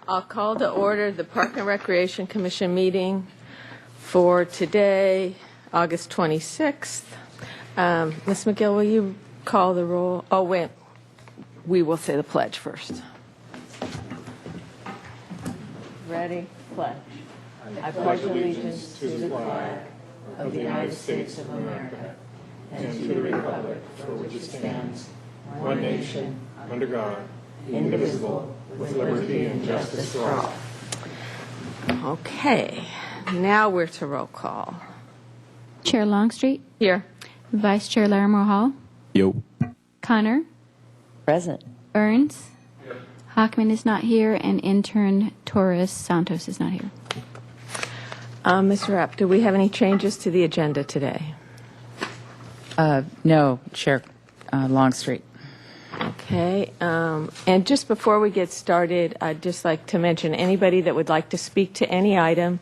I'll call to order the Park and Recreation Commission meeting for today, August 26th. Ms. McGill, will you call the roll? Oh, wait. We will say the pledge first. Ready? Pledge. I pledge allegiance to the flag of the United States of America and to the republic for which it stands, one nation, under God, indivisible, with liberty and justice for all. Okay, now we're to roll call. Chair Longstreet. Here. Vice Chair Larimore Hall. Yo. Connor. Present. Burns. Here. Hockman is not here, and intern Torres Santos is not here. Ms. Rapp, do we have any changes to the agenda today? No, Chair Longstreet. Okay, and just before we get started, I'd just like to mention anybody that would like to speak to any item,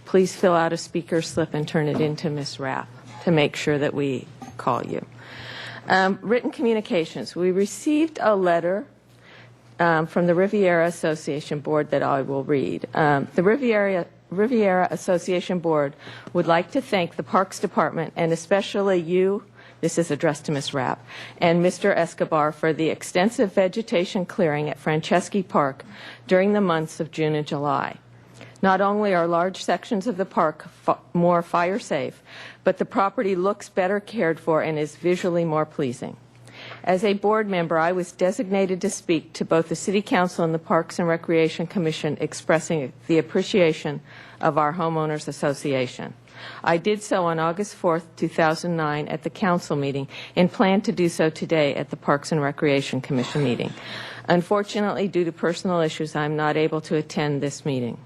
please fill out a speaker slip and turn it into Ms. Rapp to make sure that we call you. Written communications. We received a letter from the Riviera Association Board that I will read. The Riviera Association Board would like to thank the Parks Department and especially you, this is addressed to Ms. Rapp, and Mr. Escobar for the extensive vegetation clearing at Franceschi Park during the months of June and July. Not only are large sections of the park more fire safe, but the property looks better cared for and is visually more pleasing. As a board member, I was designated to speak to both the City Council and the Parks and Recreation Commission expressing the appreciation of our Homeowners Association. I did so on August 4th, 2009 at the council meeting and plan to do so today at the Parks and Recreation Commission meeting. Unfortunately, due to personal issues, I'm not able to attend this meeting.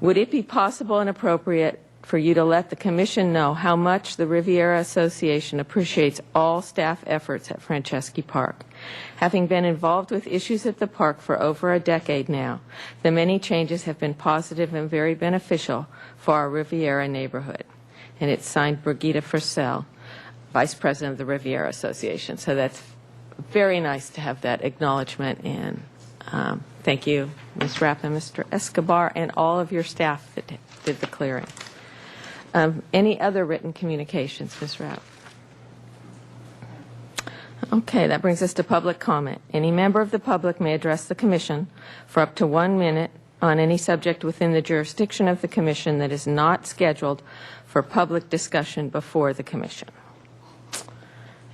Would it be possible and appropriate for you to let the Commission know how much the Riviera Association appreciates all staff efforts at Franceschi Park? Having been involved with issues at the park for over a decade now, the many changes have been positive and very beneficial for our Riviera neighborhood. And it's signed Brigitte Fursell, Vice President of the Riviera Association. So that's very nice to have that acknowledgement, and thank you, Ms. Rapp and Mr. Escobar, and all of your staff that did the clearing. Any other written communications, Ms. Rapp? Okay, that brings us to public comment. Any member of the public may address the Commission for up to 1 minute on any subject within the jurisdiction of the Commission that is not scheduled for public discussion before the Commission.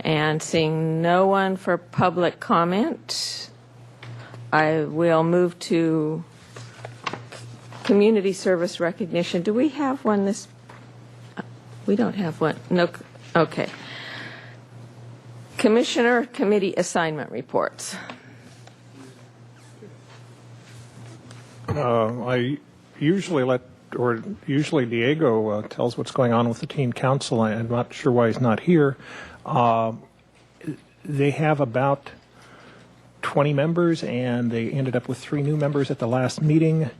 And seeing no one for public comment, I will move to community service recognition. Do we have one this? We don't have one. No. Okay. Commissioner committee assignment reports. I usually usually Diego tells what's going on with the teen council. I'm not sure why he's not here. They have about 20 members, and they ended up with 3 new members at the last meeting,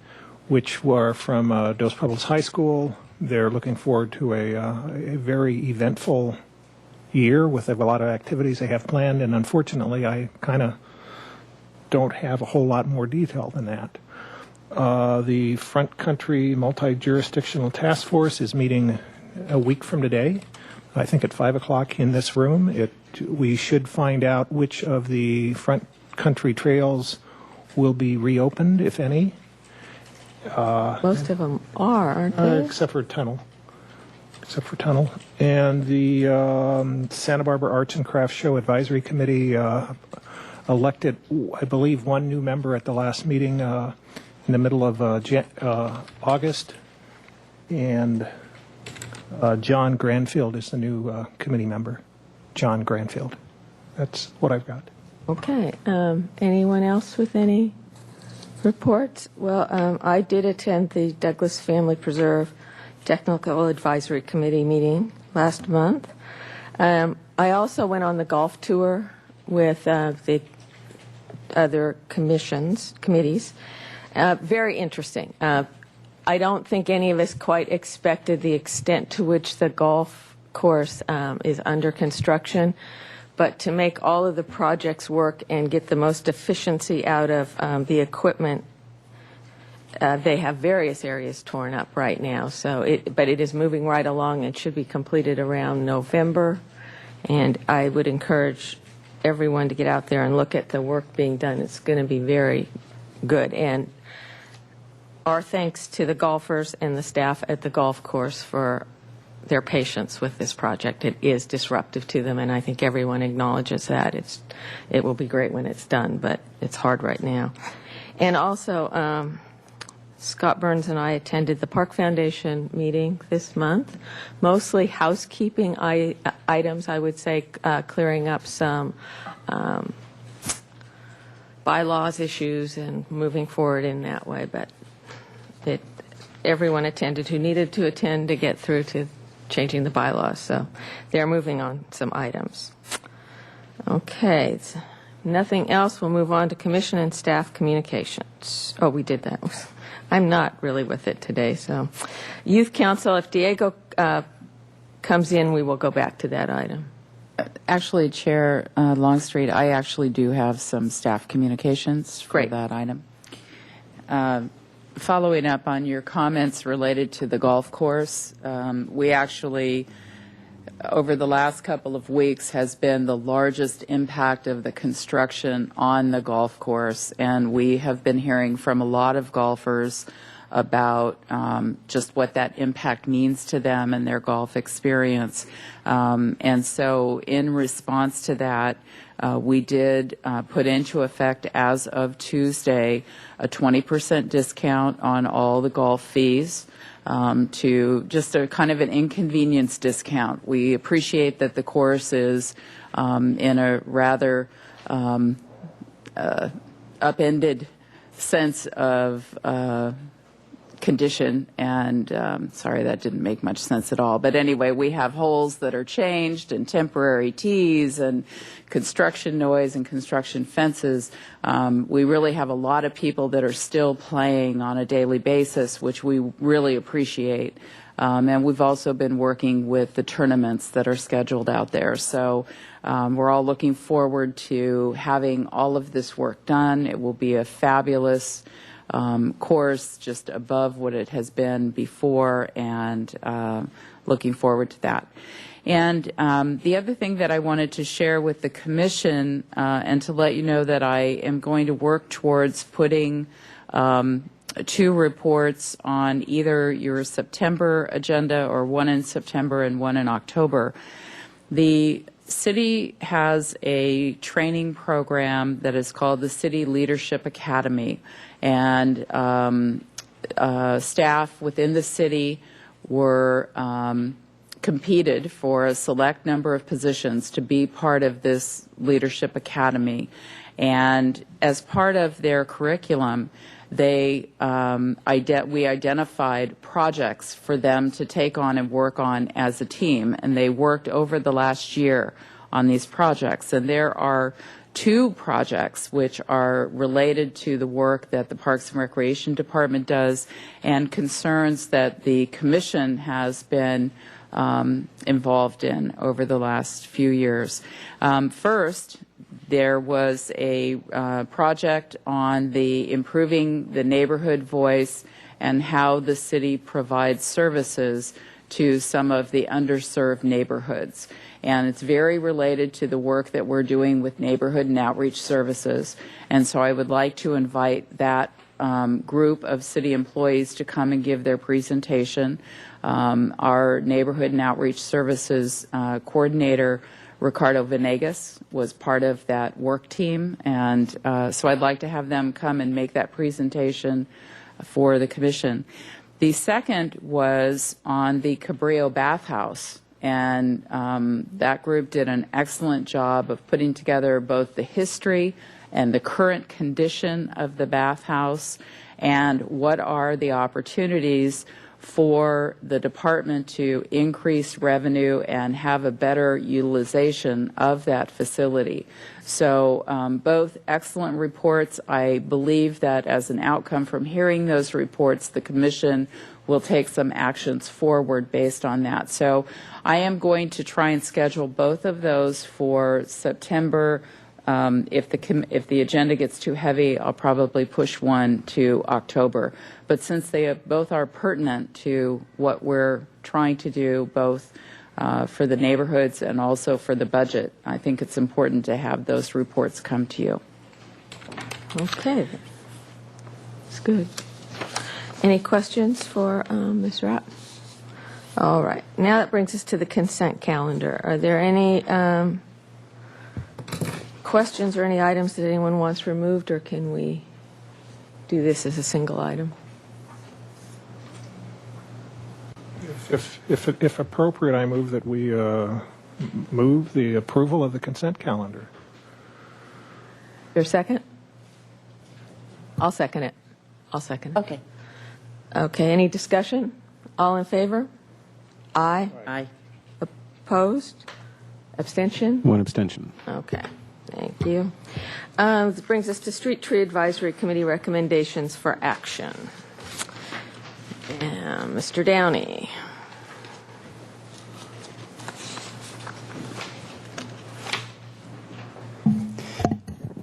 which were from Dos Pueblos High School. They're looking forward to a very eventful year with a lot of activities they have planned, and unfortunately I kind of don't have a whole lot more detail than that. The Front Country Multi-Jurisdictional Task Force is meeting a week from today, I think at 5 o'clock in this room. We should find out which of the Front Country trails will be reopened, if any. Most of them are, aren't they? Except for Tunnel. And the Santa Barbara Arts and Crafts Show Advisory Committee elected, I believe, 1 new member at the last meeting in the middle of August. And John Granfield is the new committee member. John Granfield. That's what I've got. Okay. Anyone else with any reports? Well, I did attend the Douglas Family Preserve Technical Advisory Committee meeting last month. I also went on the golf tour with the other committees. Very interesting. I don't think any of us quite expected the extent to which the golf course is under construction. But to make all of the projects work and get the most efficiency out of the equipment they have various areas torn up right now. But it is moving right along and should be completed around November. And I would encourage everyone to get out there and look at the work being done. It's going to be very good. And our thanks to the golfers and the staff at the golf course for their patience with this project. It is disruptive to them, and I think everyone acknowledges that. It will be great when it's done, but it's hard right now. And also, Scott Burns and I attended the Park Foundation meeting this month, mostly housekeeping items, I would say, clearing up some bylaws issues and moving forward in that way. But everyone attended who needed to attend to get through to changing the bylaws. So they're moving on some items. Okay. Nothing else. We'll move on to commission and staff communications. Oh, we did that. I'm not really with it today. So Youth Council, if Diego comes in, we will go back to that item. Actually, Chair Longstreet, I actually do have some staff communications for Great. that item. Following up on your comments related to the golf course, we actually, over the last couple of weeks, has been the largest impact of the construction on the golf course, and we have been hearing from a lot of golfers about just what that impact means to them and their golf experience. And so in response to that, we did put into effect as of Tuesday a 20% discount on all the golf fees to just a kind of an inconvenience discount. We appreciate that the course is in a rather upended sense of condition, and sorry, that didn't make much sense at all. But anyway, we have holes that are changed and temporary tees and construction noise and construction fences. We really have a lot of people that are still playing on a daily basis, which we really appreciate. And we've also been working with the tournaments that are scheduled out there. So we're all looking forward to having all of this work done. It will be a fabulous course, just above what it has been before, and looking forward to that. And the other thing that I wanted to share with the Commission, and to let you know that I am going to work towards putting 2 reports on either your September agenda, or one in September and one in October. The city has a training program that is called the City Leadership Academy, and staff within the city were competed for a select number of positions to be part of this Leadership Academy. And as part of their curriculum, we identified projects for them to take on and work on as a team, and they worked over the last year on these projects. And there are 2 projects which are related to the work that the Parks and Recreation Department does, and concerns that the Commission has been involved in over the last few years. First, there was a project on the improving the neighborhood voice and how the city provides services to some of the underserved neighborhoods. And it's very related to the work that we're doing with neighborhood and outreach services. And so I would like to invite that group of city employees to come and give their presentation. Our neighborhood and outreach services coordinator, Ricardo Venegas, was part of that work team, and so I'd like to have them come and make that presentation for the Commission. The second was on the Cabrillo Bathhouse, and that group did an excellent job of putting together both the history and the current condition of the bathhouse, and what are the opportunities for the department to increase revenue and have a better utilization of that facility. So both excellent reports. I believe that as an outcome from hearing those reports, the Commission will take some actions forward based on that. So I am going to try and schedule both of those for September If the agenda gets too heavy, I'll probably push one to October. But since they both are pertinent to what we're trying to do, both for the neighborhoods and also for the budget, I think it's important to have those reports come to you. Okay. That's good. Any questions for Ms. Rapp? All right. Now that brings us to the consent calendar. Are there any questions or any items that anyone wants removed, or can we do this as a single item? If appropriate, I move that we move the approval of the consent calendar. Your second? I'll second it. Okay. Okay, any discussion? All in favor? Aye. Aye. Opposed? Abstention? One abstention. Okay, thank you. This brings us to Street Tree Advisory Committee recommendations for action. And Mr. Downey.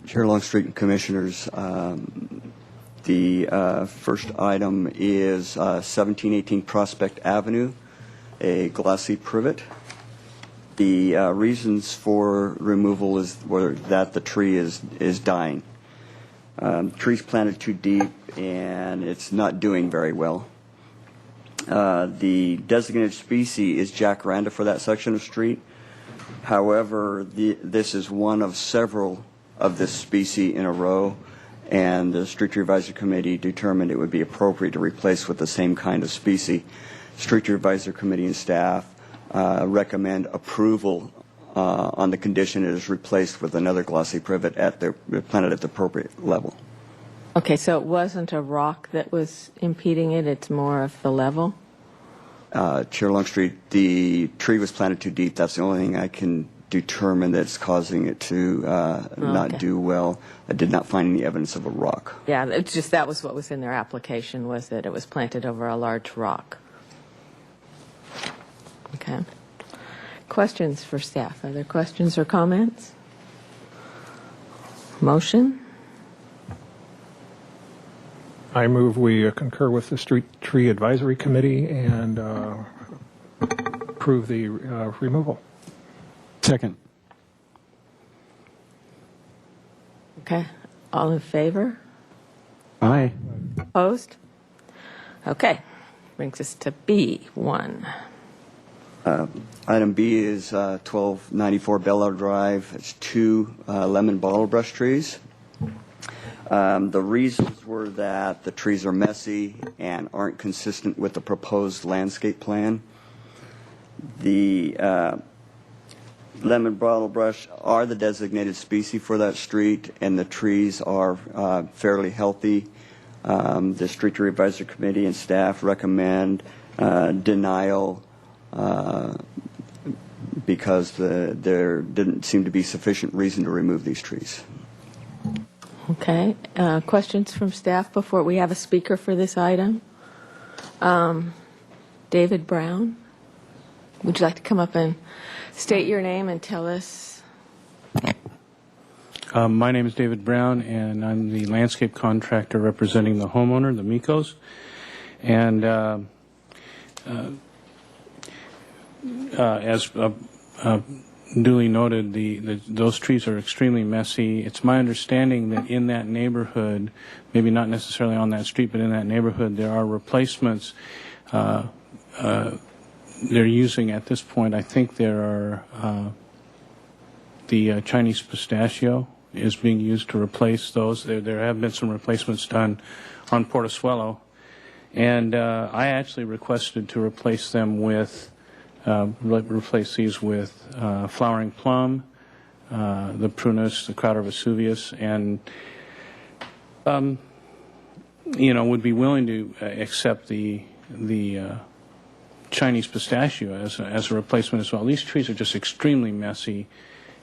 Chair Longstreet and Commissioners, the first item is 1718 Prospect Avenue, a glossy privet. The reasons for removal were that the tree is dying. Tree's planted too deep and it's not doing very well. The designated species is jacaranda for that section of street. However, this is one of several of this species in a row, and the Street Tree Advisory Committee determined it would be appropriate to replace with the same kind of species. Street Tree Advisory Committee and staff recommend approval on the condition it is replaced with another glossy privet planted at the appropriate level. Okay, so it wasn't a rock that was impeding it, it's more of the level? Chair Longstreet, the tree was planted too deep. That's the only thing I can determine that's causing it to not do well. I did not find any evidence of a rock. Yeah, it's just that was what was in their application, was that it was planted over a large rock. Okay. Questions for staff? Are there questions or comments? Motion? I move we concur with the Street Tree Advisory Committee and approve the removal. Second. Okay. All in favor? Aye. Opposed? Okay. Brings us to B1. Item B is 1294 Bellevue Drive. It's 2 lemon bottle brush trees. The reasons were that the trees are messy and aren't consistent with the proposed landscape plan. The lemon bottle brush are the designated species for that street, and the trees are fairly healthy. The Street Tree Advisory Committee and staff recommend denial because there didn't seem to be sufficient reason to remove these trees. Okay. Questions from staff before we have a speaker for this item? David Brown, would you like to come up and state your name and tell us? My name is David Brown, and I'm the landscape contractor representing the homeowner, the Mikos. And as duly noted, those trees are extremely messy. It's my understanding that in that neighborhood, maybe not necessarily on that street, but in that neighborhood, there are replacements they're using at this point. I think there are the Chinese pistachio is being used to replace those. There have been some replacements done on Portosuelo, and I actually requested to replace them with replace these with flowering plum, the prunus, the Crowder Vesuvius, and would be willing to accept the Chinese pistachio as a replacement as well. These trees are just extremely messy,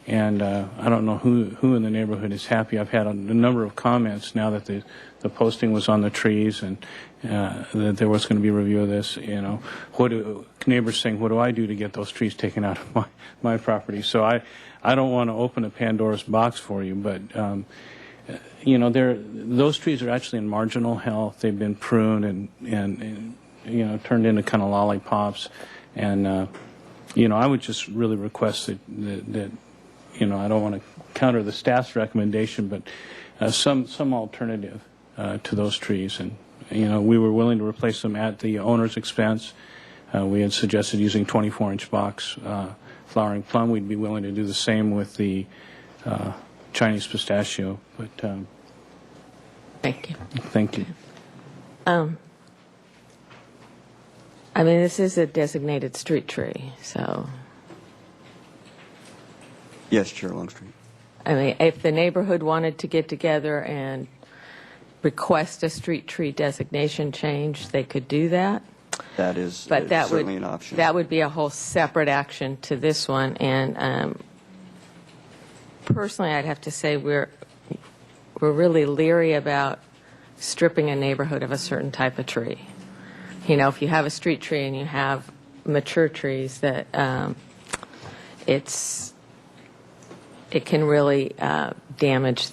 And I don't know who in the neighborhood is happy. I've had a number of comments now that the posting was on the trees and that there was going to be a review of this. You know, neighbors saying, what do I do to get those trees taken out of my property? So I don't want to open a Pandora's box for you, but you know, those trees are actually in marginal health. They've been pruned and you know, turned into kind of lollipops. And you know, I would just really request that you know, I don't want to counter the staff's recommendation, but some alternative to those trees. And you know, we were willing to replace them at the owner's expense. We had suggested using 24-inch box flowering plum. We'd be willing to do the same with the Chinese pistachio. But Thank you. thank you. I mean, this is a designated street tree, so, Yes, Chair Longstreet. I mean, if the neighborhood wanted to get together and request a street tree designation change, they could do that. That is But that would, certainly an option. that would be a whole separate action to this one. And personally, I'd have to say we're really leery about stripping a neighborhood of a certain type of tree. You know, if you have a street tree and you have mature trees, that it can really damage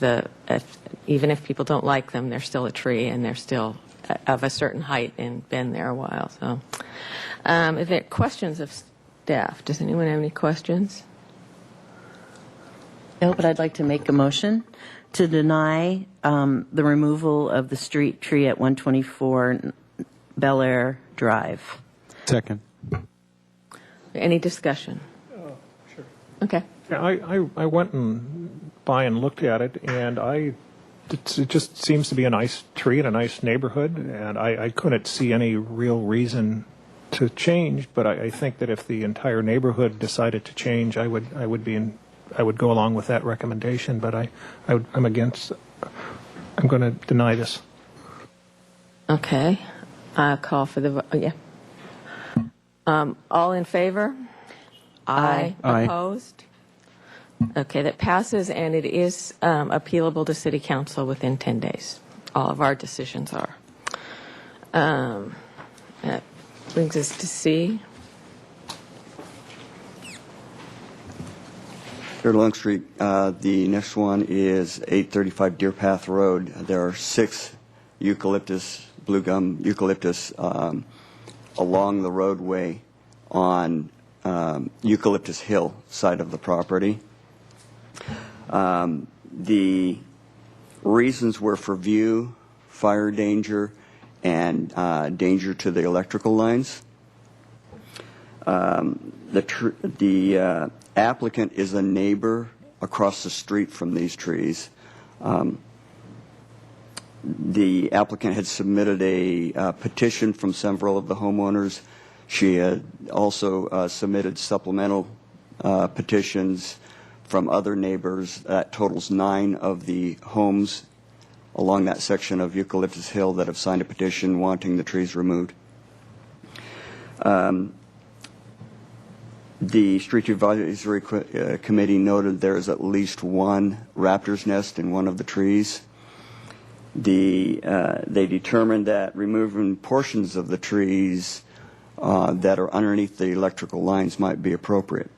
even if people don't like them, they're still a tree and they're still of a certain height and been there a while. So, if there are questions of staff, does anyone have any questions? No, but I'd like to make a motion to deny the removal of the street tree at 124 Bel Air Drive. Second. Any discussion? Sure. Okay. Yeah, I went by and looked at it, and it just seems to be a nice tree in a nice neighborhood, and I couldn't see any real reason to change. But I think that if the entire neighborhood decided to change, I would go along with that recommendation. But I'm against. I'm going to deny this. Okay. I'll call for the vote. Yeah. All in favor? Aye. Aye. Opposed? Okay, that passes, and it is appealable to City Council within 10 days. All of our decisions are. That brings us to C. Chair Longstreet, the next one is 835 Deer Path Road. There are 6 blue gum eucalyptus along the roadway on Eucalyptus Hill side of the property. The reasons were for view, fire danger, and danger to the electrical lines. The applicant is a neighbor across the street from these trees. The applicant had submitted a petition from several of the homeowners. She had also submitted supplemental petitions from other neighbors. That totals 9 of the homes along that section of Eucalyptus Hill that have signed a petition wanting the trees removed. The Street Advisory Committee noted there is at least one raptor's nest in one of the trees. They determined that removing portions of the trees that are underneath the electrical lines might be appropriate.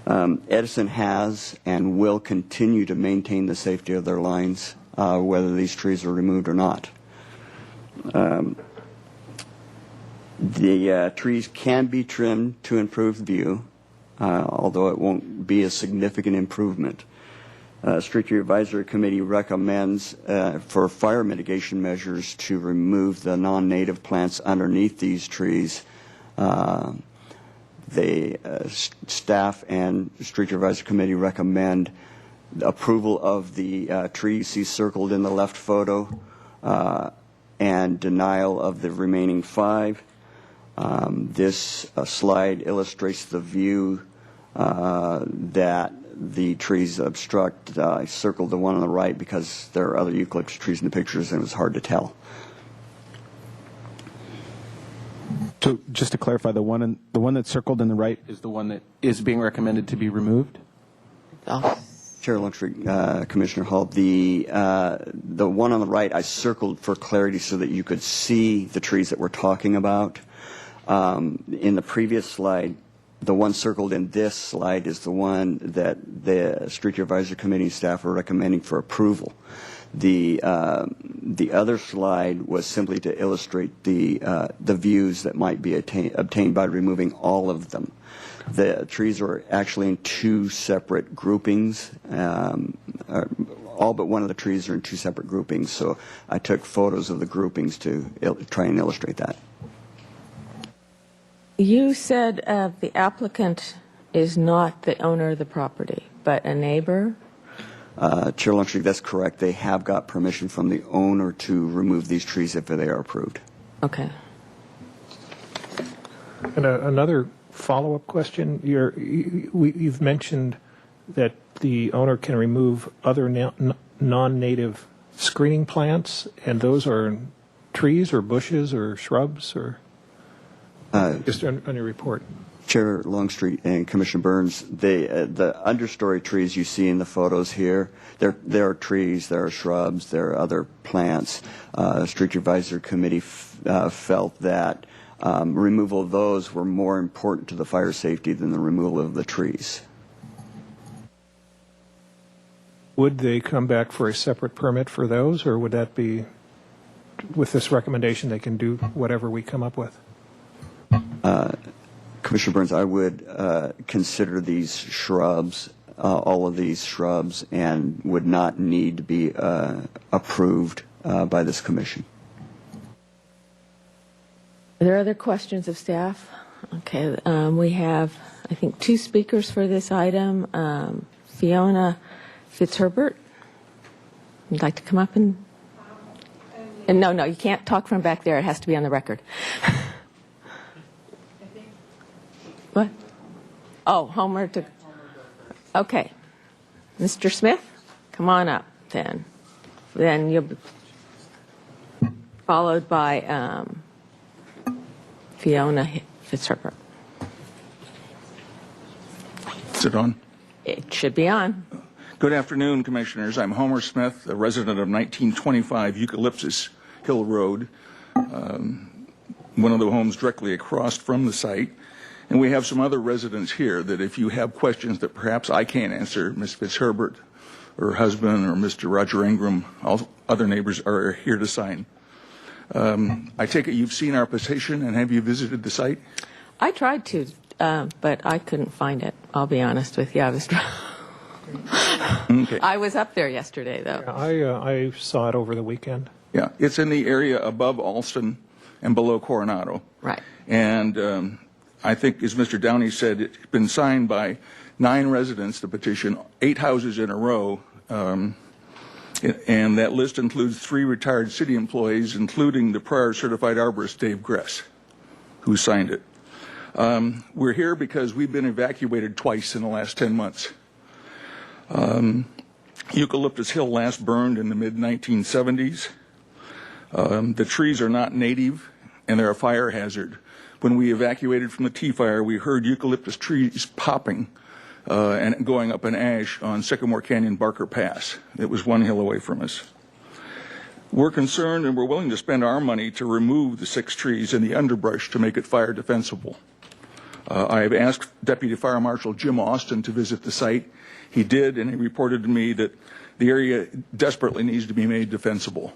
Edison has and will continue to maintain the safety of their lines, whether these trees are removed or not. The trees can be trimmed to improve view, although it won't be a significant improvement. Street Tree Advisory Committee recommends for fire mitigation measures to remove the non-native plants underneath these trees. Staff and Street Tree Advisory Committee recommend approval of the tree you see circled in the left photo and denial of the remaining 5. This slide illustrates the view that the trees obstruct. I circled the one on the right because there are other eucalyptus trees in the pictures and it was hard to tell. So just to clarify, the one that's circled in the right is the one that is being recommended to be removed? Chair Longstreet, Commissioner Hall, the one on the right I circled for clarity so that you could see the trees that we're talking about. In the previous slide, the one circled in this slide is the one that the Street Tree Advisory Committee staff are recommending for approval. The other slide was simply to illustrate the views that might be obtained by removing all of them. The trees are actually in two separate groupings. All but one of the trees are in two separate groupings, so I took photos of the groupings to try and illustrate that. You said the applicant is not the owner of the property, but a neighbor? Chair Longstreet, that's correct. They have got permission from the owner to remove these trees if they are approved. Okay. And another follow-up question. You've mentioned that the owner can remove other non-native screening plants, and those are trees or bushes or shrubs or just on your report. Chair Longstreet and Commissioner Burns, the understory trees you see in the photos here, there are trees, there are shrubs, there are other plants. Street Tree Advisory Committee felt that removal of those were more important to the fire safety than the removal of the trees. Would they come back for a separate permit for those, or would that be, with this recommendation, they can do whatever we come up with? Commissioner Burns, I would consider these shrubs, all of these shrubs, and would not need to be approved by this commission. Are there other questions of staff? Okay, we have, I think, two speakers for this item. Fiona Fitzherbert, you'd like to come up and no, you can't talk from back there. It has to be on the record. What? Oh, Homer to. Okay, Mr. Smith, come on up then. Then you'll be followed by Fiona Fitzherbert. Is it on? It should be on. Good afternoon, Commissioners. I'm Homer Smith, a resident of 1925 Eucalyptus Hill Road, one of the homes directly across from the site. And we have some other residents here that if you have questions that perhaps I can't answer, Ms. Fitzherbert, her husband, or Mr. Roger Ingram, all other neighbors are here to sign. I take it you've seen our petition, and have you visited the site? I tried to, but I couldn't find it. I'll be honest with you. Okay. I was up there yesterday, though. I saw it over the weekend. Yeah, it's in the area above Alston and below Coronado. Right. And I think, as Mr. Downey said, it's been signed by 9 residents, the petition, 8 houses in a row. And that list includes 3 retired city employees, including the prior certified arborist, Dave Gress, who signed it. We're here because we've been evacuated twice in the last 10 months. Eucalyptus Hill last burned in the mid-1970s. The trees are not native, and they're a fire hazard. When we evacuated from the T-fire, we heard eucalyptus trees popping and going up in ash on Sycamore Canyon Barker Pass. It was 1 hill away from us. We're concerned, and we're willing to spend our money to remove the 6 trees in the underbrush to make it fire defensible. I have asked Deputy Fire Marshal Jim Austin to visit the site. He did, and he reported to me that the area desperately needs to be made defensible.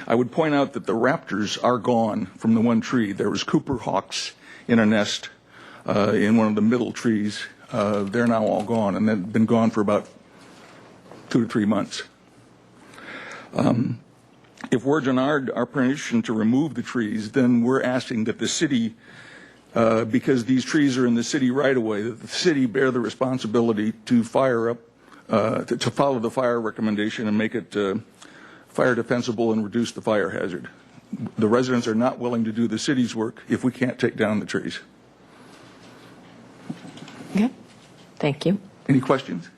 I would point out that the raptors are gone from the one tree. There was Cooper hawks in a nest in one of the middle trees. They're now all gone, and they've been gone for about 2 to 3 months. If we're denied our permission to remove the trees, then we're asking that the city, because these trees are in the city right away, that the city bear the responsibility to fire up, to follow the fire recommendation and make it fire defensible and reduce the fire hazard. The residents are not willing to do the city's work if we can't take down the trees. Okay. Thank you. Any questions?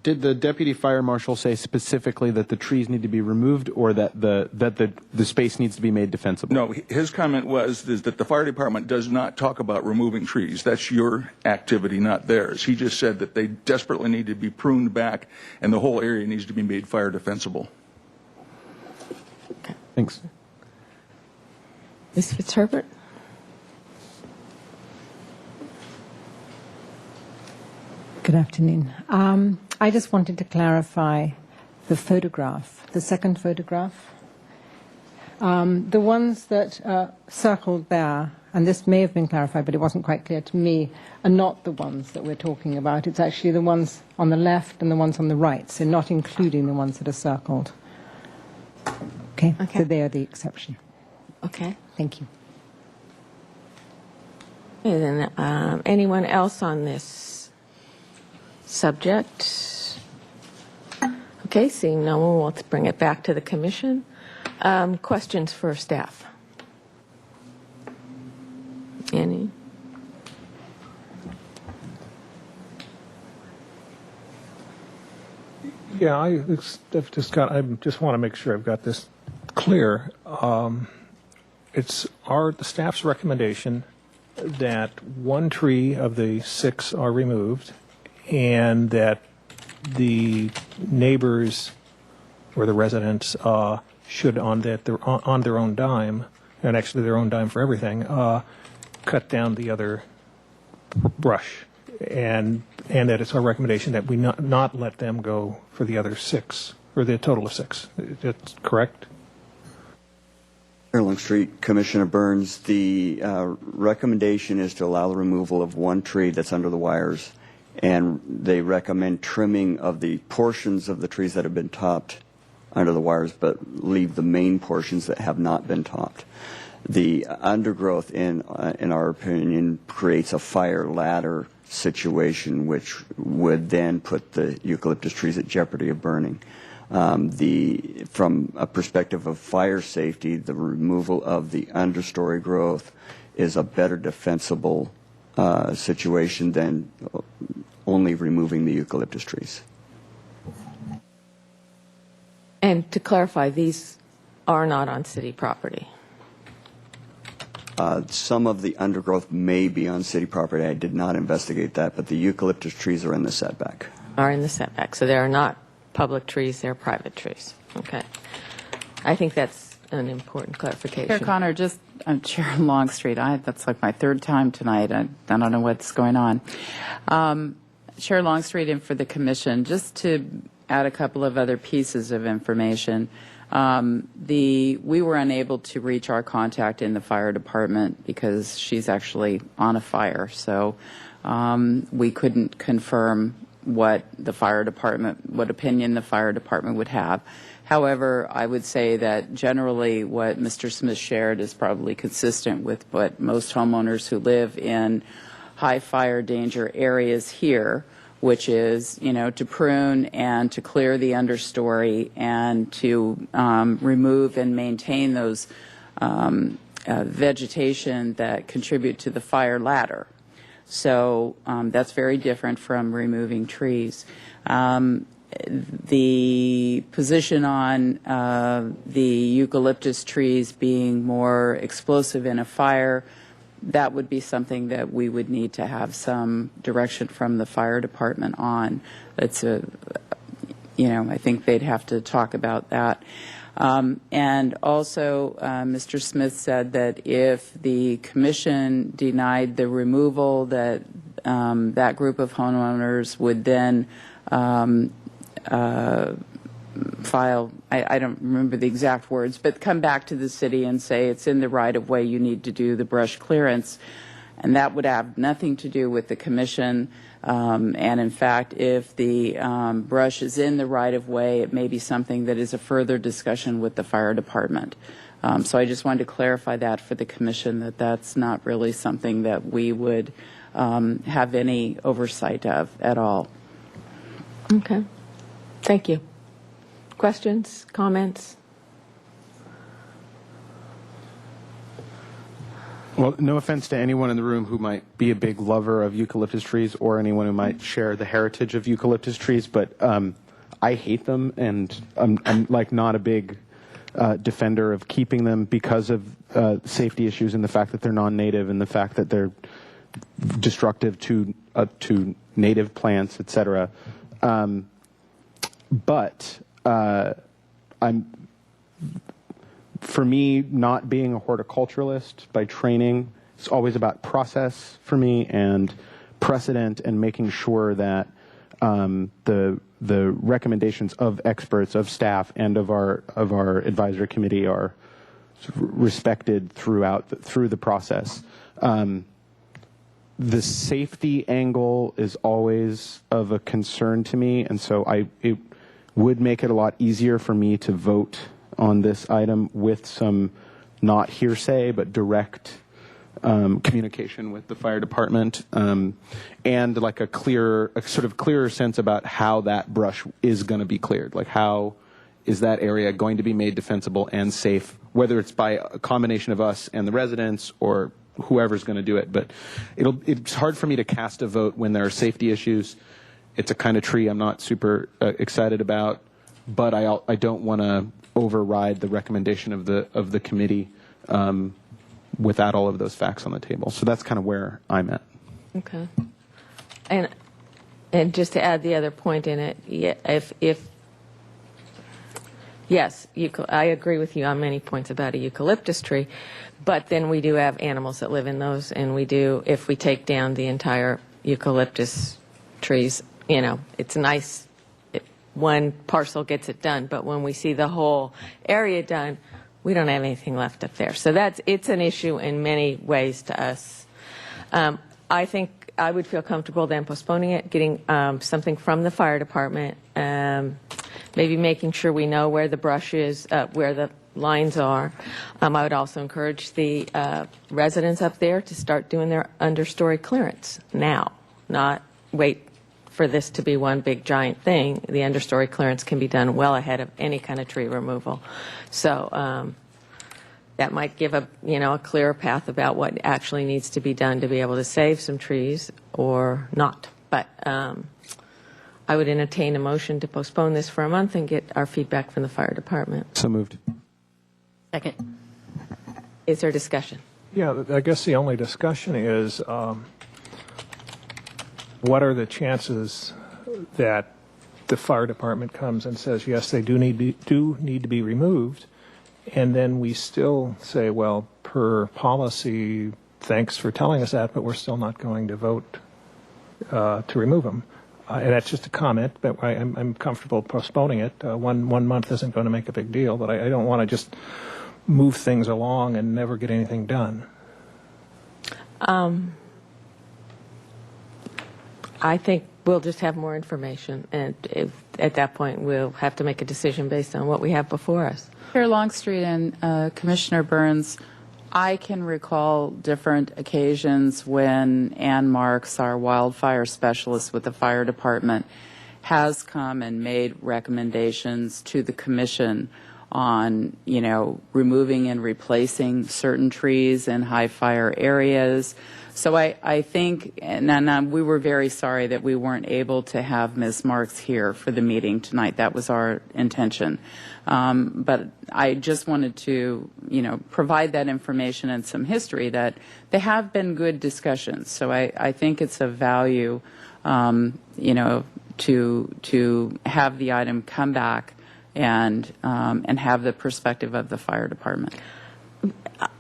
did the deputy fire marshal say specifically that the trees need to be removed, or that the space needs to be made defensible? No, his comment is that the fire department does not talk about removing trees. That's your activity, not theirs. He just said that they desperately need to be pruned back, and the whole area needs to be made fire defensible. Thanks. Ms. Fitzherbert? Good afternoon. I just wanted to clarify the photograph, the second photograph. The ones that are circled there, and this may have been clarified, but it wasn't quite clear to me, are not the ones that we're talking about. It's actually the ones on the left and the ones on the right, so not including the ones that are circled. Okay. So they are the exception. Okay. Thank you. And then anyone else on this subject? Okay, seeing no one, we'll bring it back to the commission. Questions for staff? Any? Yeah, I just want to make sure I've got this clear. It's the staff's recommendation that one tree of the 6 are removed, and that the neighbors or the residents should, on their own dime, and actually their own dime for everything, cut down the other brush, and that it's our recommendation that we not let them go for the other 6, or the total of 6. That's correct? Long Street, Commissioner Burns, the recommendation is to allow the removal of one tree that's under the wires, and they recommend trimming of the portions of the trees that have been topped under the wires, but leave the main portions that have not been topped. The undergrowth, in our opinion, creates a fire ladder situation, which would then put the eucalyptus trees at jeopardy of burning. From a perspective of fire safety, the removal of the understory growth is a better defensible situation than only removing the eucalyptus trees. And to clarify, these are not on city property. Some of the undergrowth may be on city property. I did not investigate that, but the eucalyptus trees are in the setback. Are in the setback, so they are not public trees, they're private trees. Okay. I think that's an important clarification. Chair Connor, I'm Chair Longstreet. That's like my third time tonight. I don't know what's going on. Chair Longstreet, and for the commission, just to add a couple of other pieces of information. We were unable to reach our contact in the fire department because she's actually on a fire, so we couldn't confirm what opinion the fire department would have. However, I would say that generally what Mr. Smith shared is probably consistent with what most homeowners who live in high fire danger areas hear, which is, to prune and to clear the understory and to remove and maintain those vegetation that contribute to the fire ladder. So that's very different from removing trees. The position on the eucalyptus trees being more explosive in a fire, that would be something that we would need to have some direction from the fire department on. It's I think they'd have to talk about that. And also, Mr. Smith said that if the commission denied the removal, that that group of homeowners would then file, I don't remember the exact words, but come back to the city and say it's in the right-of-way, you need to do the brush clearance. And that would have nothing to do with the commission. And in fact, if the brush is in the right-of-way, it may be something that is a further discussion with the fire department. So I just wanted to clarify that for the commission, that that's not really something that we would have any oversight of at all. Okay. Thank you. Questions, comments? Well, no offense to anyone in the room who might be a big lover of eucalyptus trees or anyone who might share the heritage of eucalyptus trees, but I hate them, and I'm like not a big defender of keeping them because of safety issues and the fact that they're non-native and the fact that they're destructive to native plants, etc. But for me, not being a horticulturalist by training, it's always about process for me and precedent and making sure that the recommendations of experts, of staff, and of our advisory committee are sort of respected through the process. The safety angle is always of a concern to me, and so it would make it a lot easier for me to vote on this item with some not hearsay but direct communication with the fire department, and like a sort of clearer sense about how that brush is going to be cleared. Like, how is that area going to be made defensible and safe, whether it's by a combination of us and the residents or whoever's going to do it. But it's hard for me to cast a vote when there are safety issues. It's a kind of tree I'm not super excited about, but I don't want to override the recommendation of the committee without all of those facts on the table. So that's kind of where I'm at. Okay. And just to add the other point in it, yes, I agree with you on many points about a eucalyptus tree, but then we do have animals that live in those, and if we take down the entire eucalyptus trees, it's nice. One parcel gets it done, but when we see the whole area done, we don't have anything left up there. So it's an issue in many ways to us. I think I would feel comfortable then postponing it, getting something from the fire department, maybe making sure we know where the brush is, where the lines are. I would also encourage the residents up there to start doing their understory clearance now, not wait for this to be one big giant thing. The understory clearance can be done well ahead of any kind of tree removal. So that might give a clearer path about what actually needs to be done to be able to save some trees or not. But I would entertain a motion to postpone this for a month and get our feedback from the fire department. So moved. Second. Is there discussion? Yeah, I guess the only discussion is what are the chances that the fire department comes and says, yes, they do need to be removed, and then we still say, well, per policy, thanks for telling us that, but we're still not going to vote to remove them. And that's just a comment, but I'm comfortable postponing it. 1 month isn't going to make a big deal, but I don't want to just move things along and never get anything done. I think we'll just have more information, and at that point we'll have to make a decision based on what we have before us. Chair Longstreet and Commissioner Burns, I can recall different occasions when Ann Marks, our wildfire specialist with the fire department, has come and made recommendations to the commission on, removing and replacing certain trees in high fire areas. So I think, and we were very sorry that we weren't able to have Ms. Marks here for the meeting tonight. That was our intention. But I just wanted to, provide that information and some history that they have been good discussions. So I think it's of value, to have the item come back and have the perspective of the fire department.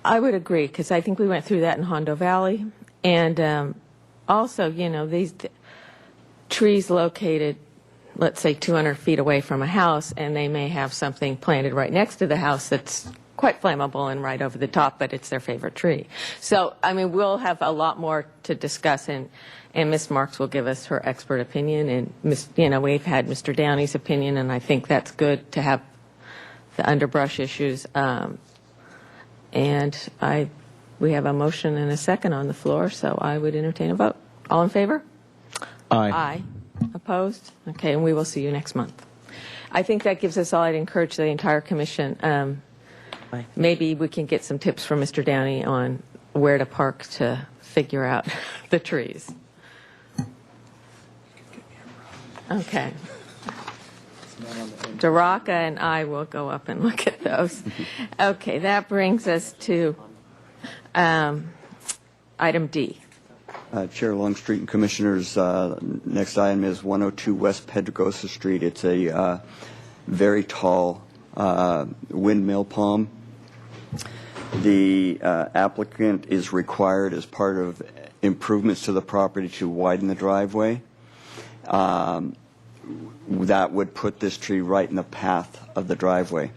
I would agree, because I think we went through that in Hondo Valley. And also, these trees located, let's say, 200 feet away from a house, and they may have something planted right next to the house that's quite flammable and right over the top, but it's their favorite tree. So, we'll have a lot more to discuss, and Ms. Marks will give us her expert opinion, and we've had Mr. Downey's opinion, and I think that's good to have the underbrush issues. We have a motion and a second on the floor, so I would entertain a vote. All in favor? Aye. Aye. Opposed? Okay, and we will see you next month. I think that gives us all. I'd encourage the entire commission. Maybe we can get some tips from Mr. Downey on where to park to figure out the trees. Okay. Daraka and I will go up and look at those. Okay, that brings us to item D. Chair Longstreet and Commissioners, next item is 102 West Pedregosa Street. It's a very tall windmill palm. The applicant is required as part of improvements to the property to widen the driveway. That would put this tree right in the path of the driveway.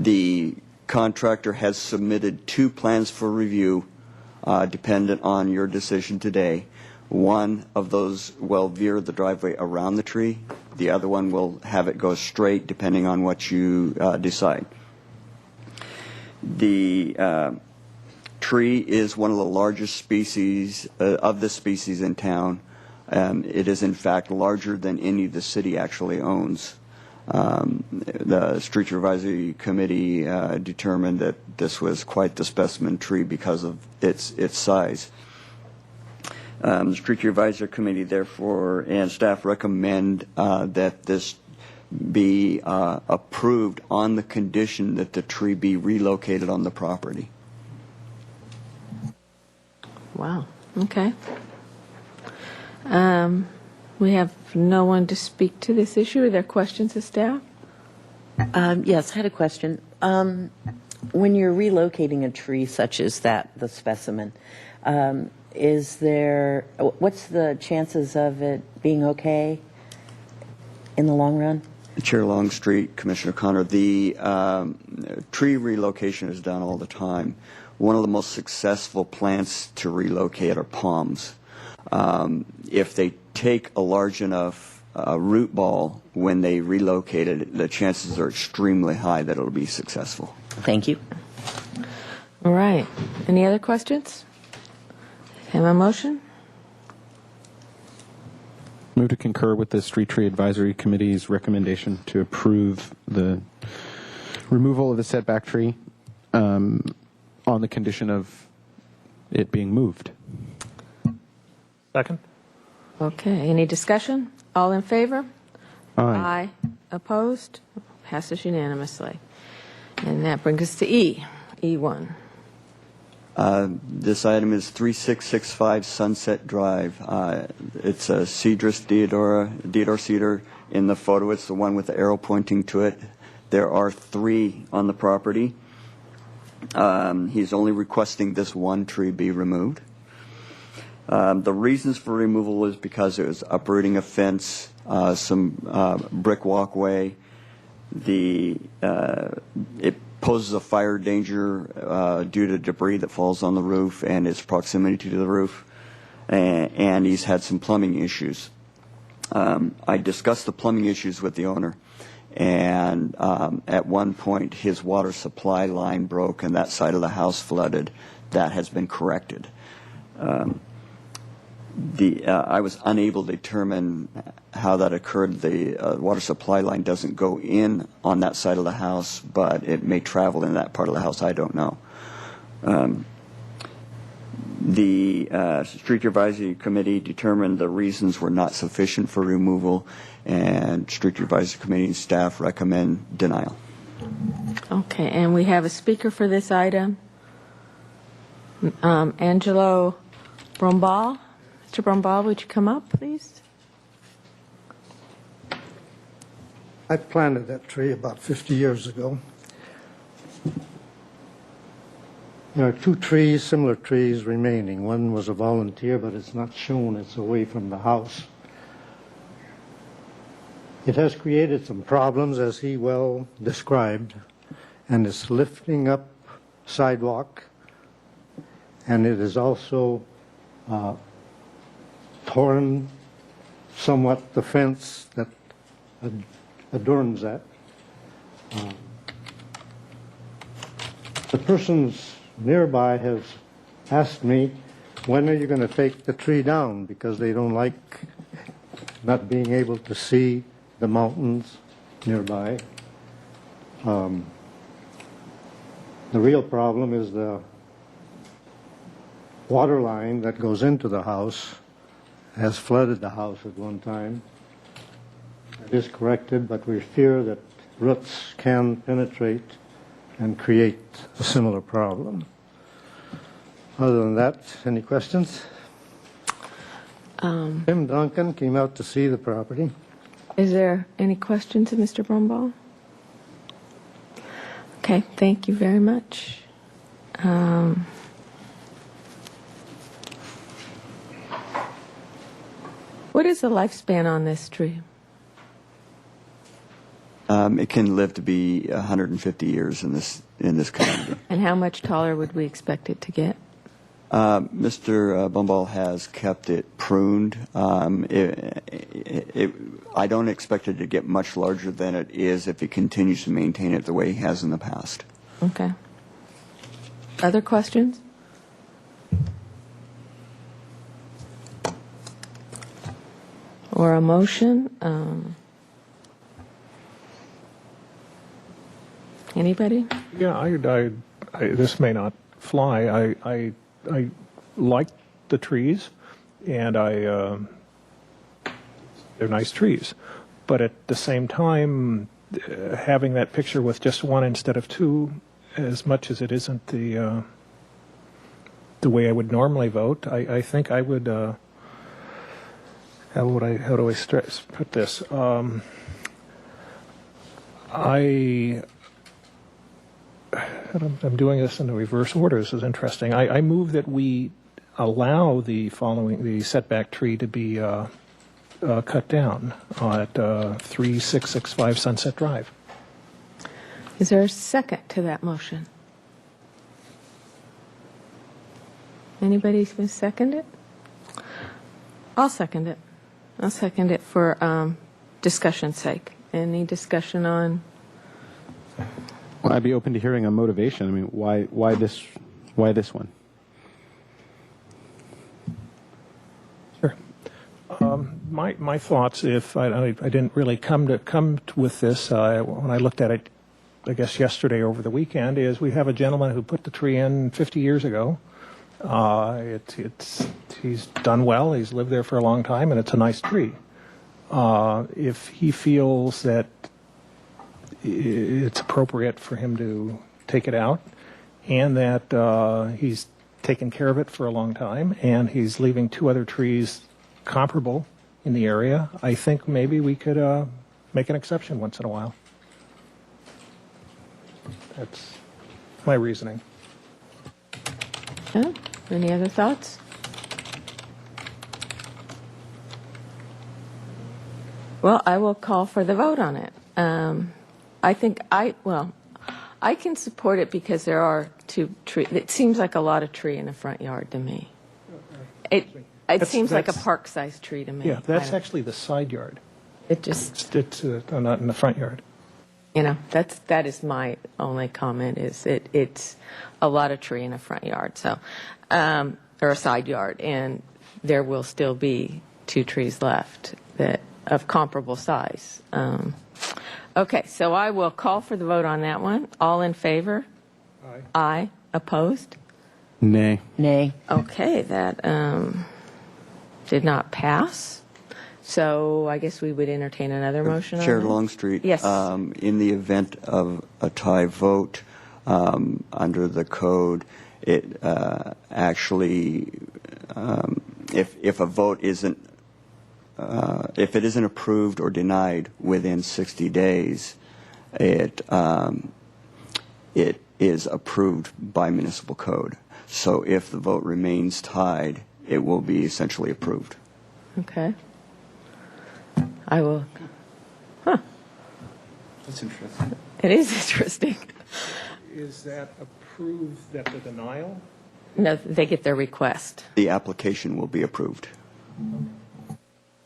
The contractor has submitted 2 plans for review, dependent on your decision today. One of those will veer the driveway around the tree. The other one will have it go straight, depending on what you decide. The tree is one of the largest species of this species in town. It is, in fact, larger than any the city actually owns. The Street Advisory Committee determined that this was quite the specimen tree because of its size. The Street Advisory Committee, therefore, and staff recommend that this be approved on the condition that the tree be relocated on the property. Wow. Okay. We have no one to speak to this issue. Are there questions of staff? Yes, I had a question. When you're relocating a tree such as that, the specimen, what's the chances of it being okay in the long run? Chair Longstreet, Commissioner Connor, the tree relocation is done all the time. One of the most successful plants to relocate are palms. If they take a large enough root ball when they relocate it, the chances are extremely high that it'll be successful. Thank you. All right. Any other questions? Have a motion? Move to concur with the Street Tree Advisory Committee's recommendation to approve the removal of the setback tree on the condition of it being moved. Second? Okay. Any discussion? All in favor? Aye. Opposed? Passes unanimously. And that brings us to E. E1. This item is 3665 Sunset Drive. It's a Cedrus Deodar cedar. In the photo, it's the one with the arrow pointing to it. There are 3 on the property. He's only requesting this one tree be removed. The reasons for removal is because it was uprooting a fence, some brick walkway. It poses a fire danger due to debris that falls on the roof and its proximity to the roof. And he's had some plumbing issues. I discussed the plumbing issues with the owner. And at one point, his water supply line broke and that side of the house flooded. That has been corrected. I was unable to determine how that occurred. The water supply line doesn't go in on that side of the house, but it may travel in that part of the house. I don't know. The Street Advisory Committee determined the reasons were not sufficient for removal, and Street Advisory Committee and staff recommend denial. Okay. And we have a speaker for this item. Angelo Brombal. Mr. Brombal, would you come up, please? I planted that tree about 50 years ago. There are 2 trees, similar trees remaining. One was a volunteer, but it's not shown. It's away from the house. It has created some problems, as he well described, and it's lifting up sidewalk, and it is also torn somewhat the fence that adorns that. The persons nearby have asked me, when are you going to take the tree down? Because they don't like not being able to see the mountains nearby. The real problem is the water line that goes into the house has flooded the house at one time. It is corrected, but we fear that roots can penetrate and create a similar problem. Other than that, any questions? Tim Duncan came out to see the property. Is there any questions of Mr. Brumball? Okay, thank you very much. What is the lifespan on this tree? It can live to be 150 years in this community. And how much taller would we expect it to get? Mr. Bumball has kept it pruned. I don't expect it to get much larger than it is if he continues to maintain it the way he has in the past. Okay. Other questions? Or a motion? Anybody? Yeah, this may not fly. I like the trees, and they're nice trees. But at the same time, having that picture with just one instead of two, as much as it isn't the way I would normally vote, I think I would. How do I put this? I'm doing this in the reverse order. This is interesting. I move that we allow the setback tree to be cut down at 3665 Sunset Drive. Is there a second to that motion? Anybody going to second it? I'll second it. I'll second it for discussion's sake. Any discussion on? Well, I'd be open to hearing a motivation. I mean, why this one? Sure. My thoughts, if I didn't really come with this when I looked at it, I guess yesterday over the weekend, is we have a gentleman who put the tree in 50 years ago. He's done well. He's lived there for a long time, and it's a nice tree. If he feels that it's appropriate for him to take it out, and that he's taken care of it for a long time, and he's leaving two other trees comparable in the area, I think maybe we could make an exception once in a while. That's my reasoning. Yeah. Any other thoughts? Well, I will call for the vote on it. I think I can support it because there are two trees. It seems like a lot of tree in the front yard to me. It seems like a park-sized tree to me. Yeah, that's actually the side yard. It just, It's not in the front yard. that is my only comment. Is it's a lot of tree in the front yard, so or a side yard, and there will still be two trees left that of comparable size. Okay, so I will call for the vote on that one. All in favor? Aye. Aye. Opposed? Nay. Nay. Okay, that did not pass. So I guess we would entertain another motion on Chair that. Longstreet. Yes. In the event of a tie vote under the code, it actually, if a vote isn't, if it isn't approved or denied within 60 days, it is approved by municipal code. So if the vote remains tied, it will be essentially approved. Okay. I will. Huh. That's interesting. It is interesting. Is that approved, that the denial? No, they get their request. The application will be approved.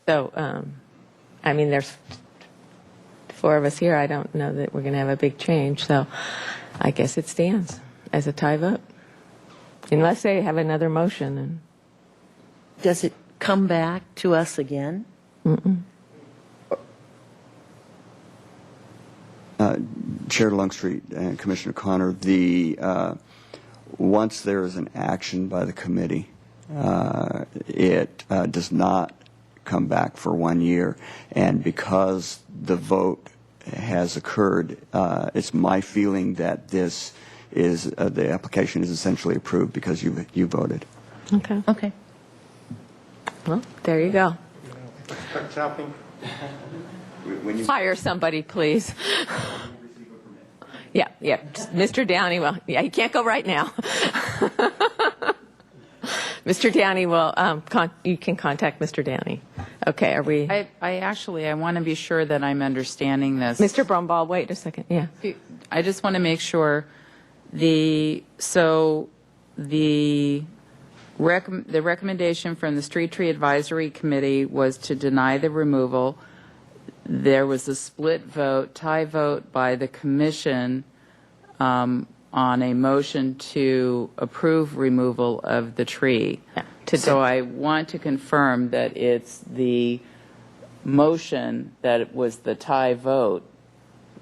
So, I mean, there's four of us here. I don't know that we're going to have a big change. So I guess it stands as a tie vote. Unless they have another motion. And Does it come back to us again? Chair Longstreet and Commissioner Connor, once there is an action by the committee, it does not come back for 1 year. And because the vote has occurred, it's my feeling that this is the application is essentially approved because you voted. Okay. Okay. Well, there you go. Start chopping. Fire somebody, please. Yeah. Mr. Downey, well, yeah, you can't go right now. Mr. Downey will, you can contact Mr. Downey. Okay, are we? I want to be sure that I'm understanding this. Mr. Brumball, wait a second, yeah. I just want to make sure the recommendation from the Street Tree Advisory Committee was to deny the removal. There was a split vote, tie vote by the commission on a motion to approve removal of the tree. Yeah, so I want to confirm that it's the motion that it was the tie vote,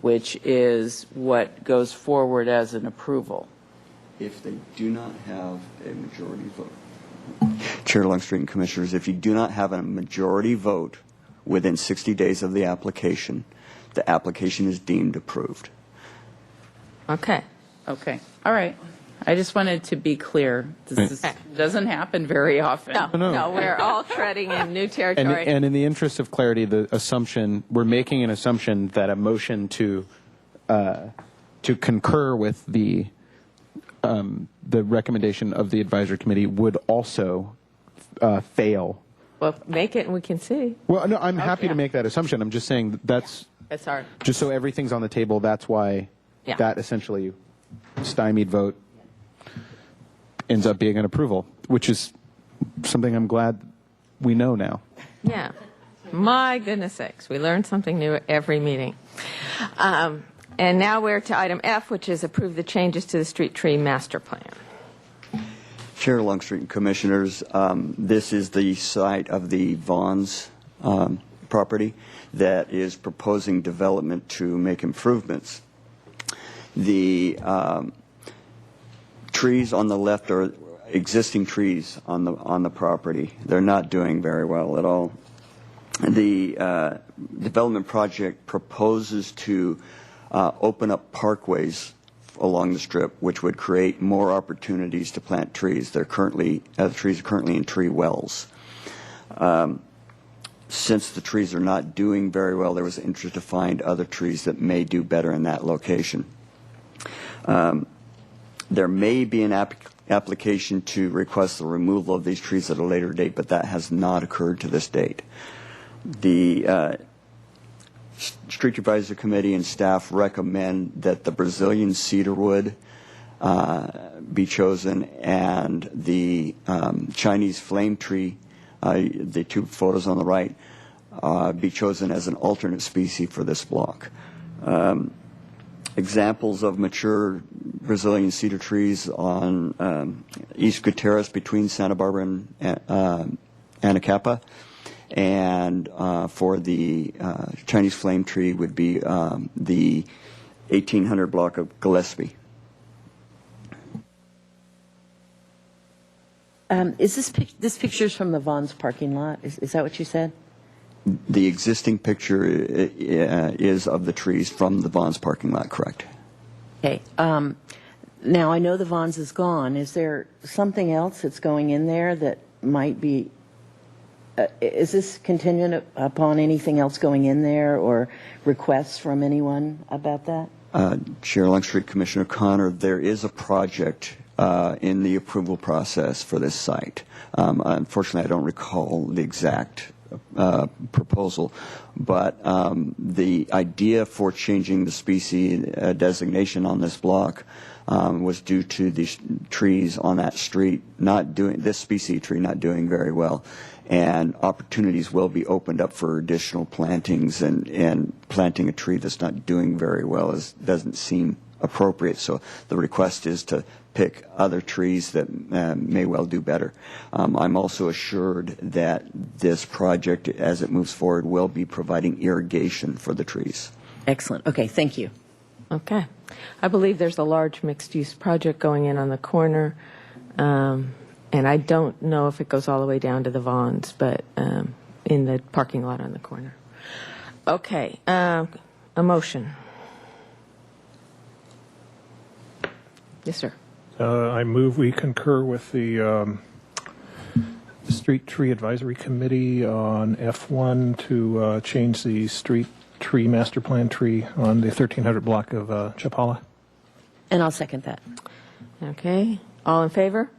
which is what goes forward as an approval. If they do not have a majority vote, Chair Longstreet and Commissioners, if you do not have a majority vote within 60 days of the application is deemed approved. Okay. Okay. All right. I just wanted to be clear. This doesn't happen very often. No, we're all treading in new territory. And in the interest of clarity, we're making an assumption that a motion to concur with the recommendation of the advisory committee would also fail. Well, make it and we can see. Well, no, I'm happy to make that assumption. I'm just saying that's our. just so everything's on the table. That's why that essentially stymied vote ends up being an approval, which is something I'm glad we know now. Yeah. My goodness sakes, we learn something new at every meeting. And now we're to item F, which is approve the changes to the street tree master plan. Chair Longstreet and Commissioners, this is the site of the Vaughn's property that is proposing development to make improvements. The trees on the left are existing trees on the property. They're not doing very well at all. The development project proposes to open up parkways along the strip, which would create more opportunities to plant trees. The trees are currently in tree wells. Since the trees are not doing very well, there was interest to find other trees that may do better in that location. There may be an application to request the removal of these trees at a later date, but that has not occurred to this date. The Street Advisory Committee and staff recommend that the Brazilian cedarwood be chosen and the Chinese flame tree, the two photos on the right, be chosen as an alternate species for this block. Examples of mature Brazilian cedar trees on East Gutierrez between Santa Barbara and Anacapa. And for the Chinese flame tree would be the 1800 block of Gillespie. Is this picture's from the Vaughn's parking lot? Is that what you said? The existing picture is of the trees from the Vaughn's parking lot, correct? Okay. Now, I know the Vaughn's is gone. Is there something else that's going in there that might be, is this contingent upon anything else going in there or requests from anyone about that? Chair Longstreet, Commissioner Connor, there is a project in the approval process for this site. Unfortunately, I don't recall the exact proposal, but the idea for changing the species designation on this block was due to these trees on that street this species tree not doing very well, and opportunities will be opened up for additional plantings, and planting a tree that's not doing very well doesn't seem appropriate. So the request is to pick other trees that may well do better. I'm also assured that this project, as it moves forward, will be providing irrigation for the trees. Excellent. Okay, thank you. Okay. I believe there's a large mixed-use project going in on the corner, and I don't know if it goes all the way down to the Vons, but in the parking lot on the corner. Okay. A motion. Yes, sir. I move we concur with the Street Tree Advisory Committee on F1 to change the street tree master plan tree on the 1300 block of Chapala. And I'll second that. Okay. All in favor?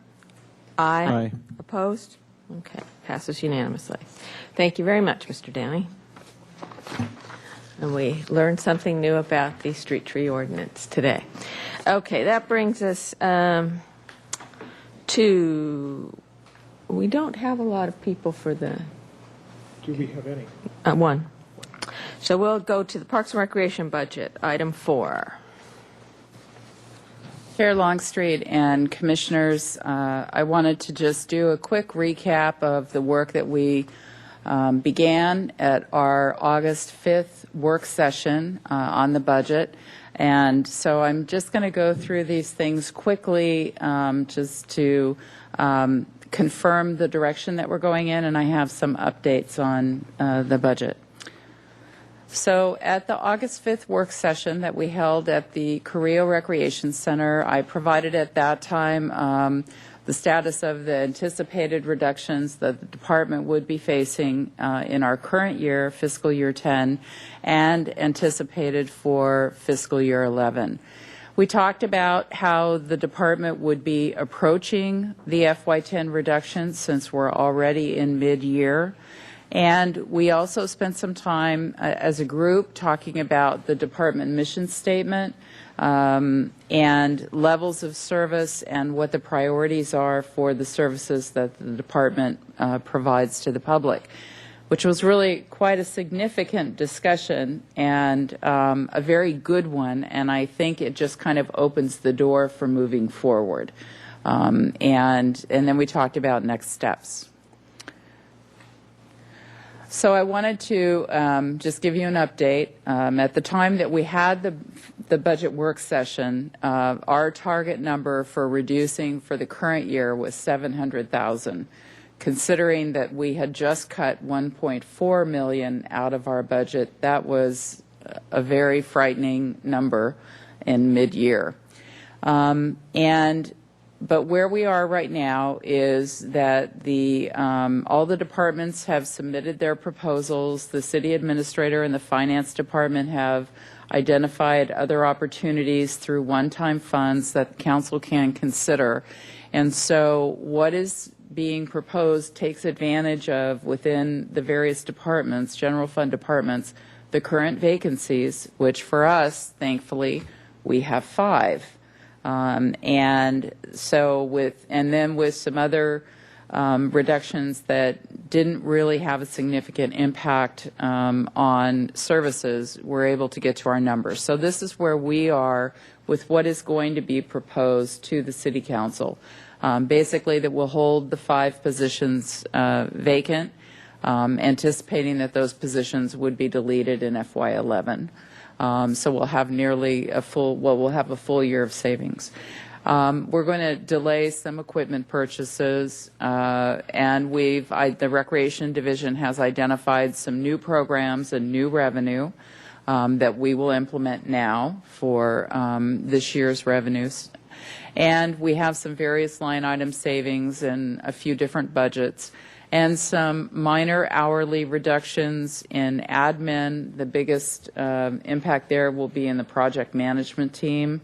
Aye. Aye. Opposed? Okay. Passes unanimously. Thank you very much, Mr. Downey. And we learned something new about the street tree ordinance today. Okay, that brings us to, we don't have a lot of people for the, Do we have any? one. So we'll go to the Parks and Recreation budget, item 4. Chair Longstreet and Commissioners, I wanted to just do a quick recap of the work that we began at our August 5th work session on the budget. And so I'm just going to go through these things quickly just to confirm the direction that we're going in, and I have some updates on the budget. So at the August 5th work session that we held at the Carrillo Recreation Center, I provided at that time the status of the anticipated reductions that the department would be facing in our current year, fiscal year 10, and anticipated for fiscal year 11. We talked about how the department would be approaching the FY10 reductions since we're already in mid-year. And we also spent some time as a group talking about the department mission statement and levels of service and what the priorities are for the services that the department provides to the public, which was really quite a significant discussion and a very good one, and I think it just kind of opens the door for moving forward. And then we talked about next steps. So I wanted to just give you an update. At the time that we had the budget work session, our target number for reducing for the current year was $700,000, considering that we had just cut $1.4 million out of our budget. That was a very frightening number in mid-year. But where we are right now is that all the departments have submitted their proposals. The city administrator and the finance department have identified other opportunities through one-time funds that the council can consider. And so what is being proposed takes advantage of, within the various departments, general fund departments, the current vacancies, which for us, thankfully, we have 5. And then with some other reductions that didn't really have a significant impact on services, we're able to get to our numbers. So this is where we are with what is going to be proposed to the City Council. Basically, that will hold the 5 positions vacant, anticipating that those positions would be deleted in FY11. So we'll have we'll have a full year of savings. We're going to delay some equipment purchases, and the Recreation Division has identified some new programs and new revenue that we will implement now for this year's revenues. And we have some various line item savings in a few different budgets, and some minor hourly reductions in admin. The biggest impact there will be in the project management team.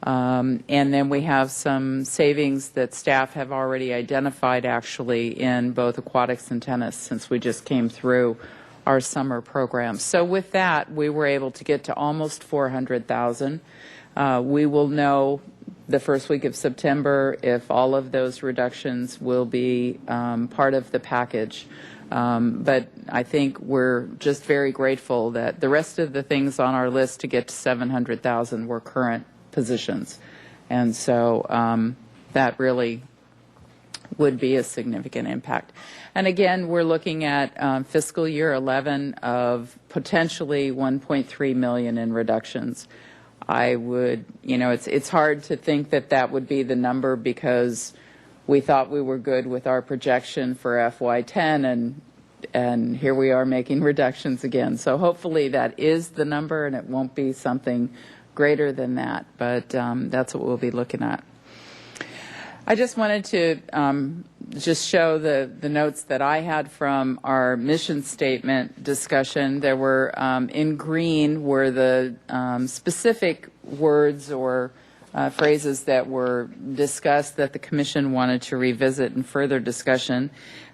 And then we have some savings that staff have already identified, actually, in both aquatics and tennis, since we just came through our summer program. So with that, we were able to get to almost $400,000. We will know the first week of September if all of those reductions will be part of the package. But I think we're just very grateful that the rest of the things on our list to get to $700,000 were current positions. And so that really would be a significant impact. And again, we're looking at fiscal year 11 of potentially $1.3 million in reductions. I would, it's hard to think that that would be the number because we thought we were good with our projection for FY10 and here we are making reductions again. So hopefully that is the number and it won't be something greater than that, but that's what we'll be looking at. I just wanted to just show the notes that I had from our mission statement discussion. There were, in green, were the specific words or phrases that were discussed that the Commission wanted to revisit in further discussion.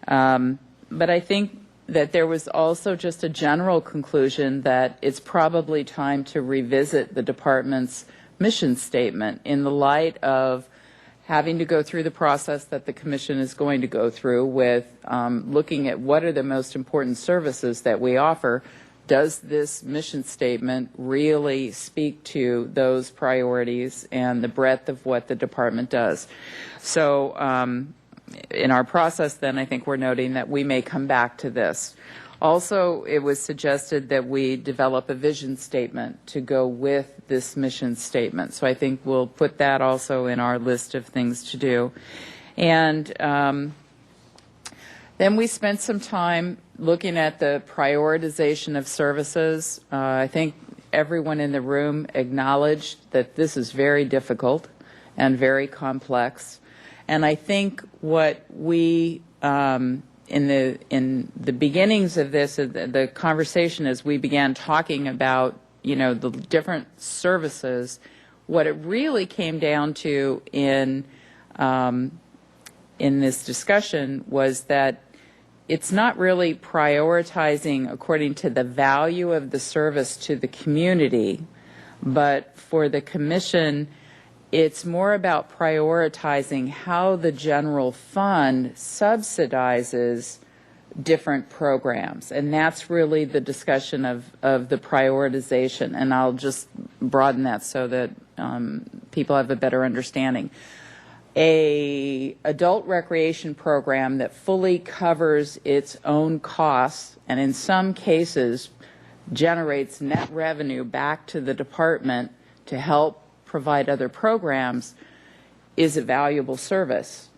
But I think that there was also just a general conclusion that it's probably time to revisit the Department's mission statement in the light of having to go through the process that the Commission is going to go through with looking at what are the most important services that we offer. Does this mission statement really speak to those priorities and the breadth of what the Department does? So in our process then, I think we're noting that we may come back to this. Also, it was suggested that we develop a vision statement to go with this mission statement. So I think we'll put that also in our list of things to do. And then we spent some time looking at the prioritization of services. I think everyone in the room acknowledged that this is very difficult and very complex. And I think what we in the beginnings of this, the conversation as we began talking about, the different services, what it really came down to in this discussion was that it's not really prioritizing according to the value of the service to the community, but for the Commission, it's more about prioritizing how the general fund subsidizes different programs. And that's really the discussion of the prioritization. And I'll just broaden that so that people have a better understanding. A adult recreation program that fully covers its own costs and in some cases generates net revenue back to the department to help provide other programs is a valuable service.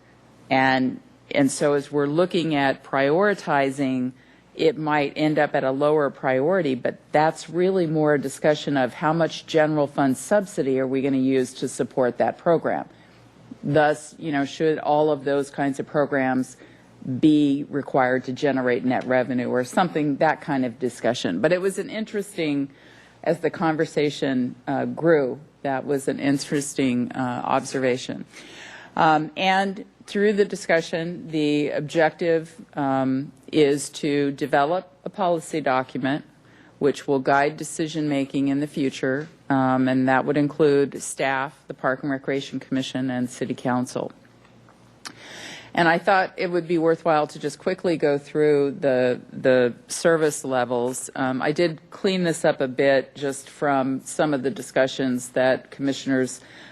And so as we're looking at prioritizing, it might end up at a lower priority, but that's really more a discussion of how much general fund subsidy are we going to use to support that program. Thus, should all of those kinds of programs be required to generate net revenue or something, that kind of discussion. But it was an interesting, as the conversation grew, that was an interesting observation. And through the discussion, the objective is to develop a policy document which will guide decision-making in the future, and that would include staff, the Park and Recreation Commission, and City Council. And I thought it would be worthwhile to just quickly go through the service levels. I did clean this up a bit just from some of the discussions that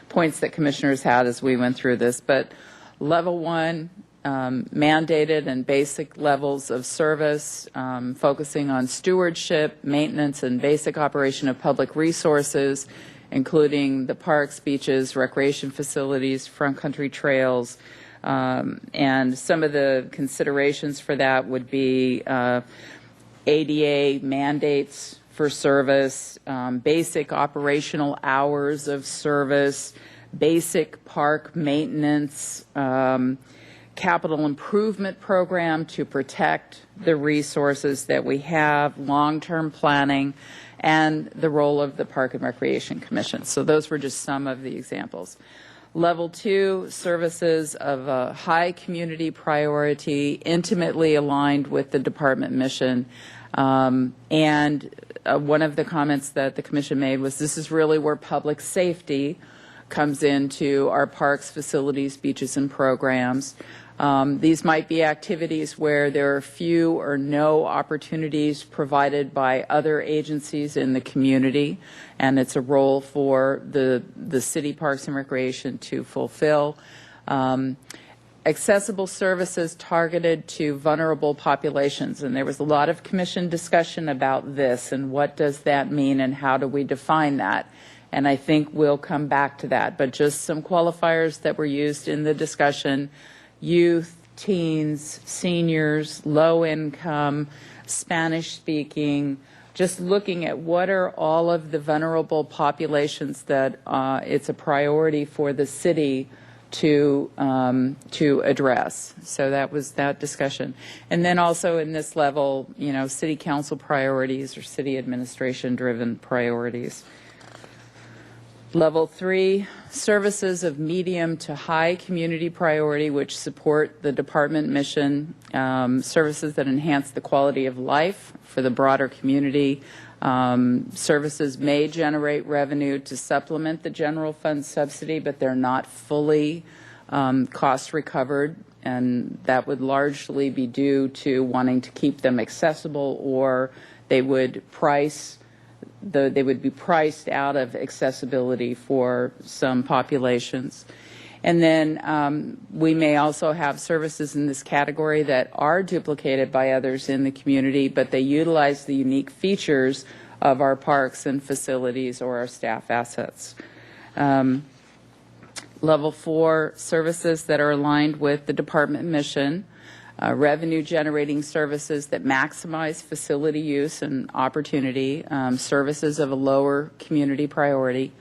points that commissioners had as we went through this. But level 1, mandated and basic levels of service, focusing on stewardship, maintenance, and basic operation of public resources, including the parks, beaches, recreation facilities, front country trails, and some of the considerations for that would be ADA mandates for service, basic operational hours of service, basic park maintenance, capital improvement program to protect the resources that we have, long-term planning, and the role of the Park and Recreation Commission. So those were just some of the examples. Level 2, services of a high community priority, intimately aligned with the department mission. And one of the comments that the Commission made was this is really where public safety comes into our parks, facilities, beaches, and programs. These might be activities where there are few or no opportunities provided by other agencies in the community, and it's a role for the city parks and recreation to fulfill. Accessible services targeted to vulnerable populations, and there was a lot of Commission discussion about this and what does that mean and how do we define that. and I think we'll come back to that. But just some qualifiers that were used in the discussion: youth, teens, seniors, low income, Spanish speaking, just looking at what are all of the vulnerable populations that it's a priority for the city to address. So that was that discussion. And then also in this level, city council priorities or city administration driven priorities. Level 3, services of medium to high community priority which support the department mission, services that enhance the quality of life for the broader community. Services may generate revenue to supplement the general fund subsidy, but they're not fully cost recovered, and that would largely be due to wanting to keep them accessible, or they would be priced out of accessibility for some populations. And then we may also have services in this category that are duplicated by others in the community, but they utilize the unique features of our parks and facilities or our staff assets. Level 4, services that are aligned with the department mission. Revenue-generating services that maximize facility use and opportunity, services of a lower community priority.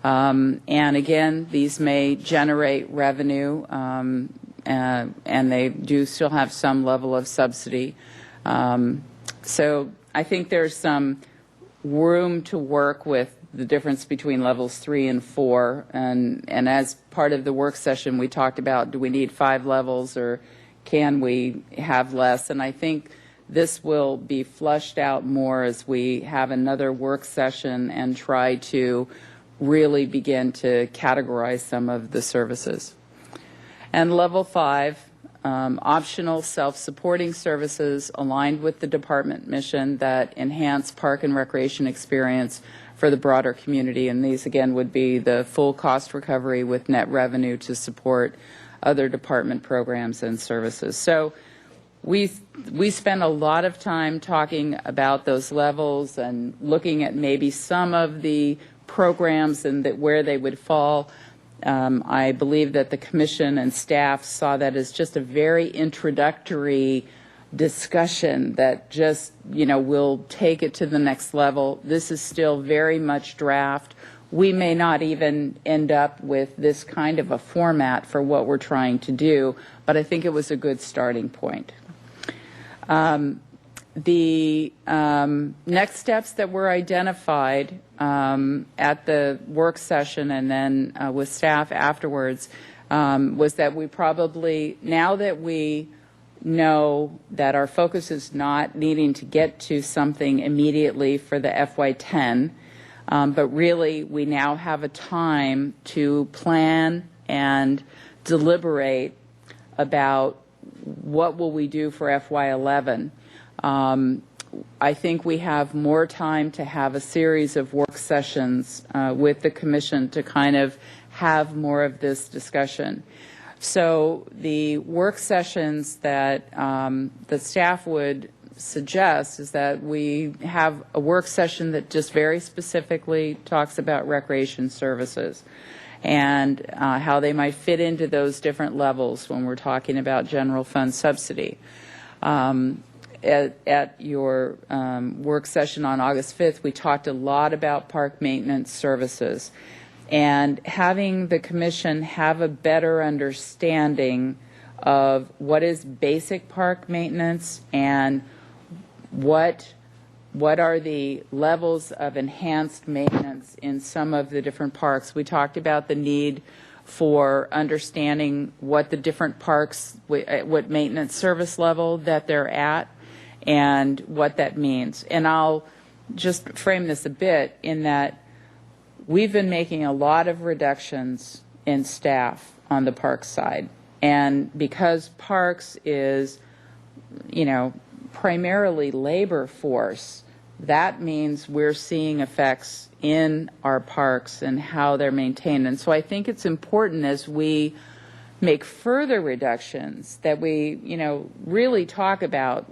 And again, these may generate revenue, and they do still have some level of subsidy. So I think there's some room to work with the difference between levels 3 and 4. And as part of the work session, we talked about, do we need 5 levels or can we have less? And I think this will be flushed out more as we have another work session and try to really begin to categorize some of the services. And level 5, optional self-supporting services aligned with the department mission that enhance park and recreation experience for the broader community. And these, again, would be the full cost recovery with net revenue to support other department programs and services. So we spend a lot of time talking about those levels and looking at maybe some of the programs and where they would fall. I believe that the commission and staff saw that as just a very introductory discussion that just, will take it to the next level. This is still very much draft. We may not even end up with this kind of a format for what we're trying to do, but I think it was a good starting point. The next steps that were identified at the work session and then with staff afterwards was that we probably, now that we know that our focus is not needing to get to something immediately for the FY10, but really we now have a time to plan and deliberate about what will we do for FY11. I think we have more time to have a series of work sessions with the commission to kind of have more of this discussion. So the work sessions that the staff would suggest is that we have a work session that just very specifically talks about recreation services and how they might fit into those different levels when we're talking about general fund subsidy. At your work session on August 5th, we talked a lot about park maintenance services and having the commission have a better understanding of what is basic park maintenance and what are the levels of enhanced maintenance in some of the different parks. We talked about the need for understanding what the different parks, what maintenance service level that they're at and what that means. And I'll just frame this a bit in that we've been making a lot of reductions in staff on the park side. And because parks is, primarily labor force, that means we're seeing effects in our parks and how they're maintained. And so I think it's important as we make further reductions that we, really talk about,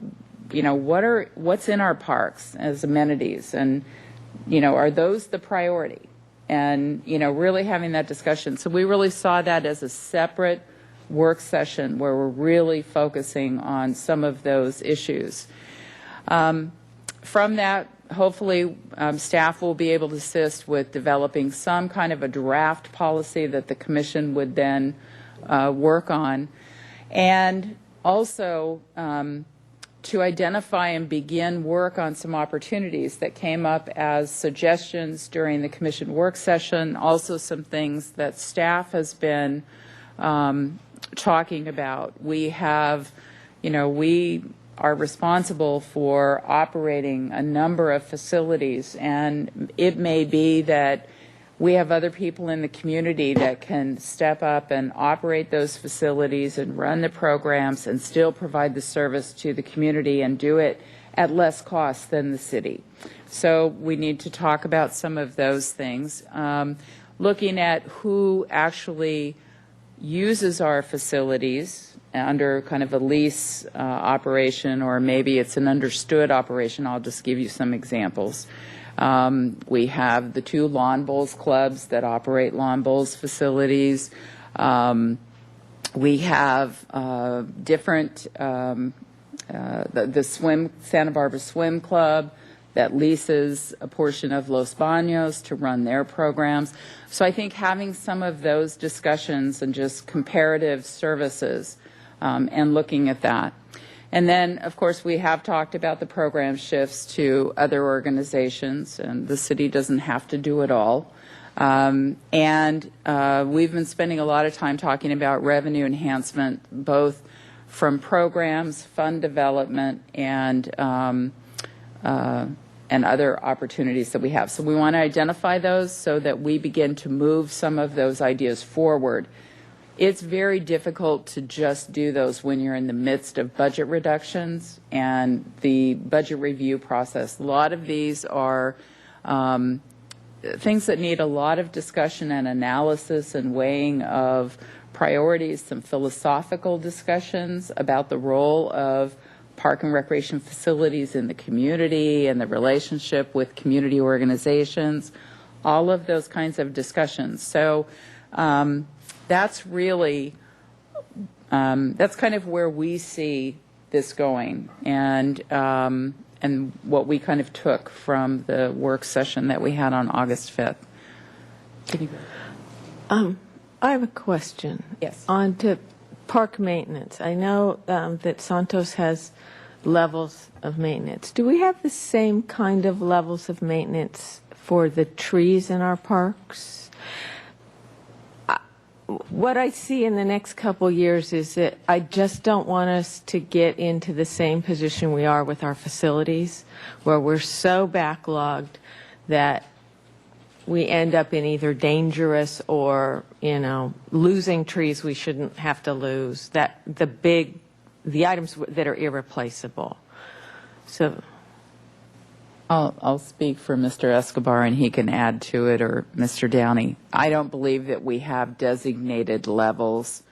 what's in our parks as amenities and, are those the priority? and really having that discussion. So we really saw that as a separate work session where we're really focusing on some of those issues. From that, hopefully staff will be able to assist with developing some kind of a draft policy that the commission would then work on, and also to identify and begin work on some opportunities that came up as suggestions during the commission work session, also some things that staff has been talking about. We have, we are responsible for operating a number of facilities, and it may be that we have other people in the community that can step up and operate those facilities and run the programs and still provide the service to the community and do it at less cost than the city. So we need to talk about some of those things. Looking at who actually uses our facilities under kind of a lease operation, or maybe it's an understood operation. I'll just give you some examples. We have the 2 lawn bowls clubs that operate lawn bowls facilities. We have different, the Santa Barbara Swim Club that leases a portion of Los Baños to run their programs. So I think having some of those discussions and just comparative services and looking at that. And then, of course, we have talked about the program shifts to other organizations, and the city doesn't have to do it all. And we've been spending a lot of time talking about revenue enhancement, both from programs, fund development, and other opportunities that we have. So we want to identify those so that we begin to move some of those ideas forward. It's very difficult to just do those when you're in the midst of budget reductions and the budget review process. A lot of these are things that need a lot of discussion and analysis and weighing of priorities, some philosophical discussions about the role of park and recreation facilities in the community and the relationship with community organizations, all of those kinds of discussions. So that's really, that's kind of where we see this going, and what we kind of took from the work session that we had on August 5th. I have a question. Yes. On to park maintenance. I know that Santos has levels of maintenance. Do we have the same kind of levels of maintenance for the trees in our parks? What I see in the next couple years is that I just don't want us to get into the same position we are with our facilities, where we're so backlogged that we end up in either dangerous or, losing trees we shouldn't have to lose, that the items that are irreplaceable. So I'll speak for Mr. Escobar, and he can add to it, or Mr. Downey. I don't believe that we have designated levels,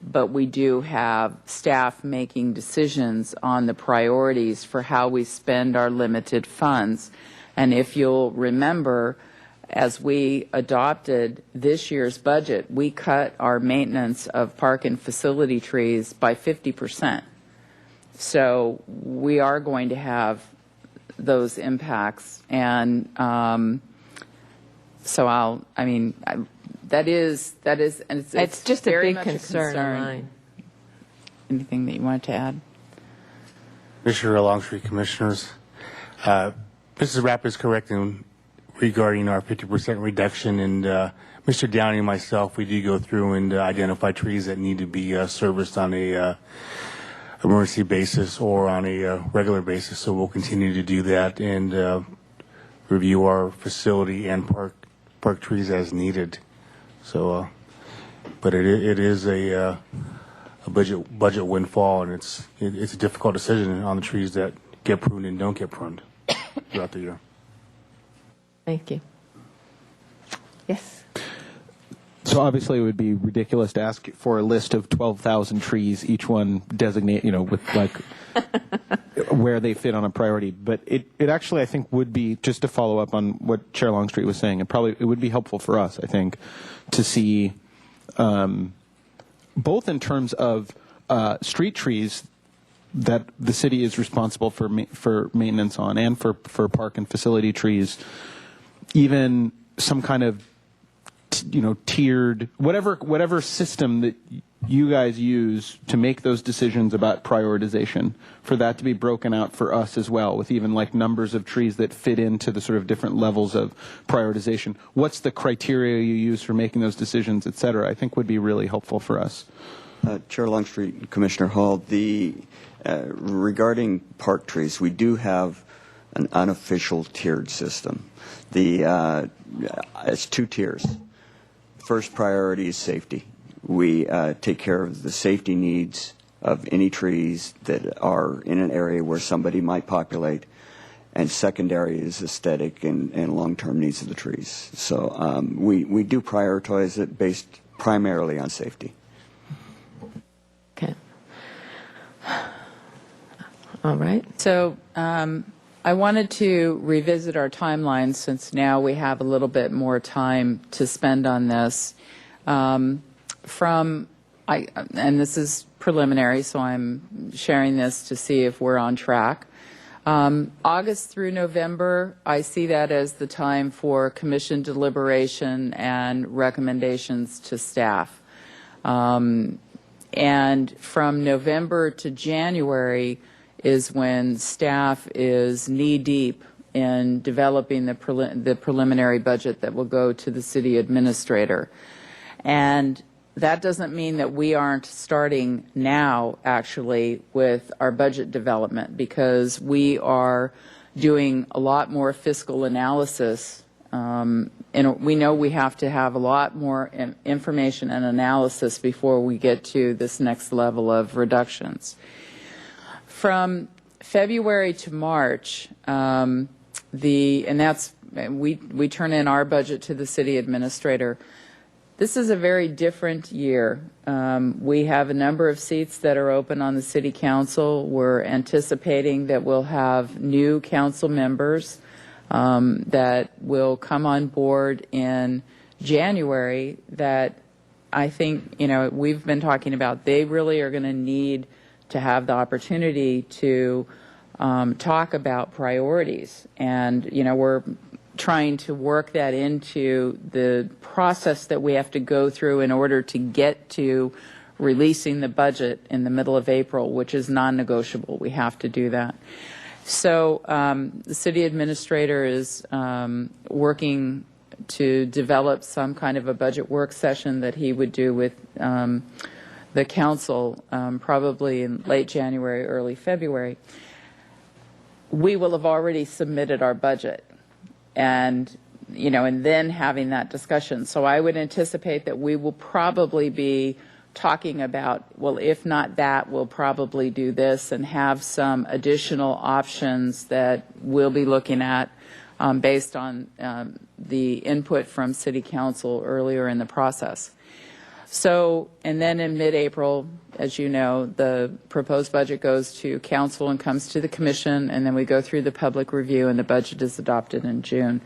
but we do have staff making decisions on the priorities for how we spend our limited funds. And if you'll remember, as we adopted this year's budget, we cut our maintenance of park and facility trees by 50%. So we are going to have those impacts, and so that is, and it's just a very big much concern of mine. Anything that you wanted to add? Commissioner Longstreet, Commissioners. Mrs. Rapp is correct regarding our 50% reduction, and Mr. Downey and myself, we do go through and identify trees that need to be serviced on a emergency basis or on a regular basis. So we'll continue to do that and review our facility and park trees as needed. So, but it is a budget windfall, and it's a difficult decision on the trees that get pruned and don't get pruned throughout the year. Thank you. Yes. So obviously it would be ridiculous to ask for a list of 12,000 trees, each one designate, with like where they fit on a priority. But it actually, I think, would be, just to follow up on what Chair Longstreet was saying, it would be helpful for us, I think, to see both in terms of street trees that the city is responsible for maintenance on, and for park and facility trees, even some kind of tiered, whatever system that you guys use to make those decisions about prioritization, for that to be broken out for us as well, with even like numbers of trees that fit into the sort of different levels of prioritization. What's the criteria you use for making those decisions, et cetera, I think would be really helpful for us. Chair Longstreet, Commissioner Hall, regarding park trees, we do have an unofficial tiered system. It's 2 tiers. First priority is safety. We take care of the safety needs of any trees that are in an area where somebody might populate. And secondary is aesthetic and long-term needs of the trees. So we do prioritize it based primarily on safety. Okay. All right. So I wanted to revisit our timeline, since now we have a little bit more time to spend on this. And this is preliminary, so I'm sharing this to see if we're on track. August through November, I see that as the time for commission deliberation and recommendations to staff. And from November to January is when staff is knee-deep in developing the preliminary budget that will go to the city administrator. And that doesn't mean that we aren't starting now, actually, with our budget development, because we are doing a lot more fiscal analysis. And we know we have to have a lot more information and analysis before we get to this next level of reductions. From February to March, we turn in our budget to the city administrator. This is a very different year. We have a number of seats that are open on the city council. We're anticipating that we'll have new council members that will come on board in January, that I think, we've been talking about. They really are going to need to have the opportunity to talk about priorities. And, we're trying to work that into the process that we have to go through in order to get to releasing the budget in the middle of April, which is non-negotiable. We have to do that. So the city administrator is working to develop some kind of a budget work session that he would do with the council probably in late January, early February. We will have already submitted our budget, and then having that discussion. So I would anticipate that we will probably be talking about, well, if not that, we'll probably do this, and have some additional options that we'll be looking at based on the input from City Council earlier in the process. So, and then in mid-April, as you know, the proposed budget goes to Council and comes to the Commission, and then we go through the public review, and the budget is adopted in June.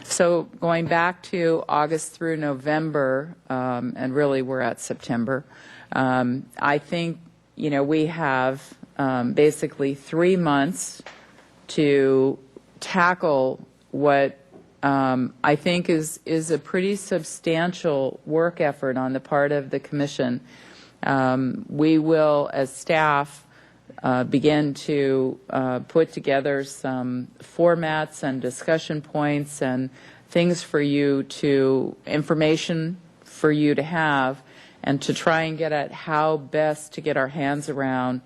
So going back to August through November, and really we're at September, I think, we have basically 3 months to tackle what I think is a pretty substantial work effort on the part of the Commission. We will, as staff, begin to put together some formats and discussion points and things for you information for you to have, and to try and get at how best to get our hands around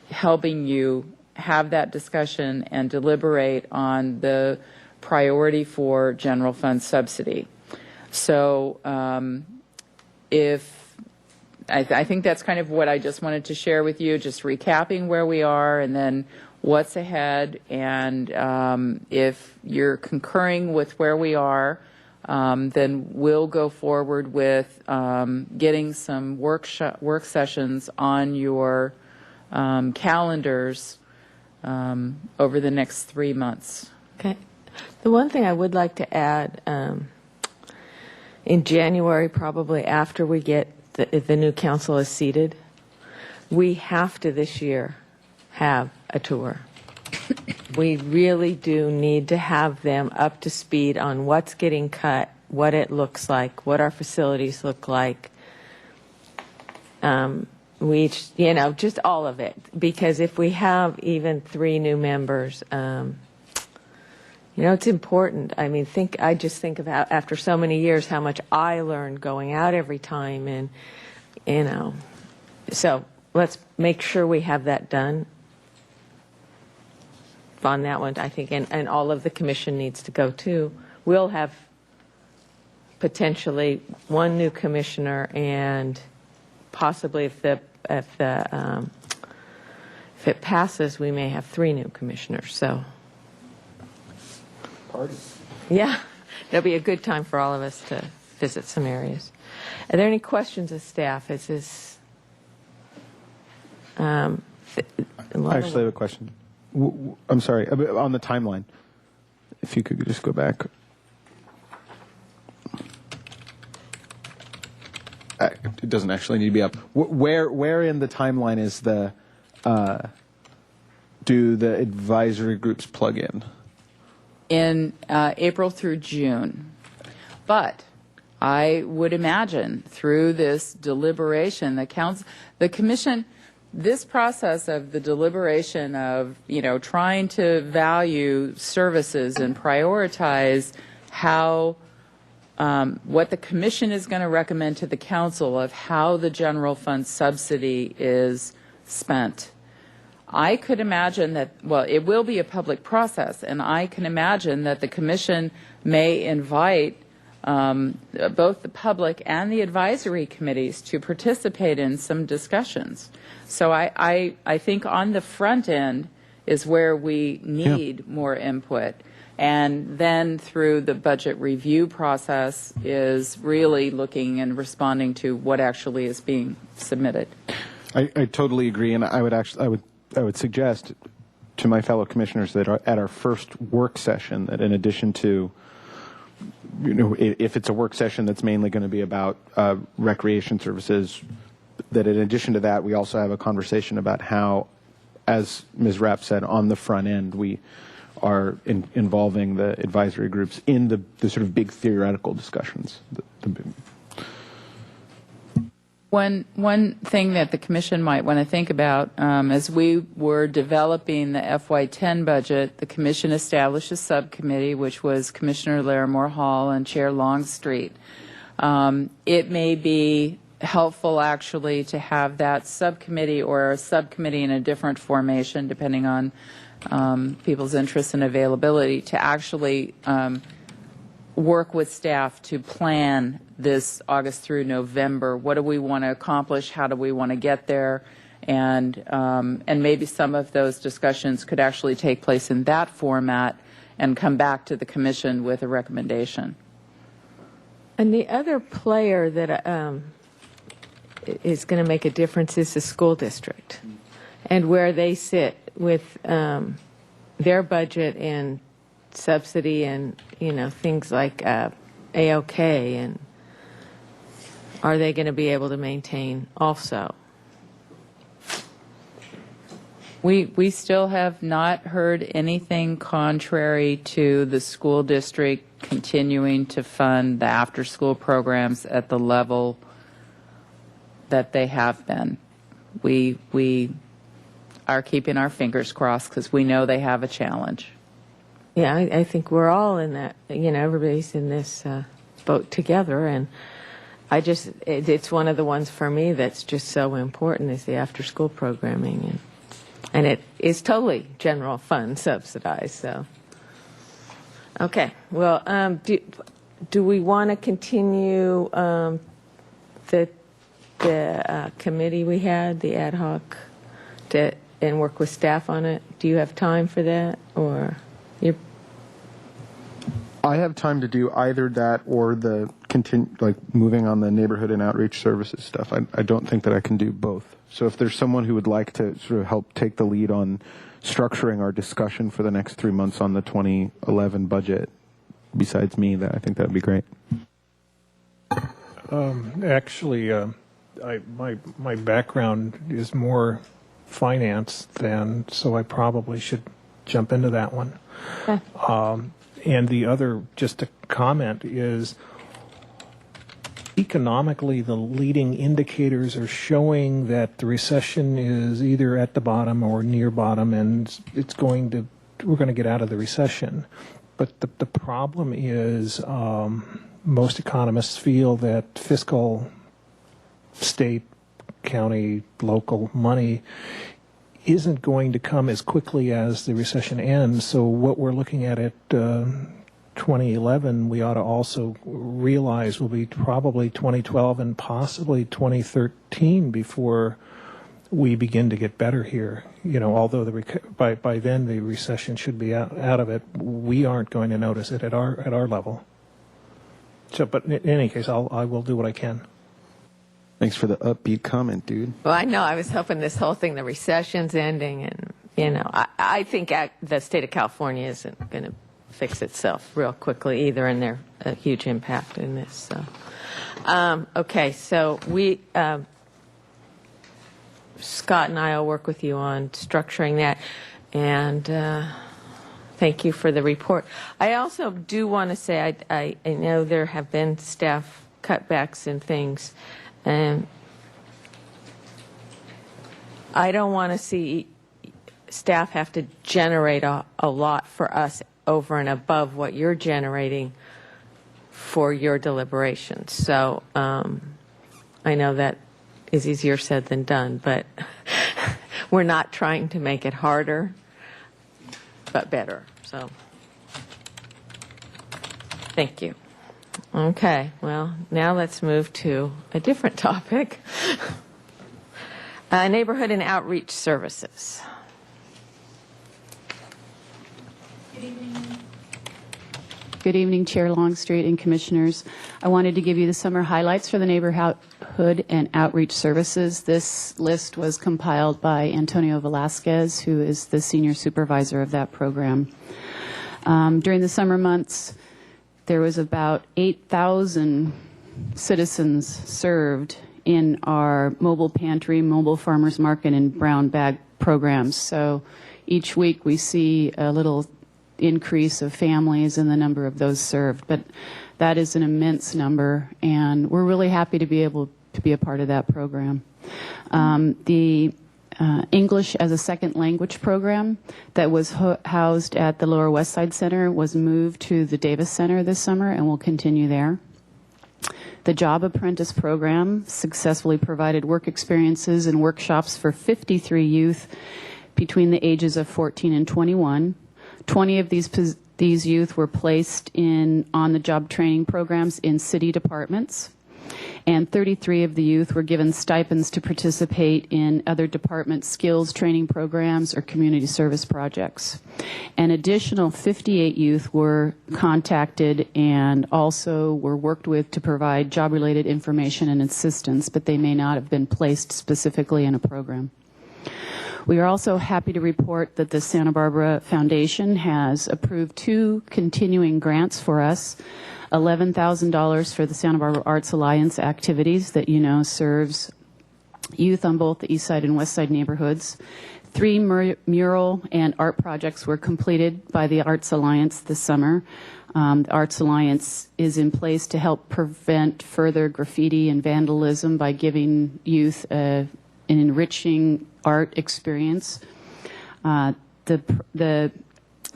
helping you have that discussion and deliberate on the priority for general fund subsidy. So I think that's kind of what I just wanted to share with you, just recapping where we are and then what's ahead. And if you're concurring with where we are, then we'll go forward with getting some work sessions on your calendars over the next 3 months. Okay. The one thing I would like to add, in January, probably after we get the new council is seated, we have to this year have a tour. We really do need to have them up to speed on what's getting cut, what it looks like, what our facilities look like. We each, just all of it. Because if we have even 3 new members, it's important. I mean, I just think about after so many years how much I learned going out every time, and so let's make sure we have that done. On that one, I think, and all of the commission needs to go too. We'll have potentially 1 new commissioner, and possibly if it passes, we may have 3 new commissioners. So, Party. Yeah, it'll be a good time for all of us to visit some areas. Are there any questions of staff? Is this? I actually have a question. I'm sorry, on the timeline. If you could just go back. It doesn't actually need to be up. Where in the timeline is do the advisory groups plug in? In April through June. But I would imagine through this deliberation, the commission, this process of the deliberation of, trying to value services and prioritize what the commission is going to recommend to the council of how the general fund subsidy is spent. I could imagine that, it will be a public process, and I can imagine that the commission may invite both the public and the advisory committees to participate in some discussions. So I think on the front end is where we need more input. And then through the budget review process is really looking and responding to what actually is being submitted. I totally agree, and I would suggest to my fellow commissioners that at our first work session that in addition to, if it's a work session that's mainly going to be about recreation services, that in addition to that, we also have a conversation about how, as Ms. Rapp said, on the front end, we are involving the advisory groups in the sort of big theoretical discussions. One thing that the commission might want to think about, as we were developing the FY10 budget, the commission established a subcommittee, which was Commissioner Larimore Hall and Chair Longstreet. It may be helpful, actually, to have that subcommittee or a subcommittee in a different formation, depending on people's interest and availability, to actually work with staff to plan this August through November. What do we want to accomplish? How do we want to get there? And maybe some of those discussions could actually take place in that format and come back to the commission with a recommendation. And the other player that is going to make a difference is the school district, and where they sit with their budget and subsidy and things like AOK, and are they going to be able to maintain also? We still have not heard anything contrary to the school district continuing to fund the after-school programs at the level that they have been. We are keeping our fingers crossed because we know they have a challenge. Yeah, I think we're all in that, everybody's in this boat together, and it's one of the ones for me that's just so important is the after-school programming, and it is totally general fund subsidized, so. Okay, well, do we want to continue the committee we had, the ad hoc, and work with staff on it? Do you have time for that, or you're? I have time to do either that or the moving on the neighborhood and outreach services stuff. I don't think that I can do both. So if there's someone who would like to sort of help take the lead on structuring our discussion for the next 3 months on the 2011 budget, besides me, I think that would be great. Actually, my background is more finance so I probably should jump into that one. Okay. And the other, just a comment, is economically the leading indicators are showing that the recession is either at the bottom or near bottom, and we're going to get out of the recession. But the problem is most economists feel that fiscal, state, county, local money isn't going to come as quickly as the recession ends. So what we're looking at 2011, we ought to also realize will be probably 2012 and possibly 2013 before we begin to get better here. Although by then the recession should be out of it, we aren't going to notice it at our level. So, but in any case, I will do what I can. Thanks for the upbeat comment, dude. Well, I know. I was hoping this whole thing, the recession's ending, and, I think the state of California isn't going to fix itself real quickly either, and there's a huge impact in this. So, okay, so Scott and I will work with you on structuring that, and thank you for the report. I also do want to say I know there have been staff cutbacks and things, and I don't want to see staff have to generate a lot for us over and above what you're generating for your deliberations. So I know that is easier said than done, but we're not trying to make it harder, but better. So thank you. Okay, well, now let's move to a different topic. Neighborhood and outreach services. Good evening, Chair Longstreet and Commissioners. I wanted to give you the summer highlights for the Neighborhood and Outreach Services. This list was compiled by Antonio Velasquez, who is the Senior Supervisor of that program. During the summer months, there was about 8,000 citizens served in our mobile pantry, mobile farmers market, and brown bag programs. So each week we see a little increase of families and the number of those served. But that is an immense number, and we're really happy to be able to be a part of that program. The English as a second language program that was housed at the Lower West Side Center was moved to the Davis Center this summer and will continue there. The Job Apprentice program successfully provided work experiences and workshops for 53 youth between the ages of 14 and 21. 20 of these youth were placed in on-the-job training programs in city departments, and 33 of the youth were given stipends to participate in other department skills training programs or community service projects. An additional 58 youth were contacted and also were worked with to provide job-related information and assistance, but they may not have been placed specifically in a program. We are also happy to report that the Santa Barbara Foundation has approved 2 continuing grants for us. $11,000 for the Santa Barbara Arts Alliance activities that serves youth on both the east side and west side neighborhoods. 3 mural and art projects were completed by the Arts Alliance this summer. The Arts Alliance is in place to help prevent further graffiti and vandalism by giving youth an enriching art experience. The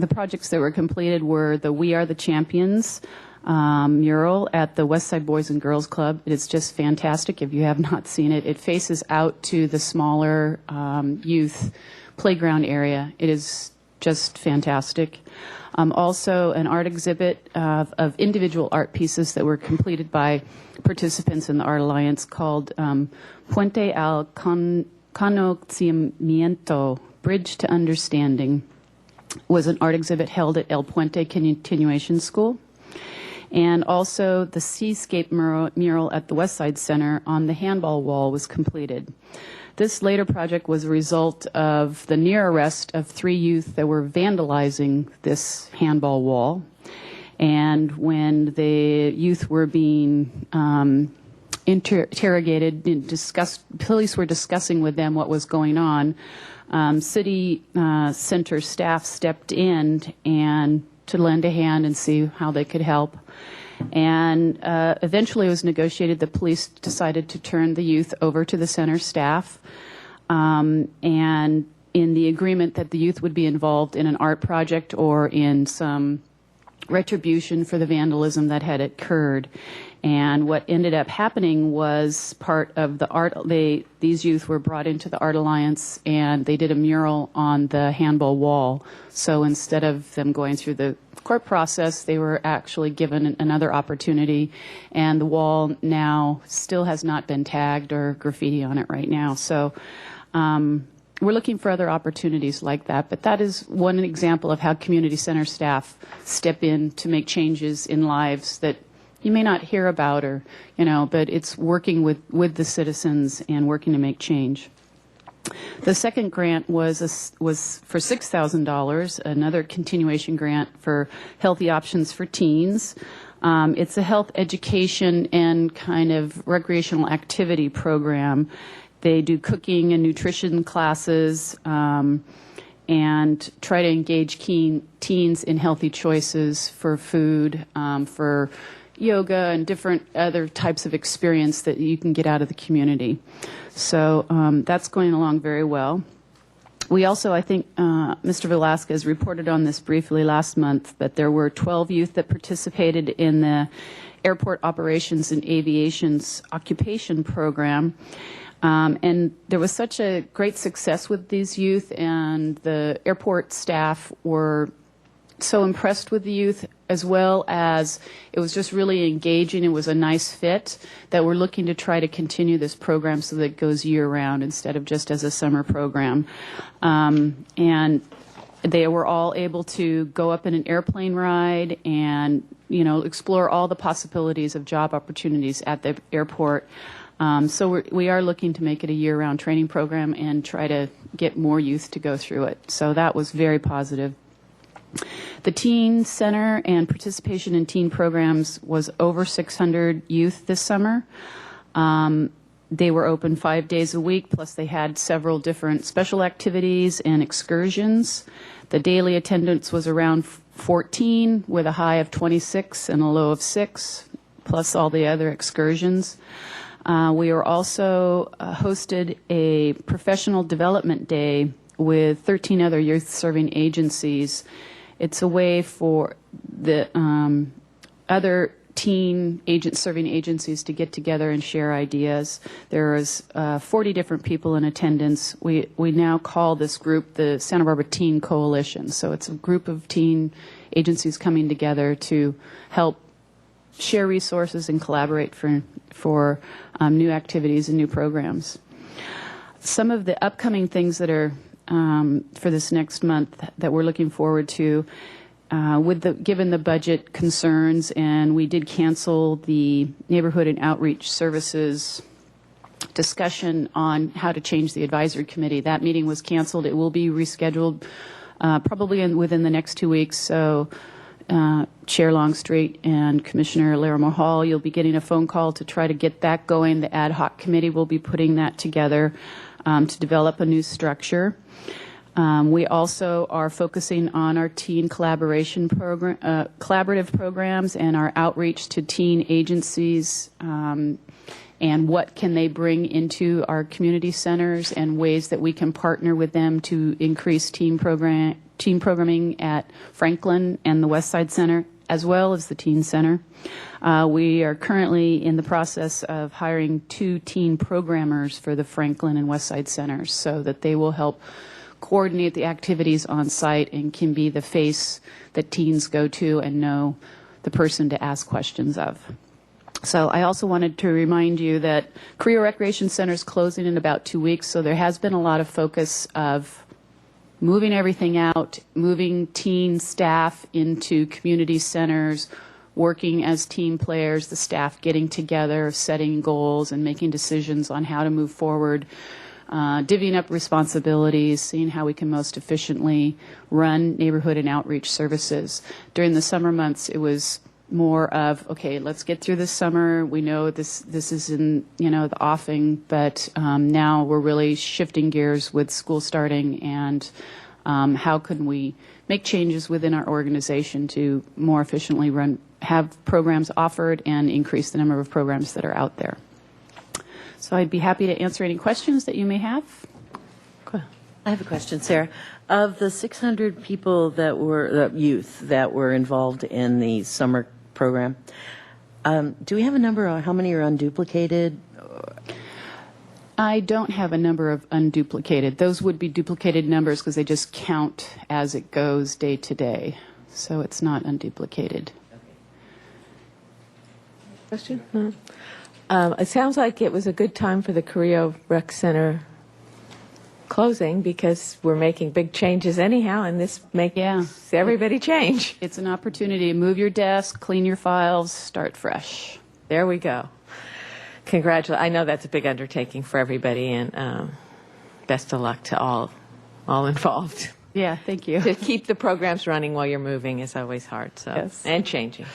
projects that were completed were the We Are the Champions mural at the Westside Boys and Girls Club. It is just fantastic if you have not seen it. It faces out to the smaller youth playground area. It is just fantastic. Also an art exhibit of individual art pieces that were completed by participants in the Art Alliance called Puente al Conocimiento, Bridge to Understanding, was an art exhibit held at El Puente Continuation School. And also the Seascape mural at the West Side Center on the handball wall was completed. This later project was a result of the near arrest of 3 youth that were vandalizing this handball wall. And when the youth were being interrogated, police were discussing with them what was going on. City center staff stepped in and to lend a hand and see how they could help. And eventually it was negotiated. The police decided to turn the youth over to the center staff. And in the agreement that the youth would be involved in an art project or in some retribution for the vandalism that had occurred. And what ended up happening was part of the art, these youth were brought into the Art Alliance and they did a mural on the handball wall. So instead of them going through the court process, they were actually given another opportunity, and the wall now still has not been tagged or graffiti on it right now. So we're looking for other opportunities like that, but that is one example of how community center staff step in to make changes in lives that you may not hear about, or but it's working with the citizens and working to make change. The second grant was for $6,000, another continuation grant for Healthy Options for Teens. It's a health education and kind of recreational activity program. They do cooking and nutrition classes and try to engage teens in healthy choices for food, for yoga and different other types of experience that you can get out of the community. So that's going along very well. We also, I think, Mr. Velasquez reported on this briefly last month, but there were 12 youth that participated in the Airport Operations and Aviation's occupation program. And there was such a great success with these youth, and the airport staff were so impressed with the youth, as well as it was just really engaging. It was a nice fit that we're looking to try to continue this program so that it goes year-round instead of just as a summer program. And they were all able to go up in an airplane ride and, explore all the possibilities of job opportunities at the airport. So we are looking to make it a year-round training program and try to get more youth to go through it. So that was very positive. The Teen Center and participation in teen programs was over 600 youth this summer. They were open 5 days a week, plus they had several different special activities and excursions. The daily attendance was around 14, with a high of 26 and a low of 6, plus all the other excursions. We were also hosted a professional development day with 13 other youth-serving agencies. It's a way for the other teen serving agencies to get together and share ideas. There was 40 different people in attendance. We now call this group the Santa Barbara Teen Coalition. So it's a group of teen agencies coming together to help share resources and collaborate for new activities and new programs. Some of the upcoming things that are for this next month that we're looking forward to, given the budget concerns, and we did cancel the neighborhood and outreach services discussion on how to change the advisory committee. That meeting was canceled. It will be rescheduled probably within the next 2 weeks. So Chair Longstreet and Commissioner Larimore Hall, you'll be getting a phone call to try to get that going. The ad hoc committee will be putting that together to develop a new structure. We also are focusing on our teen collaboration program, collaborative programs, and our outreach to teen agencies, and what can they bring into our community centers, and ways that we can partner with them to increase teen programming at Franklin and the West Side Center, as well as the Teen Center. We are currently in the process of hiring 2 teen programmers for the Franklin and West Side Centers, so that they will help coordinate the activities on site and can be the face that teens go to and know the person to ask questions of. So I also wanted to remind you that Korea Recreation Center is closing in about 2 weeks, so there has been a lot of focus of moving everything out, moving teen staff into community centers, working as team players, the staff getting together, setting goals, and making decisions on how to move forward, divvying up responsibilities, seeing how we can most efficiently run neighborhood and outreach services. During the summer months, it was more of, okay, let's get through this summer. We know this is in, the offing, but now we're really shifting gears with school starting, and how can we make changes within our organization to more efficiently have programs offered and increase the number of programs that are out there. So I'd be happy to answer any questions that you may have. I have a question, Sarah. Of the 600 people that were youth that were involved in the summer program, do we have a number on how many are unduplicated? I don't have a number of unduplicated. Those would be duplicated numbers because they just count as it goes day to day. So it's not unduplicated. Question? No. It sounds like it was a good time for the Carrillo Rec Center closing because we're making big changes anyhow, and this makes everybody change. It's an opportunity to move your desk, clean your files, start fresh. There we go. Congratulations. I know that's a big undertaking for everybody, and best of luck to all involved. Yeah, thank you. To keep the programs running while you're moving is always hard, so Yes. And changing.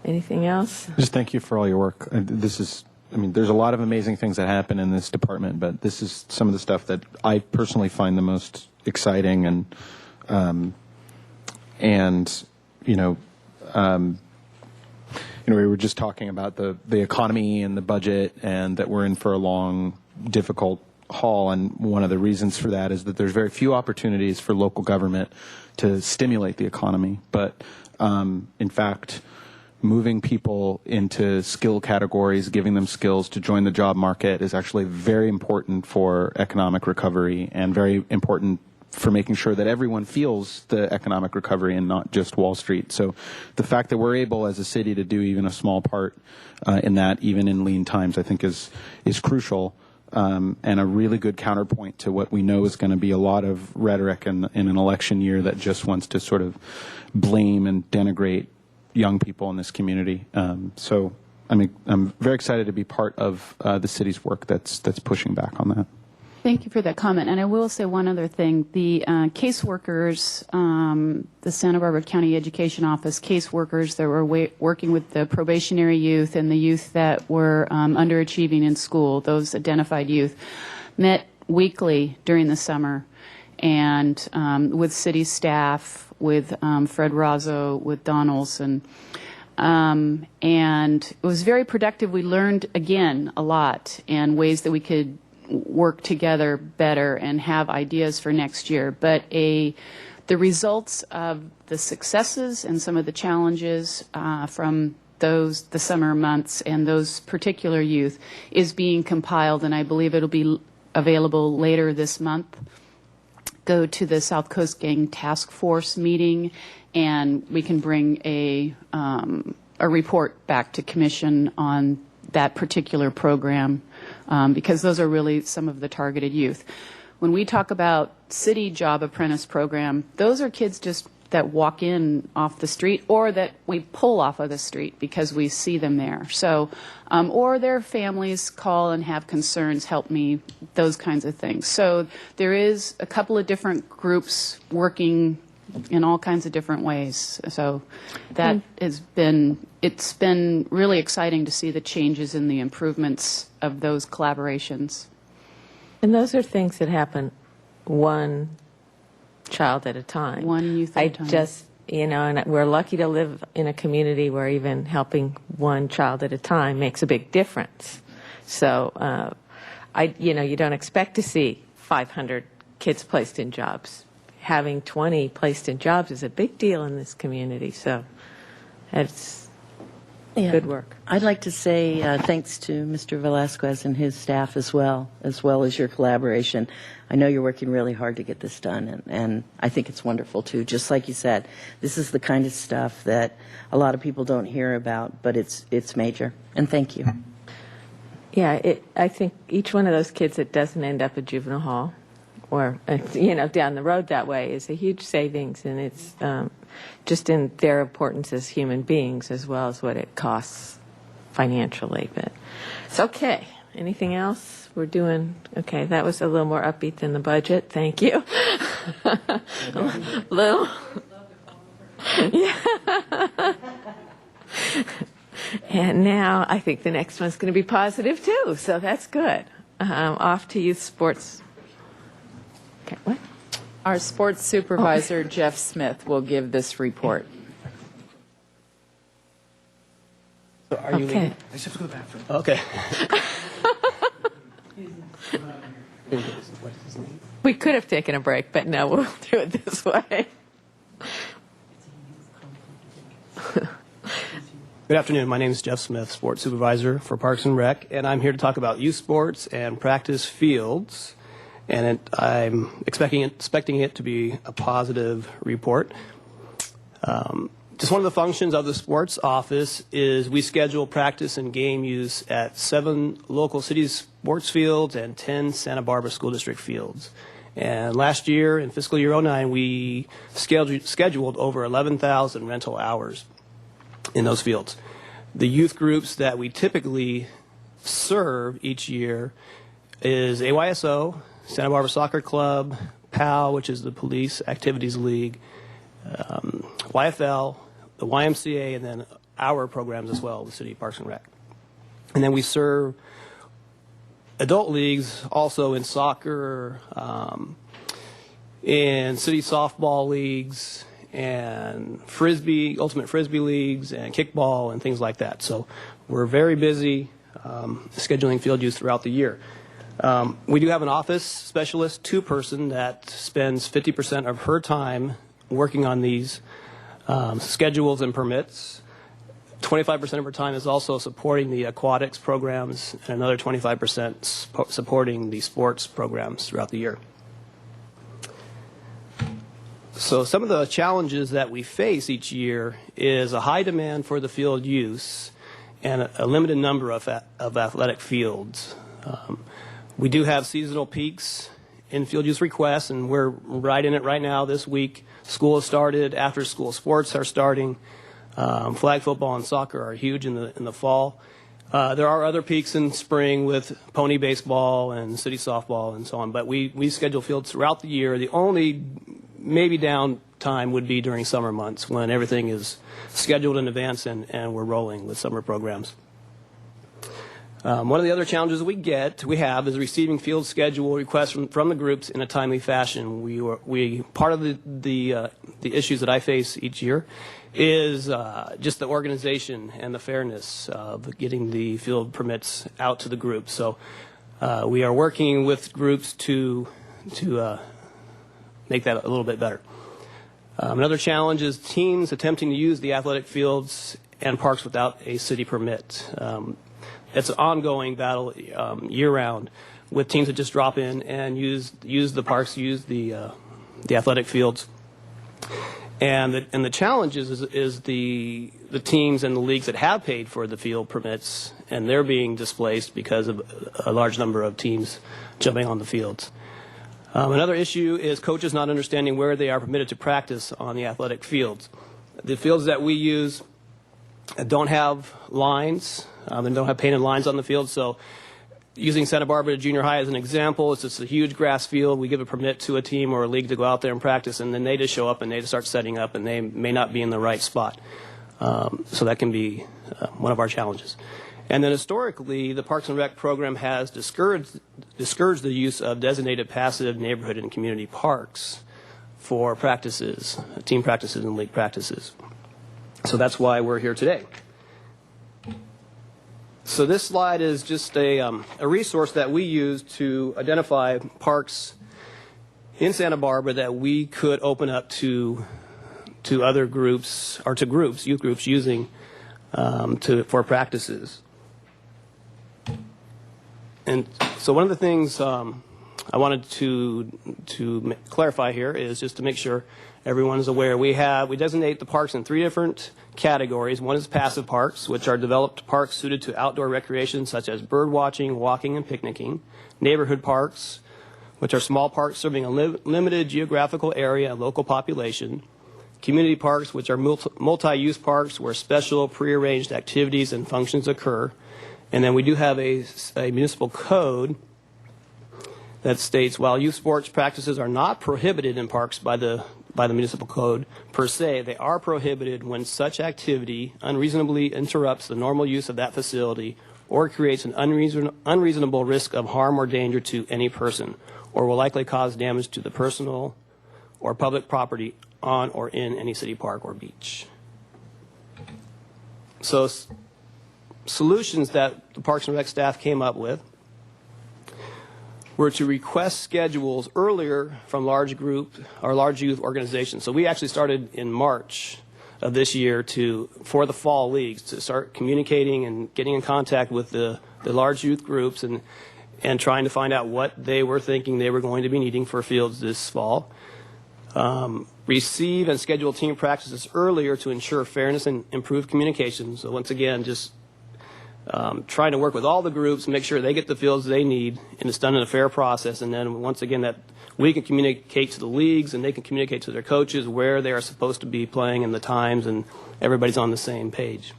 Anything else? Just thank you for all your work. There's a lot of amazing things that happen in this department, but this is some of the stuff that I personally find the most exciting, we were just talking about the economy and the budget, and that we're in for a long, difficult haul, and one of the reasons for that is that there's very few opportunities for local government to stimulate the economy, but in fact, moving people into skill categories, giving them skills to join the job market is actually very important for economic recovery and very important for making sure that everyone feels the economic recovery and not just Wall Street. So the fact that we're able as a city to do even a small part in that, even in lean times, I think is crucial and a really good counterpoint to what we know is going to be a lot of rhetoric in an election year that just wants to sort of blame and denigrate young people in this community. So I'm very excited to be part of the city's work that's pushing back on that. Thank you for that comment. And I will say one other thing. The caseworkers, the Santa Barbara County Education Office caseworkers that were working with the probationary youth and the youth that were underachieving in school, those identified youth, met weekly during the summer and with city staff, with Fred Razzo, with Don Olson. And it was very productive. We learned, again, a lot and ways that we could work together better and have ideas for next year. But the results of the successes and some of the challenges from the summer months and those particular youth is being compiled, and I believe it'll be available later this month. Go to the South Coast Gang Task Force meeting, and we can bring a report back to Commission on that particular program, because those are really some of the targeted youth. When we talk about city job apprentice program, those are kids just that walk in off the street or that we pull off of the street because we see them there. So, or their families call and have concerns, help me, those kinds of things. So there is a couple of different groups working in all kinds of different ways. So that it's been really exciting to see the changes and the improvements of those collaborations. And those are things that happen one child at a time. One youth at a time. And we're lucky to live in a community where even helping one child at a time makes a big difference. So, you don't expect to see 500 kids placed in jobs. Having 20 placed in jobs is a big deal in this community. So, it's good work. I'd like to say thanks to Mr. Velasquez and his staff as well as your collaboration. I know you're working really hard to get this done, and I think it's wonderful, too. Just like you said, this is the kind of stuff that a lot of people don't hear about, but it's major. And thank you. Yeah, I think each one of those kids that doesn't end up at juvenile hall or down the road that way is a huge savings, and it's just in their importance as human beings as well as what it costs financially. But it's okay. Anything else? We're doing okay. That was a little more upbeat than the budget. Thank you. Little. Yeah. And now I think the next one's going to be positive too, so that's good. Off to youth sports. Okay, what? Our sports supervisor, Jeff Smith, will give this report. Are you Okay. leaving? I just have to go to the bathroom. Okay. We could have taken a break, but no, we'll do it this way. Good afternoon. My name is Jeff Smith, sports supervisor for Parks and Rec, and I'm here to talk about youth sports and practice fields. And I'm expecting it to be a positive report. Just one of the functions of the sports office is we schedule practice and game use at 7 local city sports fields and 10 Santa Barbara School District fields. And last year, in fiscal year 09, we scheduled over 11,000 rental hours in those fields. The youth groups that we typically serve each year is AYSO, Santa Barbara Soccer Club, PAL, which is the Police Activities League, YFL, the YMCA, and then our programs as well, the City Parks and Rec. And then we serve adult leagues also in soccer, in city softball leagues, and frisbee, ultimate frisbee leagues, and kickball, and things like that. So we're very busy scheduling field use throughout the year. We do have an office specialist, 2-person, that spends 50% of her time working on these schedules and permits. 25% of her time is also supporting the aquatics programs, and another 25% supporting the sports programs throughout the year. So some of the challenges that we face each year is a high demand for the field use and a limited number of athletic fields. We do have seasonal peaks in field use requests, and we're right in it right now this week. School has started, after school sports are starting. Flag football and soccer are huge in the fall. There are other peaks in spring with pony baseball and city softball and so on, but we schedule fields throughout the year. The only maybe down time would be during summer months when everything is scheduled in advance and we're rolling with summer programs. One of the other challenges we have is receiving field schedule requests from the groups in a timely fashion. Part of the issues that I face each year is just the organization and the fairness of getting the field permits out to the groups. So we are working with groups to make that a little bit better. Another challenge is teams attempting to use the athletic fields and parks without a city permit. It's an ongoing battle year-round with teams that just drop in and use the parks, use the athletic fields. And the challenge is the teams and the leagues that have paid for the field permits, and they're being displaced because of a large number of teams jumping on the fields. Another issue is coaches not understanding where they are permitted to practice on the athletic fields. The fields that we use don't have lines, and don't have painted lines on the field, so using Santa Barbara Junior High as an example, it's just a huge grass field. We give a permit to a team or a league to go out there and practice, and then they just show up and they just start setting up, and they may not be in the right spot. So that can be one of our challenges. And then historically, the Parks and Rec program has discouraged the use of designated passive neighborhood and community parks for practices, team practices and league practices. So that's why we're here today. So this slide is just a resource that we use to identify parks in Santa Barbara that we could open up to other groups, or to groups, youth groups, using for practices. And so one of the things I wanted to clarify here is just to make sure everyone is aware. We designate the parks in 3 different categories. One is passive parks, which are developed parks suited to outdoor recreation such as bird watching, walking, and picnicking. Neighborhood parks, which are small parks serving a limited geographical area and local population. Community parks, which are multi-use parks where special prearranged activities and functions occur. And then we do have a municipal code that states while youth sports practices are not prohibited in parks by the municipal code per se, they are prohibited when such activity unreasonably interrupts the normal use of that facility or creates an unreasonable risk of harm or danger to any person, or will likely cause damage to the personal or public property on or in any city park or beach. So solutions that the Parks and Rec staff came up with were to request schedules earlier from large youth organizations. So we actually started in March of this year for the fall leagues to start communicating and getting in contact with the large youth groups and trying to find out what they were thinking they were going to be needing for fields this fall. Receive and schedule team practices earlier to ensure fairness and improve communication. So once again, just trying to work with all the groups, make sure they get the fields they need, and it's done in a fair process. And then once again, that we can communicate to the leagues and they can communicate to their coaches where they are supposed to be playing and the times, and everybody's on the same page.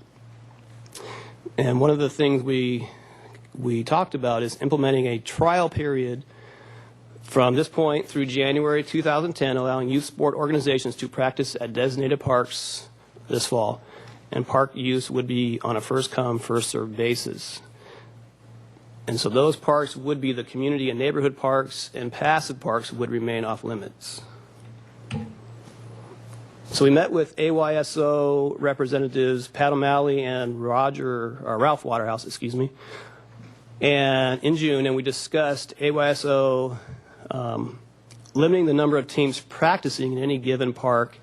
And one of the things we talked about is implementing a trial period from this point through January 2010, allowing youth sport organizations to practice at designated parks this fall. And park use would be on a first-come, first-served basis. And so those parks would be the community and neighborhood parks, and passive parks would remain off limits. So we met with AYSO representatives Pat O'Malley and Ralph Waterhouse, and in June, and we discussed AYSO limiting the number of teams practicing in any given park,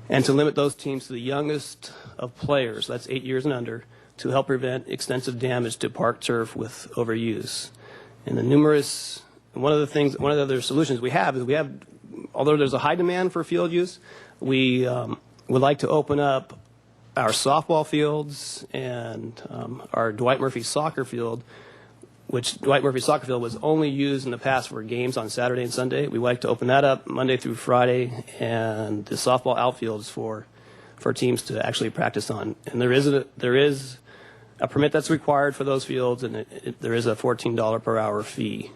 and to limit those teams to the youngest of players, that's 8 years and under, to help prevent extensive damage to park turf with overuse. And one of the other solutions we have is although there's a high demand for field use, we would like to open up our softball fields and our Dwight Murphy soccer field, which Dwight Murphy soccer field was only used in the past for games on Saturday and Sunday. We like to open that up Monday through Friday, and the softball outfields for teams to actually practice on. And there is a permit that's required for those fields, and there is a $14 per hour fee.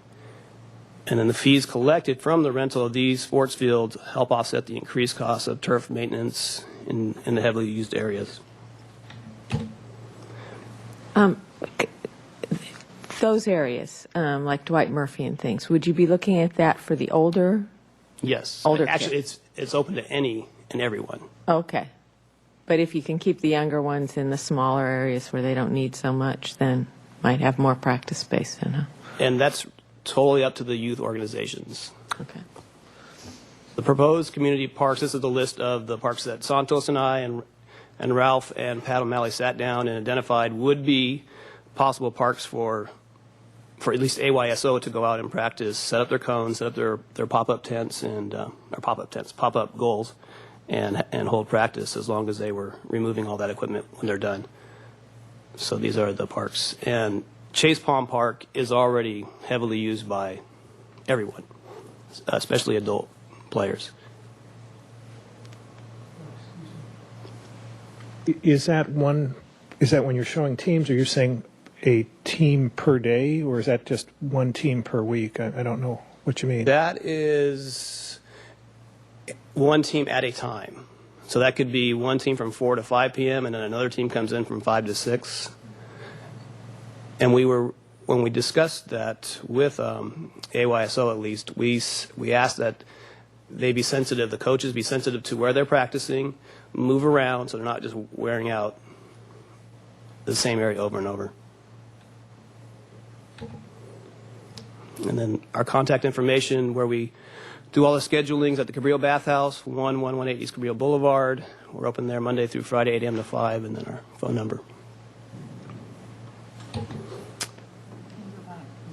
And then the fees collected from the rental of these sports fields help offset the increased cost of turf maintenance in the heavily used areas. Those areas, like Dwight Murphy and things, would you be looking at that for the older? Yes. Older Actually, kids? it's open to any and everyone. Okay. But if you can keep the younger ones in the smaller areas where they don't need so much, then might have more practice space then, huh? And that's totally up to the youth organizations. Okay. The proposed community parks, this is the list of the parks that Santos and I and Ralph and Pat O'Malley sat down and identified would be possible parks for at least AYSO to go out and practice, set up their cones, set up their pop-up tents and pop-up goals, and hold practice as long as they were removing all that equipment when they're done. So these are the parks. And Chase Palm Park is already heavily used by everyone, especially adult players. Is that when you're showing teams, or you're saying a team per day, or is that just one team per week? I don't know what you mean. That is one team at a time. So that could be one team from 4 to 5 p.m. and then another team comes in from 5 to 6. And when we discussed that with AYSO at least, we asked that they be sensitive, the coaches be sensitive to where they're practicing, move around so they're not just wearing out the same area over and over. And then our contact information, where we do all the schedulings at the Cabrillo Bathhouse, 1118 East Cabrillo Boulevard. We're open there Monday through Friday, 8 a.m. to 5, and then our phone number.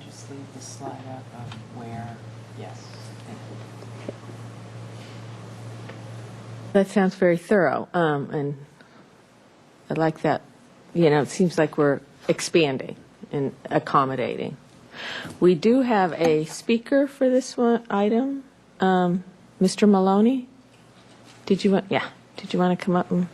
Just leave the slide up of where, yes. That sounds very thorough, and I like that. It seems like we're expanding and accommodating. We do have a speaker for this one item. Mr. Maloney, did you want to come up and?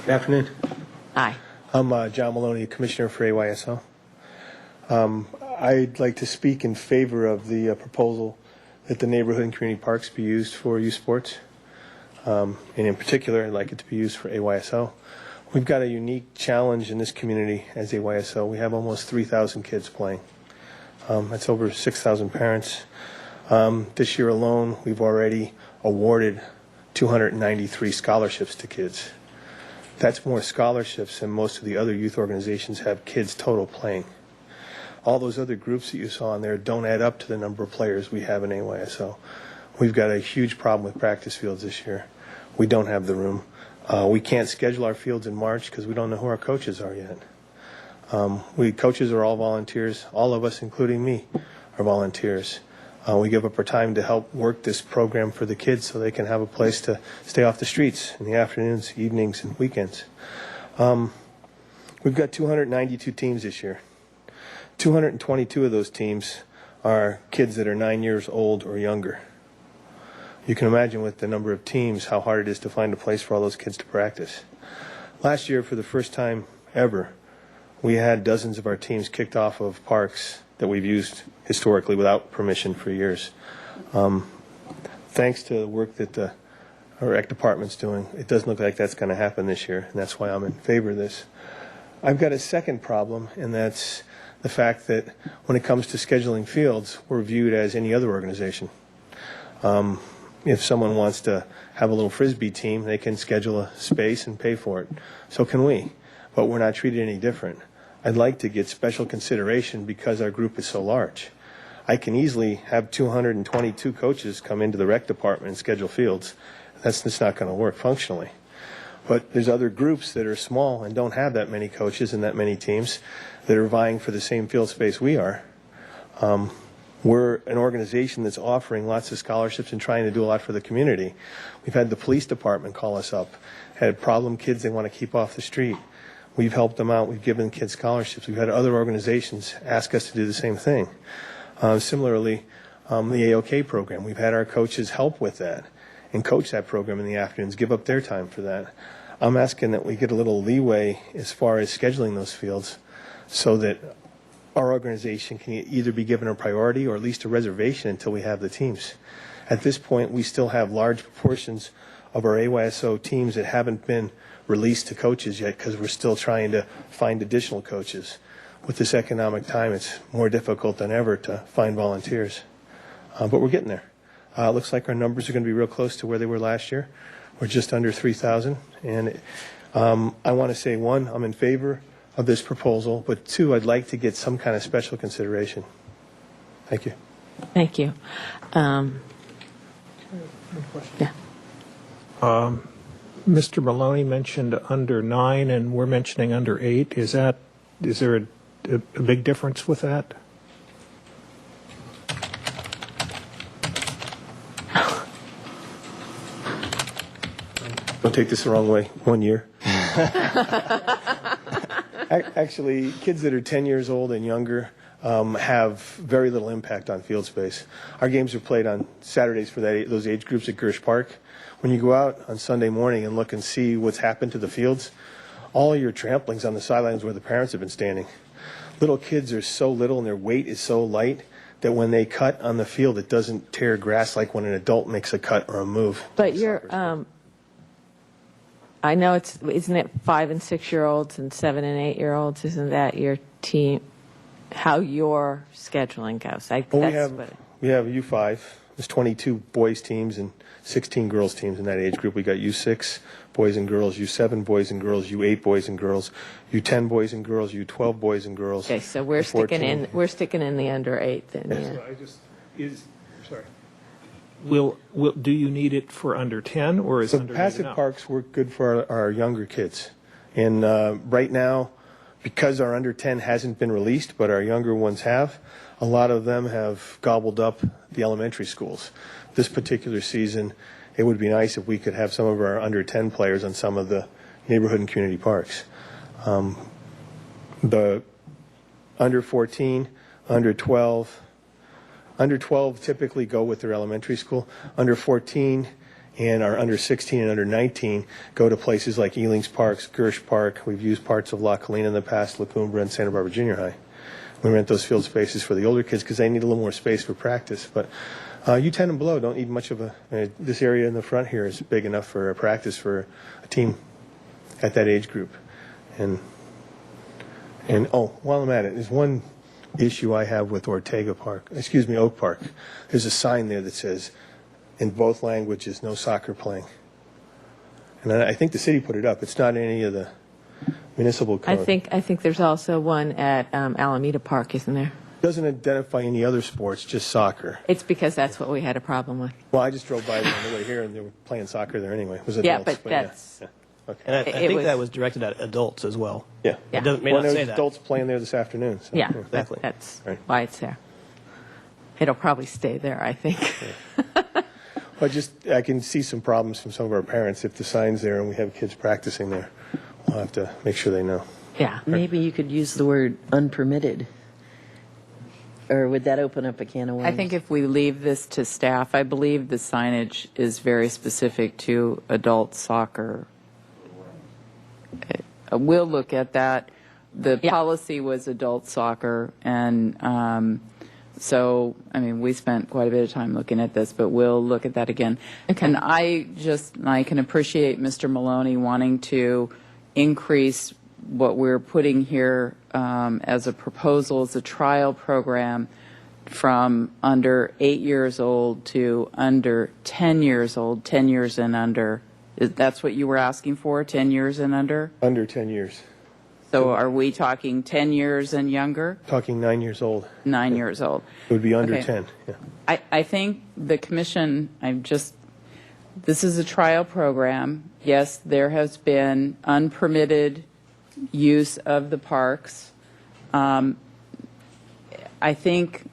Good afternoon. Hi. I'm John Maloney, Commissioner for AYSO. I'd like to speak in favor of the proposal that the neighborhood and community parks be used for youth sports. And in particular, I'd like it to be used for AYSO. We've got a unique challenge in this community as AYSO. We have almost 3,000 kids playing. That's over 6,000 parents. This year alone, we've already awarded 293 scholarships to kids. That's more scholarships than most of the other youth organizations have kids total playing. All those other groups that you saw in there don't add up to the number of players we have in AYSO. We've got a huge problem with practice fields this year. We don't have the room. We can't schedule our fields in March because we don't know who our coaches are yet. Coaches are all volunteers. All of us, including me, are volunteers. We give up our time to help work this program for the kids so they can have a place to stay off the streets in the afternoons, evenings, and weekends. We've got 292 teams this year. 222 of those teams are kids that are 9 years old or younger. You can imagine with the number of teams how hard it is to find a place for all those kids to practice. Last year, for the first time ever, we had dozens of our teams kicked off of parks that we've used historically without permission for years. Thanks to the work that the rec department's doing, it doesn't look like that's going to happen this year, and that's why I'm in favor of this. I've got a second problem, and that's the fact that when it comes to scheduling fields, we're viewed as any other organization. If someone wants to have a little Frisbee team, they can schedule a space and pay for it. So can we, but we're not treated any different. I'd like to get special consideration because our group is so large. I can easily have 222 coaches come into the rec department and schedule fields. That's just not going to work functionally. But there's other groups that are small and don't have that many coaches and that many teams that are vying for the same field space we are. We're an organization that's offering lots of scholarships and trying to do a lot for the community. We've had the police department call us up, had problem kids they want to keep off the street. We've helped them out. We've given kids scholarships. We've had other organizations ask us to do the same thing. Similarly, the AOK program, we've had our coaches help with that and coach that program in the afternoons, give up their time for that. I'm asking that we get a little leeway as far as scheduling those fields so that our organization can either be given a priority or at least a reservation until we have the teams. At this point, we still have large proportions of our AYSO teams that haven't been released to coaches yet because we're still trying to find additional coaches. With this economic time, it's more difficult than ever to find volunteers. But we're getting there. It looks like our numbers are going to be real close to where they were last year. We're just under 3,000. And I want to say, one, I'm in favor of this proposal, but two, I'd like to get some kind of special consideration. Thank you. Thank you. Yeah. Mr. Maloney mentioned under 9, and we're mentioning under 8. Is there a big difference with that? Don't take this the wrong way. 1 year. Actually, kids that are 10 years old and younger have very little impact on field space. Our games are played on Saturdays for those age groups at Gersh Park. When you go out on Sunday morning and look and see what's happened to the fields, all your trampling's on the sidelines where the parents have been standing. Little kids are so little and their weight is so light that when they cut on the field, it doesn't tear grass like when an adult makes a cut or a move. But you're, I know isn't it 5 and 6 year olds and 7 and 8 year olds? Isn't that your team? How your scheduling goes? We have U5. There's 22 boys teams and 16 girls teams in that age group. We got U6 boys and girls, U7 boys and girls, U8 boys and girls, U10 boys and girls, U12 boys and girls. Okay, so we're sticking in the under 8 then. Yeah. Sorry. Do you need it for under 10 or is So under 8 passive enough? parks work good for our younger kids. And right now, because our under 10 hasn't been released, but our younger ones have, a lot of them have gobbled up the elementary schools. This particular season, it would be nice if we could have some of our under 10 players on some of the neighborhood and community parks. The under 14, under 12 typically go with their elementary school. Under 14 and our under 16 and under 19 go to places like Elings Parks, Gersh Park. We've used parts of La Colina in the past, La Cumbre, and Santa Barbara Junior High. We rent those field spaces for the older kids because they need a little more space for practice. But U10 and below don't need much of this area in the front here is big enough for a practice for a team at that age group. And while I'm at it, there's one issue I have with Oak Park. There's a sign there that says, in both languages, no soccer playing. And I think the city put it up. It's not in any of the municipal code. I think there's also one at Alameda Park, isn't there? It doesn't identify any other sports, just soccer. It's because that's what we had a problem with. Well, I just drove by there on the way here, and they were playing soccer there anyway. It was Yeah, adults, but that's... Yeah. Okay. And I think that was directed at adults as well. Yeah. It doesn't, may Well, not say there's that. adults playing there this afternoon. So, Yeah, Exactly. that's Right. why it's there. It'll probably stay there, I think. But I can see some problems from some of our parents if the sign's there and we have kids practicing there. We'll have to make sure they know. Yeah. Maybe you could use the word unpermitted. Or would that open up a can of worms? I think if we leave this to staff, I believe the signage is very specific to adult soccer. We'll look at that. The policy was adult soccer, and so, I mean, we spent quite a bit of time looking at this, but we'll look at that again. Okay. And I can appreciate Mr. Maloney wanting to increase what we're putting here as a proposal, as a trial program, from under 8 years old to under 10 years old, 10 years and under. That's what you were asking for, 10 years and under? Under 10 years. So are we talking 10 years and younger? Talking 9 years old. 9 years old. It would be under Okay. 10. Yeah. I think the commission, this is a trial program. Yes, there has been unpermitted use of the parks. I think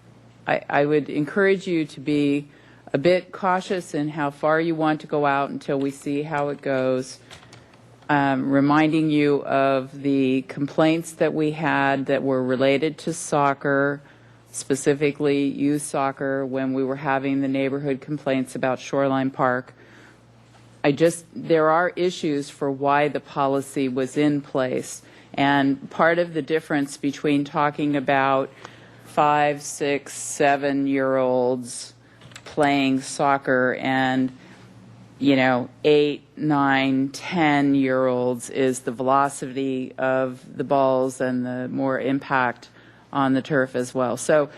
I would encourage you to be a bit cautious in how far you want to go out until we see how it goes. Reminding you of the complaints that we had that were related to soccer, specifically youth soccer, when we were having the neighborhood complaints about Shoreline Park. There are issues for why the policy was in place. And part of the difference between talking about 5, 6, 7-year-olds playing soccer and 8, 9, 10-year-olds is the velocity of the balls and the more impact on the turf as well. So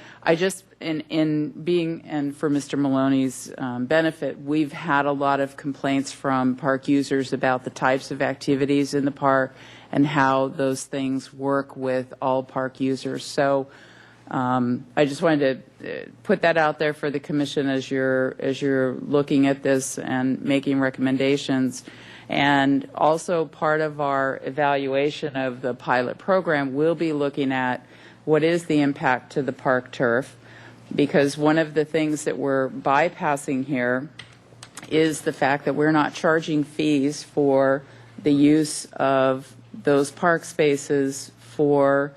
and for Mr. Maloney's benefit, we've had a lot of complaints from park users about the types of activities in the park and how those things work with all park users. So I just wanted to put that out there for the commission as you're looking at this and making recommendations. And also part of our evaluation of the pilot program will be looking at what is the impact to the park turf, because one of the things that we're bypassing here is the fact that we're not charging fees for the use of those park spaces for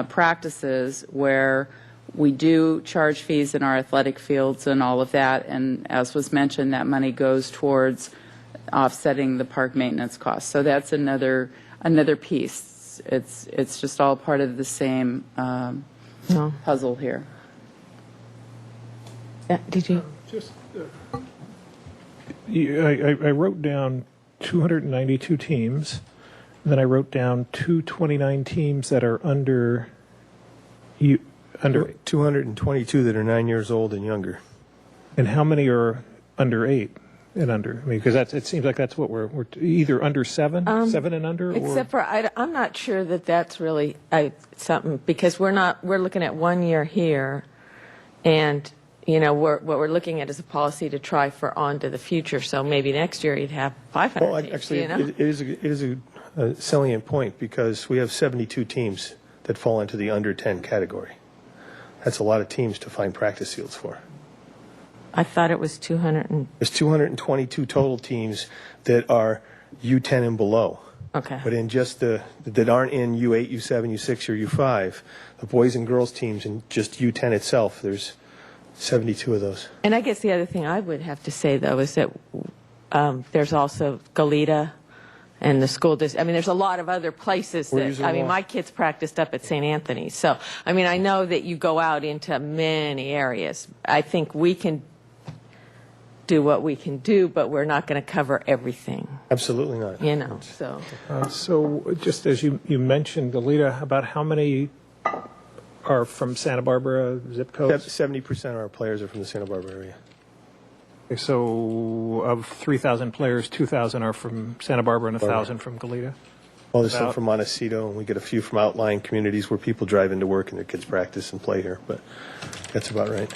practices, where we do charge fees in our athletic fields and all of that. And as was mentioned, that money goes towards offsetting the park maintenance costs. So that's another piece. It's just all part of the same puzzle here. Yeah, did you? I wrote down 292 teams. Then I wrote down 229 teams that are under 222 that are 9 years old and younger. And how many are under 8 and under? I mean, because it seems like that's what we're either under 7 and under, Except for I'm not sure that that's really something, because we're looking at 1 year here, and what we're looking at is a policy to try for on to the future. So maybe next year you'd have 500 Well, teams, actually, it is a salient point, because we have 72 teams that fall into the under 10 category. That's a lot of teams to find practice fields for. I thought it was 200 and, There's 222 total teams that are U10 and below. okay. But in just that aren't in U8, U7, U6, or U5, the boys and girls teams in just U10 itself, there's 72 of those. And I guess the other thing I would have to say, though, is that there's also Goleta and the school district. I mean, there's a lot of other places that, I mean, my kids practiced up at St. Anthony's. So, I mean, I know that you go out into many areas. I think we can do what we can do, but we're not going to cover everything, Absolutely not. you know, so. So just as you mentioned, Goleta, about how many are from Santa Barbara zip codes? 70% of our players are from the Santa Barbara area. So of 3,000 players, 2,000 are from Santa Barbara and 1,000 from Goleta? Well, there's some About- from Montecito, and we get a few from outlying communities where people drive into work and their kids practice and play here, but that's about right.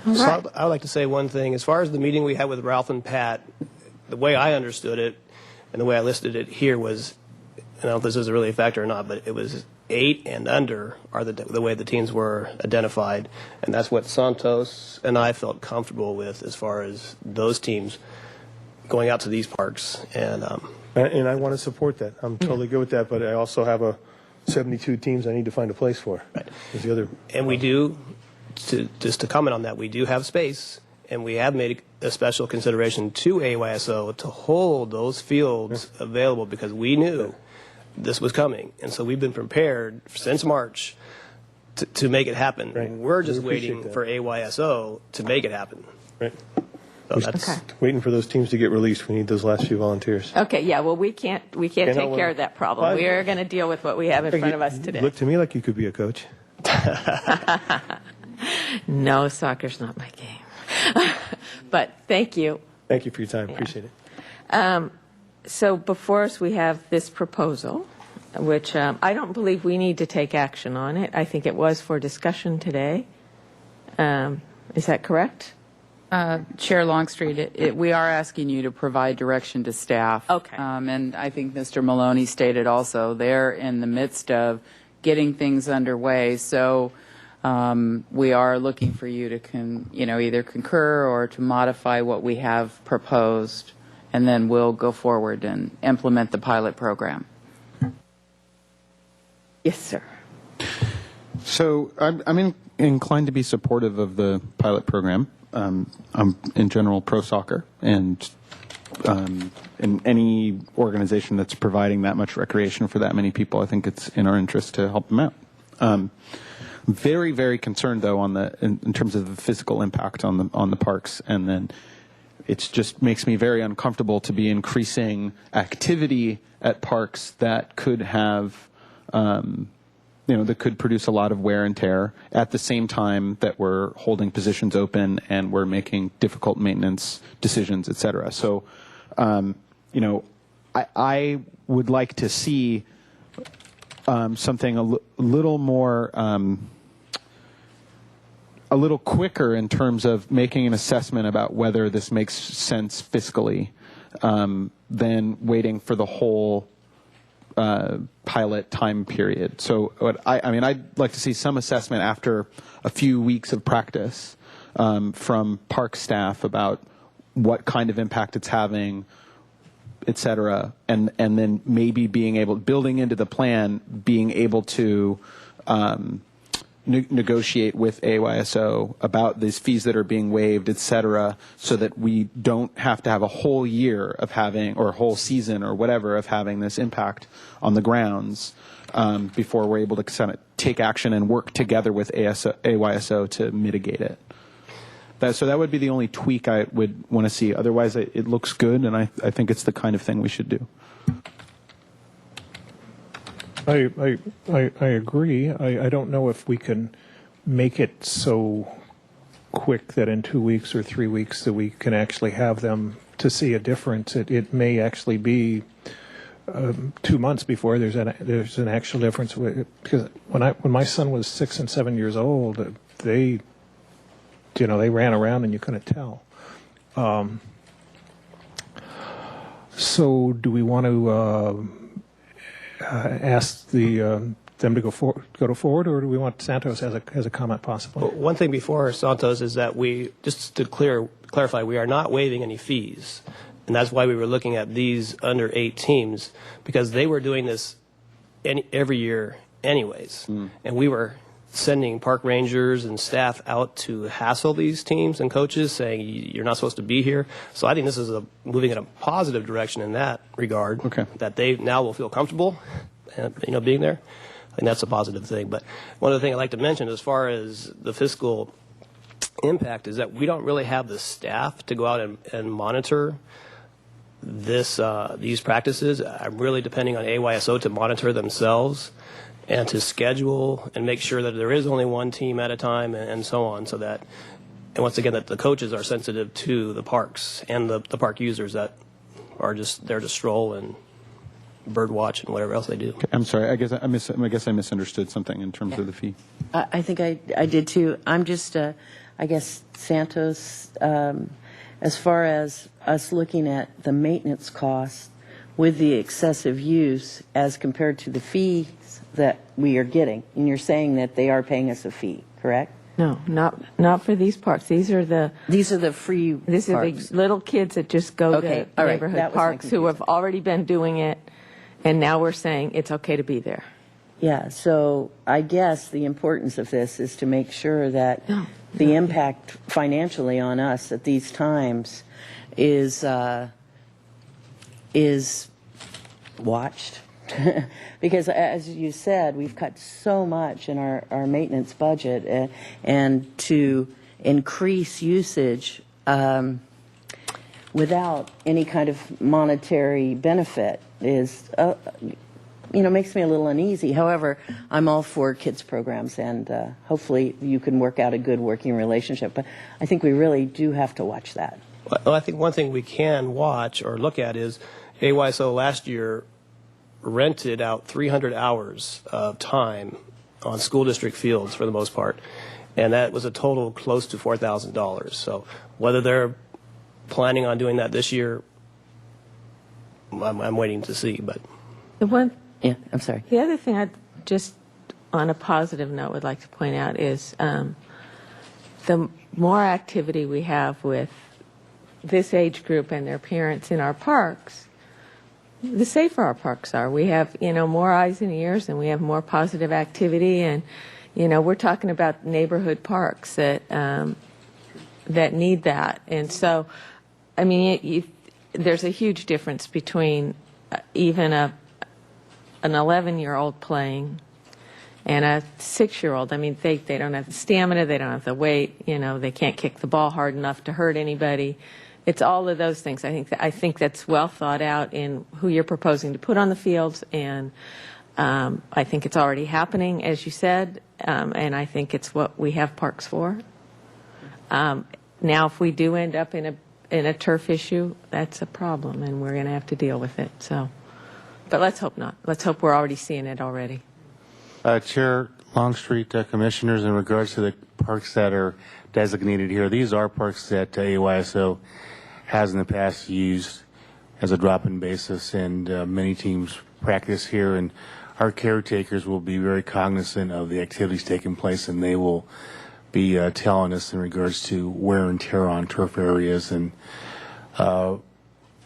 So I would like to say one thing. As far as the meeting we had with Ralph and Pat, the way I understood it and the way I listed it here was, I don't know if this is really a factor or not, but it was 8 and under are the way the teams were identified. And that's what Santos and I felt comfortable with as far as those teams going out to these parks. And And I want to support that. I'm totally good with that, but I also have 72 teams I need to find a place for. Right. There's the other. And we do, just to comment on that, we do have space, and we have made a special consideration to AYSO to hold those fields available because we knew this was coming. And so we've been prepared since March to make it happen. Right. We're just We appreciate waiting that. for AYSO to make it happen. Right. So that's, Okay. Waiting for those teams to get released. We need those last few volunteers. Okay, yeah, well, we can't take care of that problem. Well, We are going to deal with what we have in front of us today. Look to me like you could be a coach. No, soccer's not my game. But thank you. Thank you for your time. Appreciate it. So before us, we have this proposal, which I don't believe we need to take action on it. I think it was for discussion today. Is that correct? Chair Longstreet, we are asking you to provide direction to staff. Okay. And I think Mr. Maloney stated also, they're in the midst of getting things underway. So we are looking for you to either concur or to modify what we have proposed, and then we'll go forward and implement the pilot program. Yes, sir. So I'm inclined to be supportive of the pilot program. I'm in general pro soccer, and in any organization that's providing that much recreation for that many people, I think it's in our interest to help them out. Very, very concerned though in terms of the physical impact on the parks, and then it just makes me very uncomfortable to be increasing activity at parks that could have that could produce a lot of wear and tear at the same time that we're holding positions open and we're making difficult maintenance decisions, et cetera. So, I would like to see something a little more, a little quicker in terms of making an assessment about whether this makes sense fiscally than waiting for the whole pilot time period. So I'd like to see some assessment after a few weeks of practice from park staff about what kind of impact it's having, et cetera, and then maybe building into the plan, being able to negotiate with AYSO about these fees that are being waived, et cetera, so that we don't have to have a whole year of having, or a whole season or whatever, of having this impact on the grounds before we're able to kind of take action and work together with AYSO to mitigate it. So that would be the only tweak I would want to see. Otherwise, it looks good, and I think it's the kind of thing we should do. I agree. I don't know if we can make it so quick that in 2 weeks or 3 weeks that we can actually have them to see a difference. It may actually be 2 months before there's an actual difference. Because when my son was 6 and 7 years old, they ran around and you couldn't tell. So do we want to ask the them to go forward, or do we want Santos as a comment possibly? Well, one thing before Santos is that we, just to clarify, we are not waiving any fees. And that's why we were looking at these under 8 teams, because they were doing this every year anyways. And we were sending park rangers and staff out to hassle these teams and coaches saying, you're not supposed to be here. So I think this is moving in a positive direction in that regard, that they now will feel comfortable being there. And that's a positive thing. But one other thing I'd like to mention as far as the fiscal impact is that we don't really have the staff to go out and monitor these practices. I'm really depending on AYSO to monitor themselves and to schedule and make sure that there is only one team at a time and so on, so that, and once again, that the coaches are sensitive to the parks and the park users that are just there to stroll and bird watch and whatever else they do. I'm sorry. I guess I misunderstood something in terms of the fee. I think I did too. I'm just, I guess, Santos, as far as us looking at the maintenance costs with the excessive use as compared to the fees that we are getting, and you're saying that they are paying us a fee, correct? No, not for these parks. These are the free These are the little kids that just go to all right. neighborhood That was my parks who have already been doing it, and now we're saying it's okay to be there. Yeah, so I guess the importance of this is to make sure that the impact financially on us at these times is watched. Because as you said, we've cut so much in our maintenance budget, and to increase usage without any kind of monetary benefit is makes me a little uneasy. However, I'm all for kids programs, and hopefully you can work out a good working relationship. But I think we really do have to watch that. Well, I think one thing we can watch or look at is AYSO last year rented out 300 hours of time on school district fields for the most part, and that was a total close to $4,000. So whether they're planning on doing that this year, I'm waiting to see. But I'm sorry. The other thing I just, on a positive note, would like to point out is the more activity we have with this age group and their parents in our parks, the safer our parks are. We have, more eyes and ears, and we have more positive activity. And, we're talking about neighborhood parks that need that. And so, I mean, there's a huge difference between even an 11-year-old playing and a 6-year-old. I mean, they don't have the stamina, they don't have the weight, they can't kick the ball hard enough to hurt anybody. It's all of those things. I think that's well thought out in who you're proposing to put on the fields, and I think it's already happening, as you said, and I think it's what we have parks for. Now, if we do end up in a turf issue, that's a problem, and we're going to have to deal with it. So, but let's hope not. Let's hope we're already seeing it already. Chair Longstreet, Commissioners, in regards to the parks that are designated here, these are parks that AYSO has in the past used as a drop-in basis, and many teams practice here, and our caretakers will be very cognizant of the activities taking place, and they will be telling us in regards to wear and tear on turf areas. And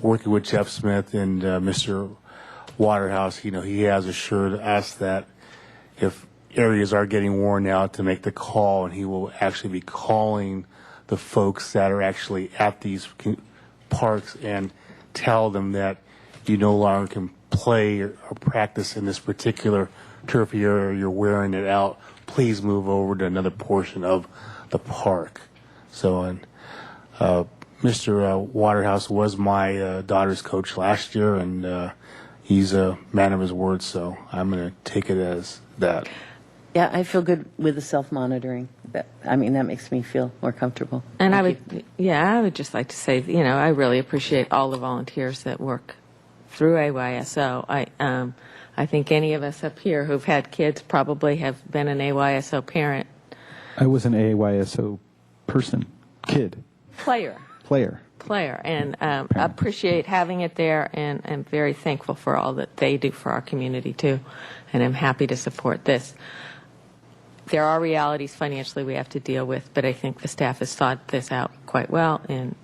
working with Jeff Smith and Mr. Waterhouse, he has assured us that if areas are getting worn out, to make the call, and he will actually be calling the folks that are actually at these parks and tell them that you no longer can play or practice in this particular turf area, you're wearing it out, please move over to another portion of the park. So, Mr. Waterhouse was my daughter's coach last year, and he's a man of his word, so I'm going to take it as that. Yeah, I feel good with the self-monitoring. That makes me feel more comfortable. And I would just like to say, I really appreciate all the volunteers that work through AYSO. I think any of us up here who've had kids probably have been an AYSO parent. I was an AYSO kid. Player. player. And appreciate having it there, and I'm very thankful for all that they do for our community too, and I'm happy to support this. There are realities financially we have to deal with, but I think the staff has thought this out quite well, and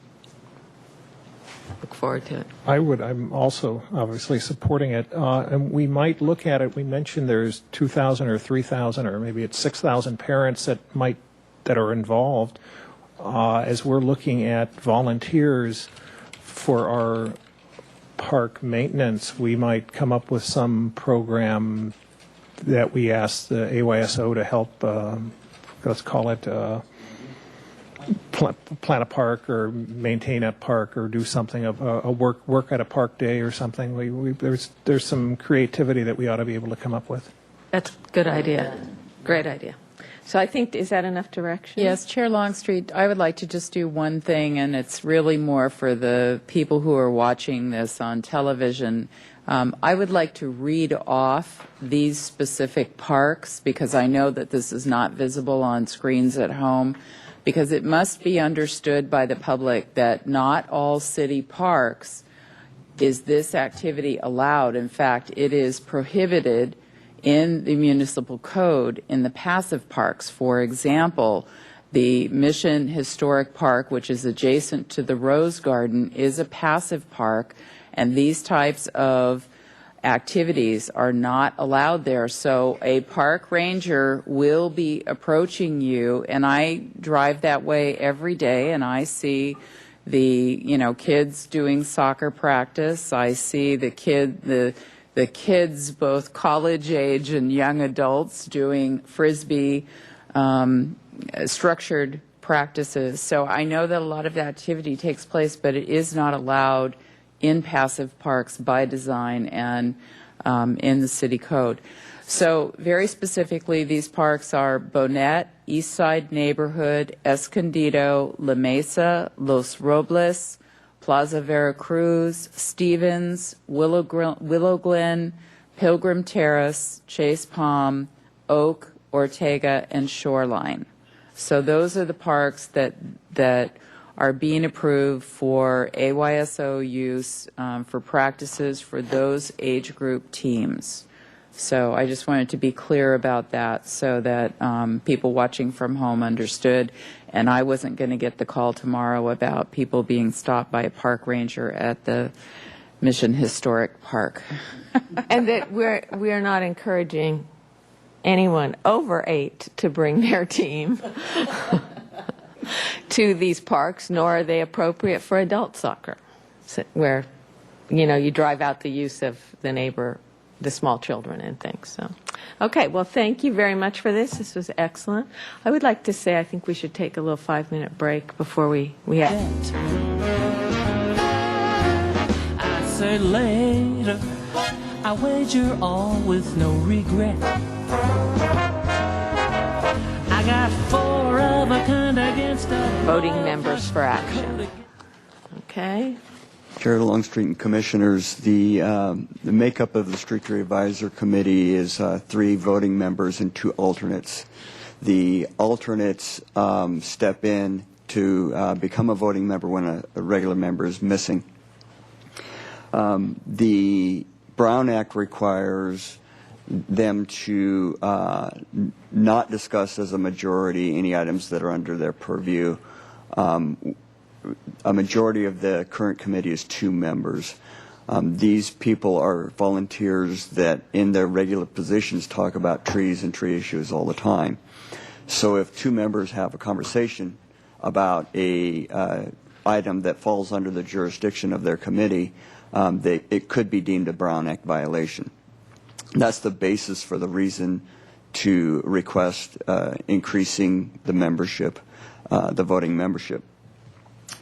look forward to it. I'm also obviously supporting it. And we might look at it, we mentioned there's 2,000 or 3,000 or maybe it's 6,000 parents that are involved. As we're looking at volunteers for our park maintenance, we might come up with some program that we ask the AYSO to help, let's call it, plan a park or maintain a park or do something of a work at a park day or something. There's some creativity that we ought to be able to come up with. That's a good idea. Great idea. So I think, is that enough direction? Yes, Chair Longstreet, I would like to just do one thing, and it's really more for the people who are watching this on television. I would like to read off these specific parks, because I know that this is not visible on screens at home, because it must be understood by the public that not all city parks is this activity allowed. In fact, it is prohibited in the municipal code in the passive parks. For example, the Mission Historic Park, which is adjacent to the Rose Garden, is a passive park, and these types of activities are not allowed there. So a park ranger will be approaching you, and I drive that way every day, and I see the kids doing soccer practice. I see the kids, both college age and young adults, doing Frisbee structured practices. So I know that a lot of the activity takes place, but it is not allowed in passive parks by design and in the city code. So very specifically, these parks are Bonnet, East Side Neighborhood, Escondido, La Mesa, Los Robles, Plaza Veracruz, Stevens, Willow Glen, Pilgrim Terrace, Chase Palm, Oak, Ortega, and Shoreline. So those are the parks that are being approved for AYSO use for practices for those age group teams. So I just wanted to be clear about that so that people watching from home understood, and I wasn't going to get the call tomorrow about people being stopped by a park ranger at the Mission Historic Park. And that we're not encouraging anyone over 8 to bring their team to these parks, nor are they appropriate for adult soccer, where you drive out the use of the small children and things. So, okay, well, thank you very much for this. This was excellent. I would like to say I think we should take a little 5-minute break before we have. I said later, I wager all with no regret. I got 4 of a kind against a voting members for action. Okay. Chair Longstreet and Commissioners, the makeup of the Street Tree Advisor Committee is 3 voting members and 2 alternates. The alternates step in to become a voting member when a regular member is missing. The Brown Act requires them to not discuss as a majority any items that are under their purview. A majority of the current committee is 2 members. These people are volunteers that in their regular positions talk about trees and tree issues all the time. So if 2 members have a conversation about a item that falls under the jurisdiction of their committee, it could be deemed a Brown Act violation. That's the basis for the reason to request increasing the membership, the voting membership.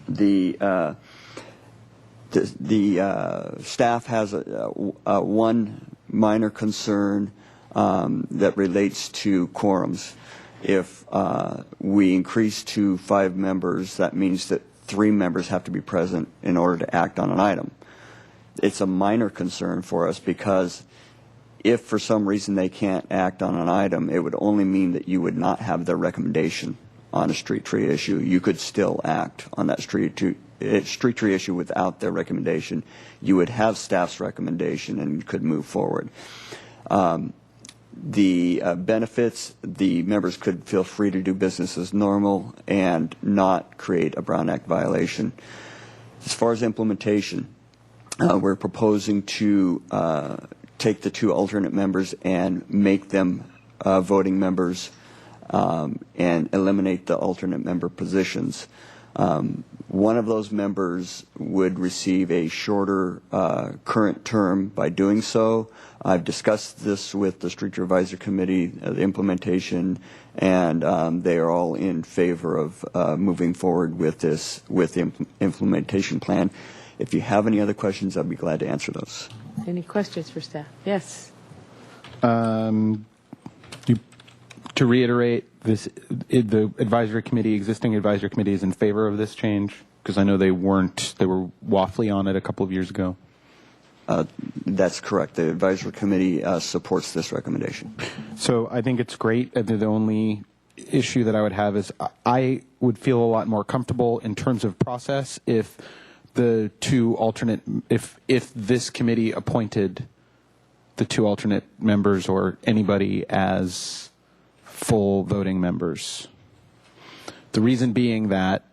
The staff has one minor concern that relates to quorums. If we increase to 5 members, that means that 3 members have to be present in order to act on an item. It's a minor concern for us because if for some reason they can't act on an item, it would only mean that you would not have their recommendation on a street tree issue. You could still act on that street street tree issue without their recommendation. You would have staff's recommendation and could move forward. The benefits, the members could feel free to do business as normal and not create a Brown Act violation. As far as implementation, we're proposing to take the 2 alternate members and make them voting members and eliminate the alternate member positions. One of those members would receive a shorter current term by doing so. I've discussed this with the Street Tree Advisory Committee, the implementation, and they are all in favor of moving forward with this, with the implementation plan. If you have any other questions, I'd be glad to answer those. Any questions for staff? Yes. To reiterate, the advisory committee, existing advisory committee, is in favor of this change, because I know they were waffly on it a couple of years ago. That's correct. The advisory committee supports this recommendation. So I think it's great. The only issue that I would have is I would feel a lot more comfortable in terms of process if the 2 alternate, if this committee appointed the 2 alternate members or anybody as full voting members. The reason being that,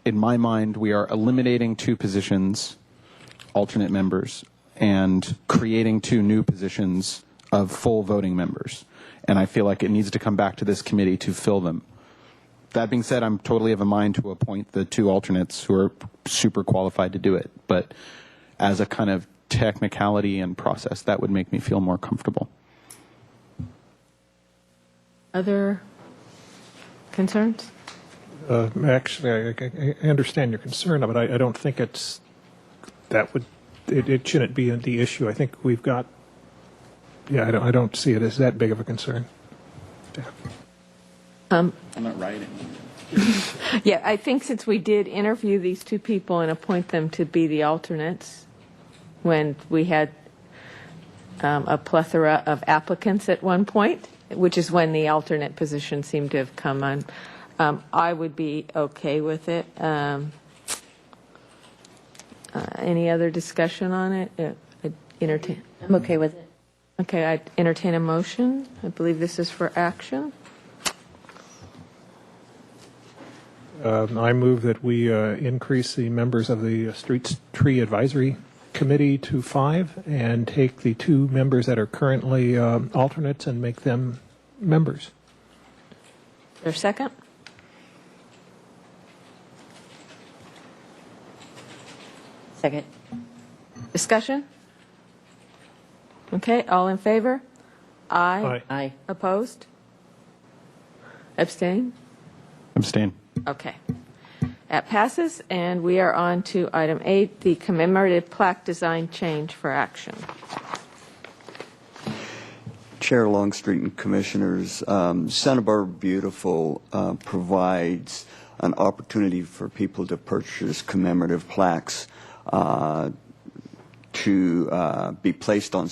in my mind, we are eliminating 2 positions, alternate members, and creating 2 new positions of full voting members. And I feel like it needs to come back to this committee to fill them. That being said, I'm totally of a mind to appoint the 2 alternates who are super qualified to do it. But as a kind of technicality and process, that would make me feel more comfortable. Other concerns? Actually, I understand your concern, but I don't think it shouldn't be the issue. I think we've got, I don't see it as that big of a concern. Yeah. I'm not writing. Yeah, I think since we did interview these 2 people and appoint them to be the alternates when we had a plethora of applicants at one point, which is when the alternate position seemed to have come on, I would be okay with it. Any other discussion on it? I'm okay with it. Okay, I entertain a motion. I believe this is for action. I move that we increase the members of the Street Tree Advisory Committee to 5 and take the 2 members that are currently alternates and make them members. Is there a second? Second. Discussion? Okay, all in favor? Aye. Aye. Aye. Opposed? Abstain? Abstain. Okay. That passes, and we are on to item 8, the commemorative plaque design change for action. Chair Longstreet and Commissioners, Santa Barbara Beautiful provides an opportunity for people to purchase commemorative plaques to be placed on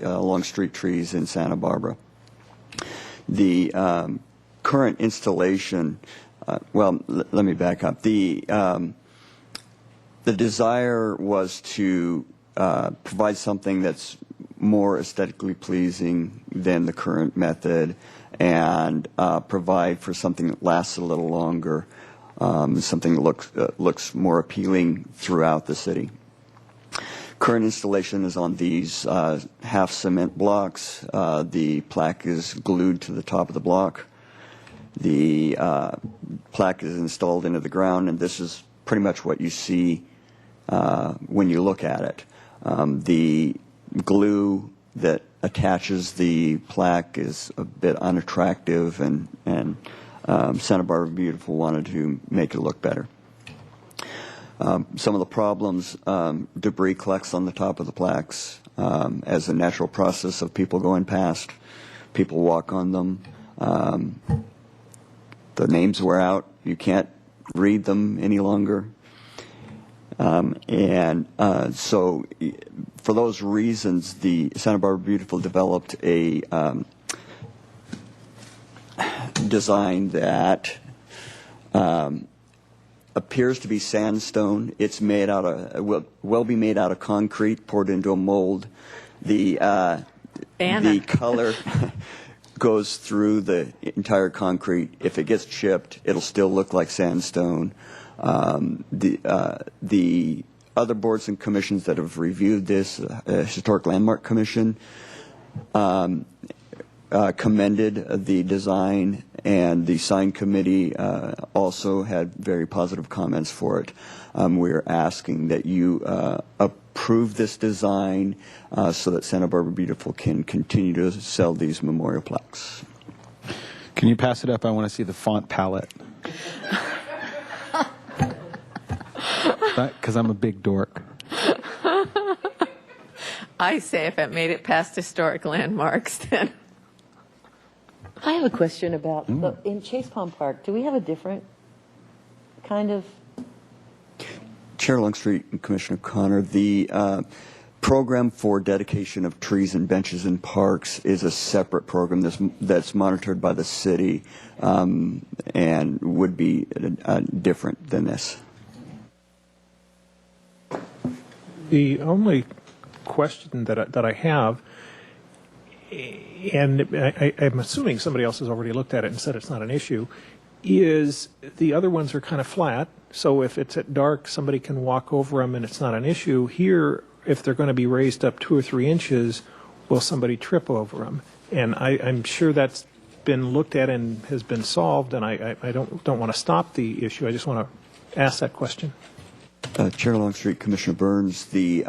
along street trees in Santa Barbara. The current installation, let me back up. The desire was to provide something that's more aesthetically pleasing than the current method and provide for something that lasts a little longer, something that looks more appealing throughout the city. Current installation is on these half cement blocks. The plaque is glued to the top of the block. The plaque is installed into the ground, and this is pretty much what you see when you look at it. The glue that attaches the plaque is a bit unattractive, and Santa Barbara Beautiful wanted to make it look better. Some of the problems, debris collects on the top of the plaques as a natural process of people going past. People walk on them. The names wear out. You can't read them any longer. So for those reasons, the Santa Barbara Beautiful developed a design that appears to be sandstone. It's made out of will be made out of concrete poured into a mold. The color goes through the entire concrete. If it gets chipped, it'll still look like sandstone. The other boards and commissions that have reviewed this, Historic Landmark Commission, commended the design, and the sign committee also had very positive comments for it. We're asking that you approve this design so that Santa Barbara Beautiful can continue to sell these memorial plaques. Can you pass it up? I want to see the font palette. Because I'm a big dork. I say if it made it past historic landmarks, then. I have a question about, in Chase Palm Park, do we have a different kind of... Chair Longstreet and Commissioner Connor, the program for dedication of trees and benches in parks is a separate program that's monitored by the city and would be different than this. The only question that I have, and I'm assuming somebody else has already looked at it and said it's not an issue, is the other ones are kind of flat, so if it's at dark, somebody can walk over them and it's not an issue. Here, if they're going to be raised up 2 or 3 inches, will somebody trip over them? And I'm sure that's been looked at and has been solved, and I don't want to stop the issue. I just want to ask that question. Chair Longstreet, Commissioner Burns, the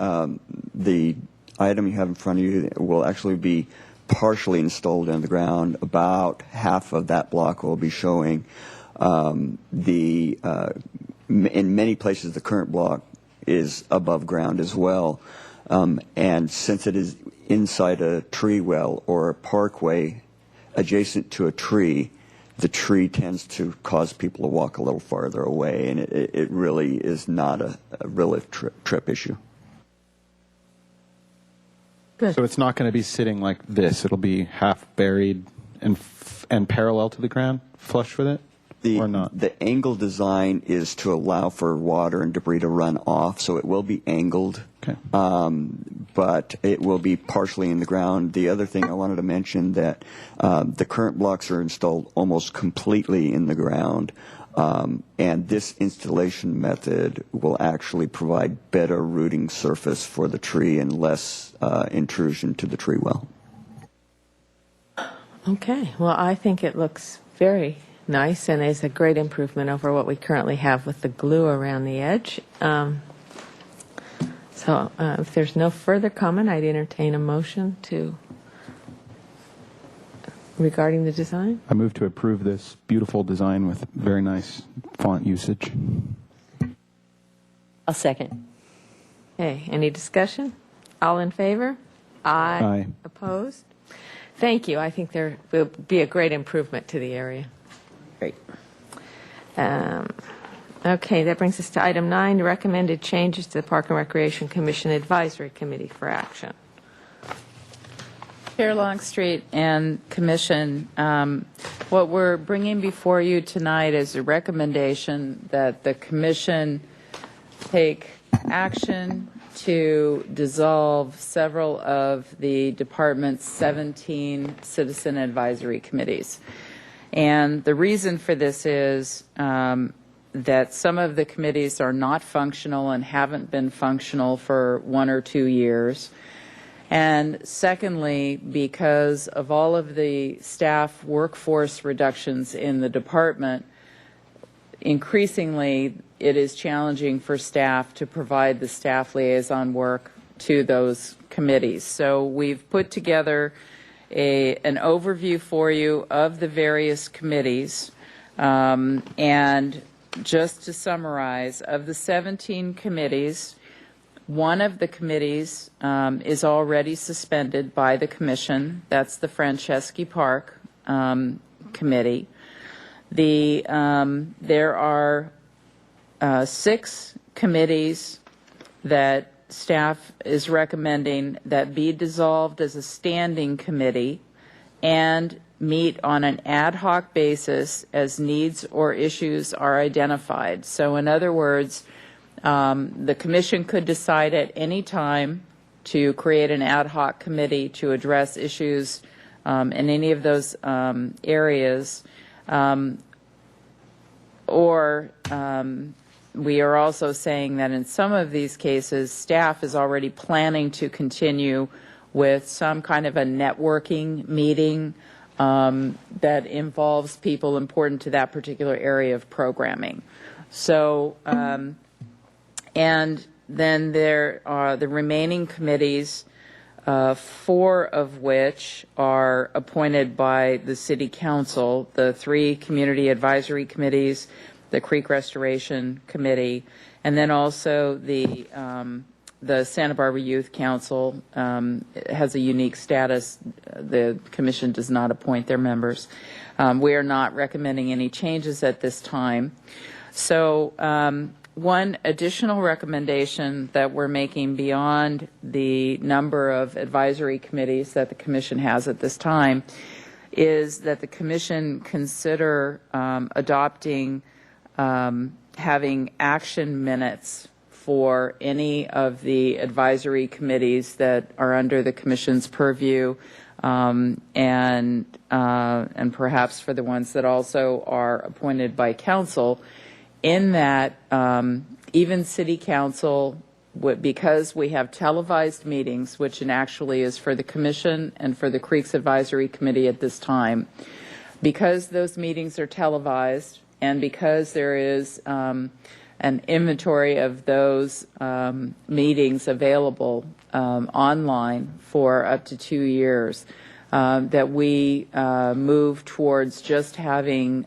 item you have in front of you will actually be partially installed in the ground. About half of that block will be showing. In many places, the current block is above ground as well. And since it is inside a tree well or a parkway adjacent to a tree, the tree tends to cause people to walk a little farther away, and it really is not a real trip issue. Good. So it's not going to be sitting like this. It'll be half buried and parallel to the ground, flush with it, or not? The angle design is to allow for water and debris to run off, so it will be angled. Okay. But it will be partially in the ground. The other thing I wanted to mention that the current blocks are installed almost completely in the ground, and this installation method will actually provide better rooting surface for the tree and less intrusion to the tree well. Okay, well, I think it looks very nice and is a great improvement over what we currently have with the glue around the edge. So if there's no further comment, I'd entertain a motion regarding the design. I move to approve this beautiful design with very nice font usage. A second. Okay, any discussion? All in favor? Aye. Aye. Opposed? Thank you. I think there will be a great improvement to the area. Great. Okay, that brings us to item 9, the recommended changes to the Park and Recreation Commission Advisory Committee for action. Chair Longstreet and Commission, what we're bringing before you tonight is a recommendation that the Commission take action to dissolve several of the department's 17 citizen advisory committees. And the reason for this is that some of the committees are not functional and haven't been functional for 1 or 2 years. And secondly, because of all of the staff workforce reductions in the department, increasingly it is challenging for staff to provide the staff liaison work to those committees. So we've put together an overview for you of the various committees, and just to summarize, of the 17 committees, one of the committees is already suspended by the Commission. That's the Franceschi Park Committee. There are 6 committees that staff is recommending that be dissolved as a standing committee and meet on an ad hoc basis as needs or issues are identified. So in other words, the commission could decide at any time to create an ad hoc committee to address issues in any of those areas. We are also saying that in some of these cases, staff is already planning to continue with some kind of a networking meeting that involves people important to that particular area of programming. So, and then there are the remaining committees, 4 of which are appointed by the City Council, the 3 community advisory committees, the Creek Restoration Committee, and then also the Santa Barbara Youth Council has a unique status. The commission does not appoint their members. We are not recommending any changes at this time. So one additional recommendation that we're making beyond the number of advisory committees that the commission has at this time is that the commission consider adopting having action minutes for any of the advisory committees that are under the commission's purview, and perhaps for the ones that also are appointed by council, in that even City Council, because we have televised meetings, which actually is for the commission and for the Creeks Advisory Committee at this time, because those meetings are televised, and because there is an inventory of those meetings available online for up to 2 years, that we move towards just having,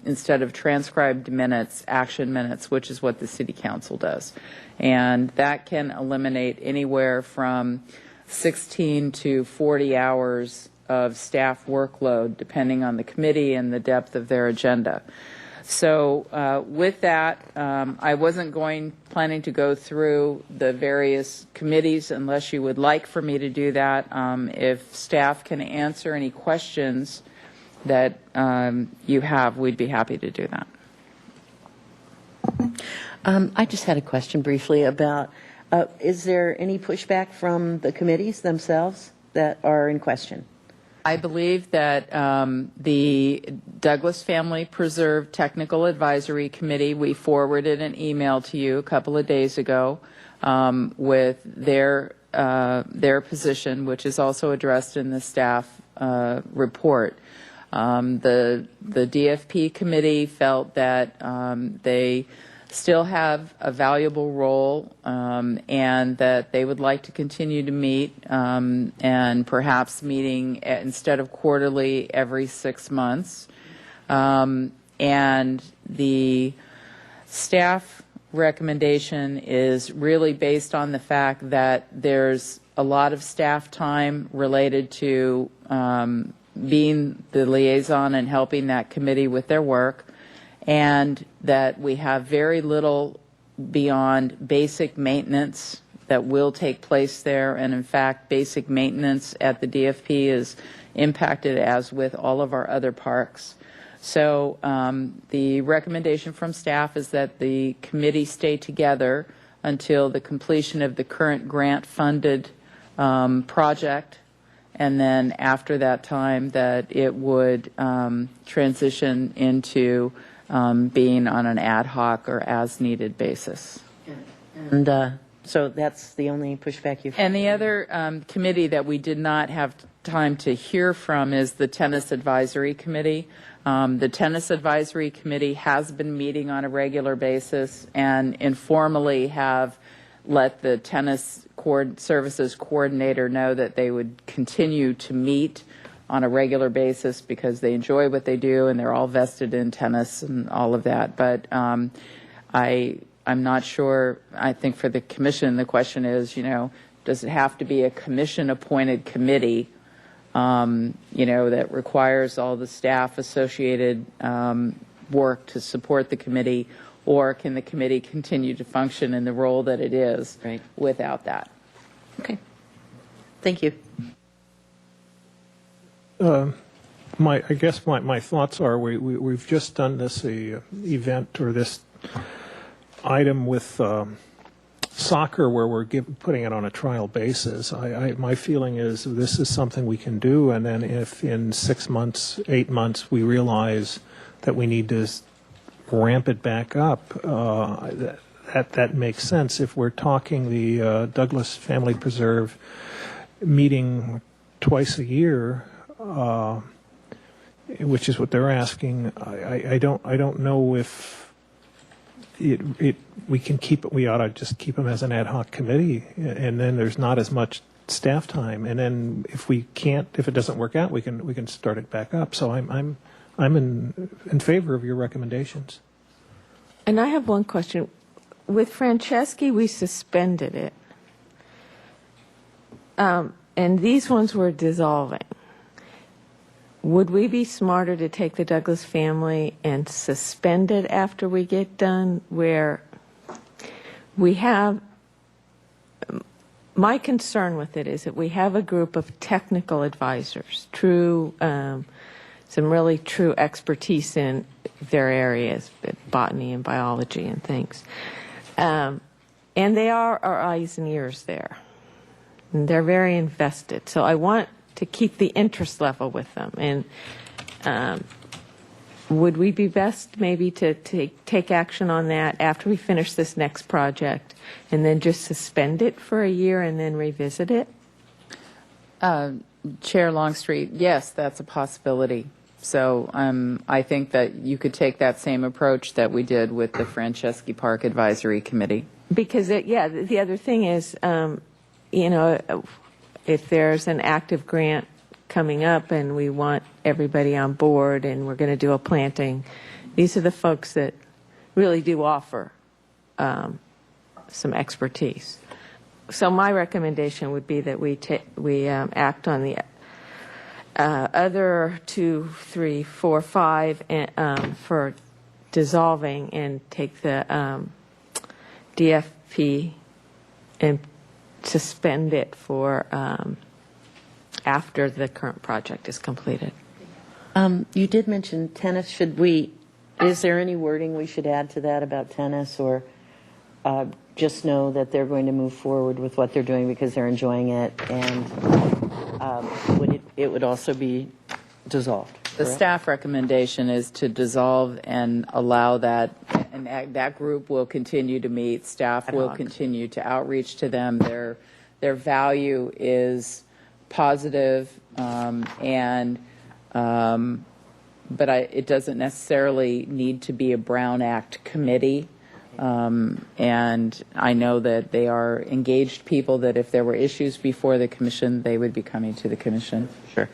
instead of transcribed minutes, action minutes, which is what the City Council does. And that can eliminate anywhere from 16 to 40 hours of staff workload, depending on the committee and the depth of their agenda. So with that, I wasn't planning to go through the various committees unless you would like for me to do that. If staff can answer any questions that you have, we'd be happy to do that. I just had a question briefly about, is there any pushback from the committees themselves that are in question? I believe that the Douglas Family Preserve Technical Advisory Committee, we forwarded an email to you a couple of days ago with their position, which is also addressed in the staff report. The DFP committee felt that they still have a valuable role, and that they would like to continue to meet, and perhaps meeting instead of quarterly every 6 months. And the staff recommendation is really based on the fact that there's a lot of staff time related to being the liaison and helping that committee with their work, and that we have very little beyond basic maintenance that will take place there. And in fact, basic maintenance at the DFP is impacted as with all of our other parks. So the recommendation from staff is that the committee stay together until the completion of the current grant-funded project, and then after that time that it would transition into being on an ad hoc or as-needed basis. And so that's the only pushback you've... And the other committee that we did not have time to hear from is the Tennis Advisory Committee. The Tennis Advisory Committee has been meeting on a regular basis and informally have let the tennis services coordinator know that they would continue to meet on a regular basis because they enjoy what they do and they're all vested in tennis and all of that. But I'm not sure. I think for the commission, the question is, does it have to be a commission-appointed committee, that requires all the staff associated work to support the committee, or can the committee continue to function in the role that it is without that? Okay. Thank you. I guess my thoughts are we've just done this event or this item with soccer where we're putting it on a trial basis. My feeling is this is something we can do, and then if in 6 months, 8 months, we realize that we need to ramp it back up, that makes sense. If we're talking the Douglas Family Preserve meeting twice a year, which is what they're asking, I don't know if we can keep it. We ought to just keep them as an ad hoc committee, and then there's not as much staff time. And then if it doesn't work out, we can start it back up. So I'm in favor of your recommendations. And I have one question. With Franceschi, we suspended it, and these ones were dissolving. Would we be smarter to take the Douglas family and suspend it after we get done, where we have, my concern with it is that we have a group of technical advisors, some really true expertise in their areas, botany and biology and things. And they are our eyes and ears there. And they're very invested. So I want to keep the interest level with them. And would we be best maybe to take action on that after we finish this next project and then just suspend it for a year and then revisit it? Chair Longstreet, yes, that's a possibility. So I think that you could take that same approach that we did with the Franceschi Park Advisory Committee. Because, the other thing is, if there's an active grant coming up and we want everybody on board and we're going to do a planting, these are the folks that really do offer some expertise. So my recommendation would be that we act on the other 2, 3, 4, 5 for dissolving and take the DFP and suspend it for after the current project is completed. You did mention tennis. Is there any wording we should add to that about tennis, or just know that they're going to move forward with what they're doing because they're enjoying it, and it would also be dissolved? The correct? staff recommendation is to dissolve and allow that, and that group will continue to meet. Staff will continue to outreach to them. Their value is positive, but it doesn't necessarily need to be a Brown Act committee. And I know that they are engaged people, that if there were issues before the commission, they would be coming to the commission. Sure.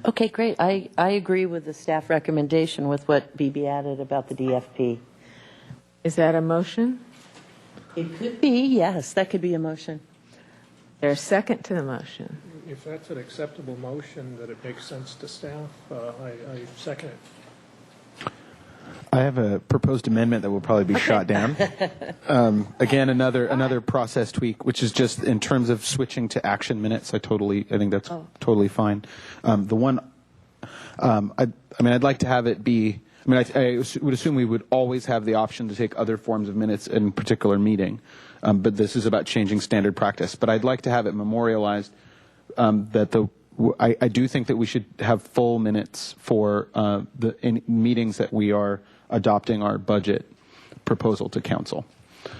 Okay, great. I agree with the staff recommendation with what BB added about the DFP. Is that a motion? It could be, yes. That could be a motion. There's a second to the motion. If that's an acceptable motion, that it makes sense to staff, I second it. I have a proposed amendment that will probably be shot down. Again, another process tweak, which is just in terms of switching to action minutes. I think that's totally fine. The one, I'd like to have it be. I would assume we would always have the option to take other forms of minutes in a particular meeting, but this is about changing standard practice. But I'd like to have it memorialized that I do think that we should have full minutes for in meetings that we are adopting our budget proposal to council.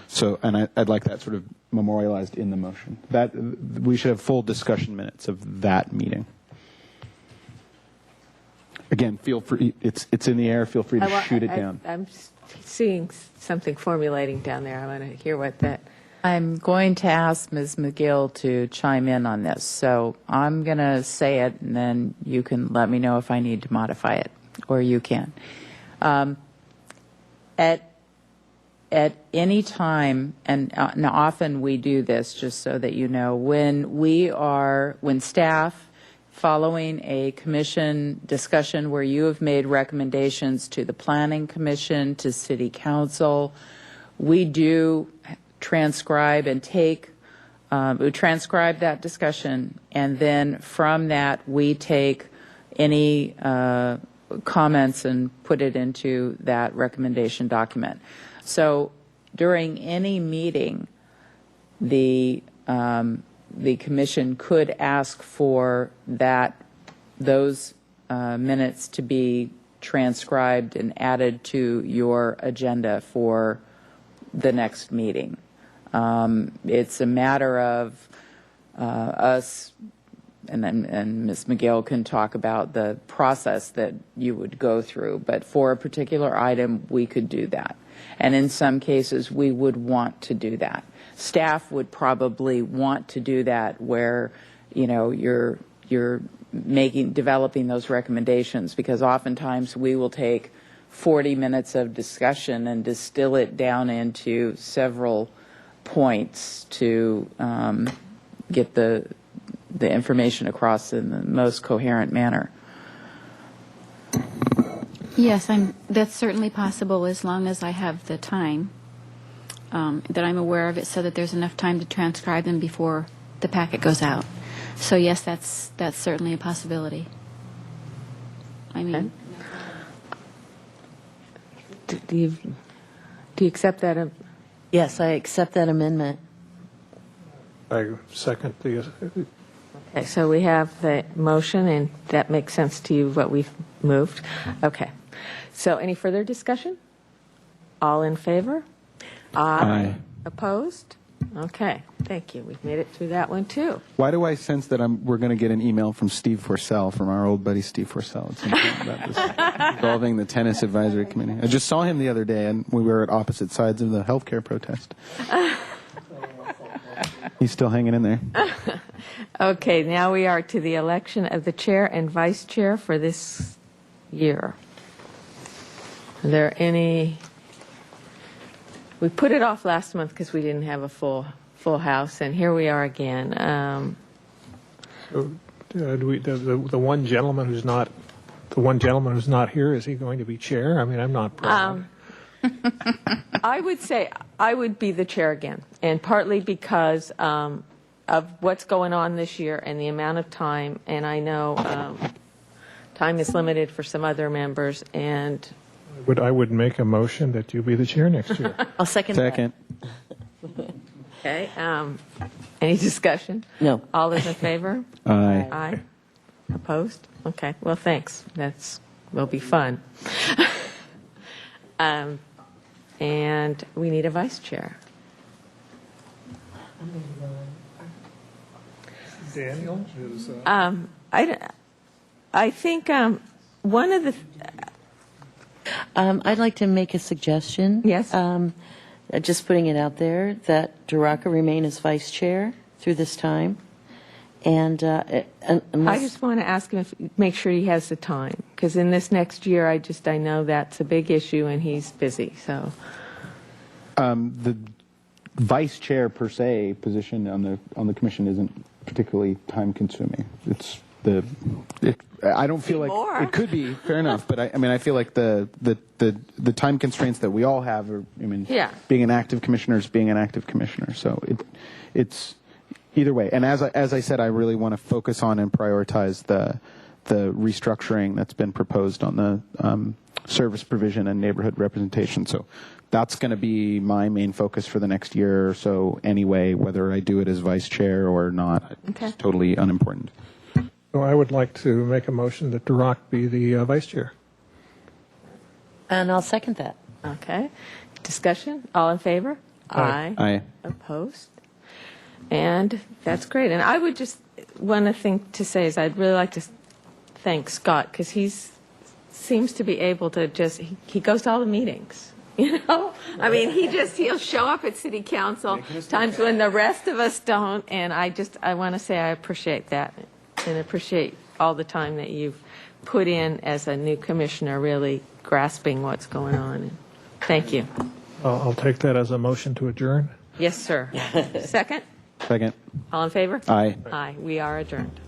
So, and I'd like that sort of memorialized in the motion. That we should have full discussion minutes of that meeting. Again, feel free. It's in the air. Feel free to shoot it down. I'm seeing something formulating down there. I want to hear what that. I'm going to ask Ms. McGill to chime in on this. So I'm going to say it, and then you can let me know if I need to modify it, or you can. At any time, and often we do this, just so that you know, when staff, following a commission discussion where you have made recommendations to the Planning Commission, to City Council, we do transcribe and we transcribe that discussion, and then from that we take any comments and put it into that recommendation document. So during any meeting, the commission could ask for those minutes to be transcribed and added to your agenda for the next meeting. It's a matter of us, and Ms. McGill can talk about the process that you would go through, but for a particular item, we could do that. And in some cases, we would want to do that. Staff would probably want to do that where, you're developing those recommendations, because oftentimes we will take 40 minutes of discussion and distill it down into several points to get the information across in the most coherent manner. Yes, that's certainly possible as long as I have the time, that I'm aware of it, so that there's enough time to transcribe them before the packet goes out. So yes, that's certainly a possibility. I mean, Do you accept that? Yes, I accept that amendment. I second the. Okay, so we have the motion, and that makes sense to you, what we've moved. Okay. So any further discussion? All in favor? Aye. Opposed? Okay, thank you. We've made it through that one, too. Why do I sense that we're going to get an email from Steve Forsell, from our old buddy Steve Forsell, at some point about this, involving the Tennis Advisory Committee? I just saw him the other day, and we were at opposite sides of the healthcare protest. He's still hanging in there. Okay, now we are to the election of the chair and vice chair for this year. Are there any? We put it off last month because we didn't have a full house, and here we are again. The one gentleman who's not here, is he going to be chair? I mean, I'm not proud. I would say I would be the chair again, and partly because of what's going on this year and the amount of time, and I know time is limited for some other members, and I would make a motion that you be the chair next year. I'll second Second. Okay. Any discussion? No. All those in favor? Aye. Aye. Opposed? Okay. Well, thanks. Will be fun. And we need a vice chair. Daniel is. I think one of the. I'd like to make a suggestion. Yes. Just putting it out there that Duraka remain as vice chair through this time, and I just want to ask him make sure he has the time, because in this next year, I know that's a big issue and he's busy. So. The vice chair per se position on the commission isn't particularly time consuming. I don't feel like more. It could be fair enough, but I feel like the time constraints that we all have are, being an active commissioner is being an active commissioner. So it's either way. And as I said, I really want to focus on and prioritize the restructuring that's been proposed on the service provision and neighborhood representation. So that's going to be my main focus for the next year or so anyway, whether I do it as vice chair or not. Okay. It's totally unimportant. So I would like to make a motion that Duroc be the vice chair. and I'll second that. Okay. Discussion? All in favor? Aye. Aye. Opposed? And that's great. And I would just, one thing to say is I'd really like to thank Scott, because seems to be able to he goes to all the meetings. I mean, he'll show up at city council times when the rest of us don't, and I want to say I appreciate that and appreciate all the time that you've put in as a new commissioner, really grasping what's going on. Thank you. I'll take that as a motion to adjourn. Yes, sir. Second? Second. All in favor? Aye. Aye. We are adjourned.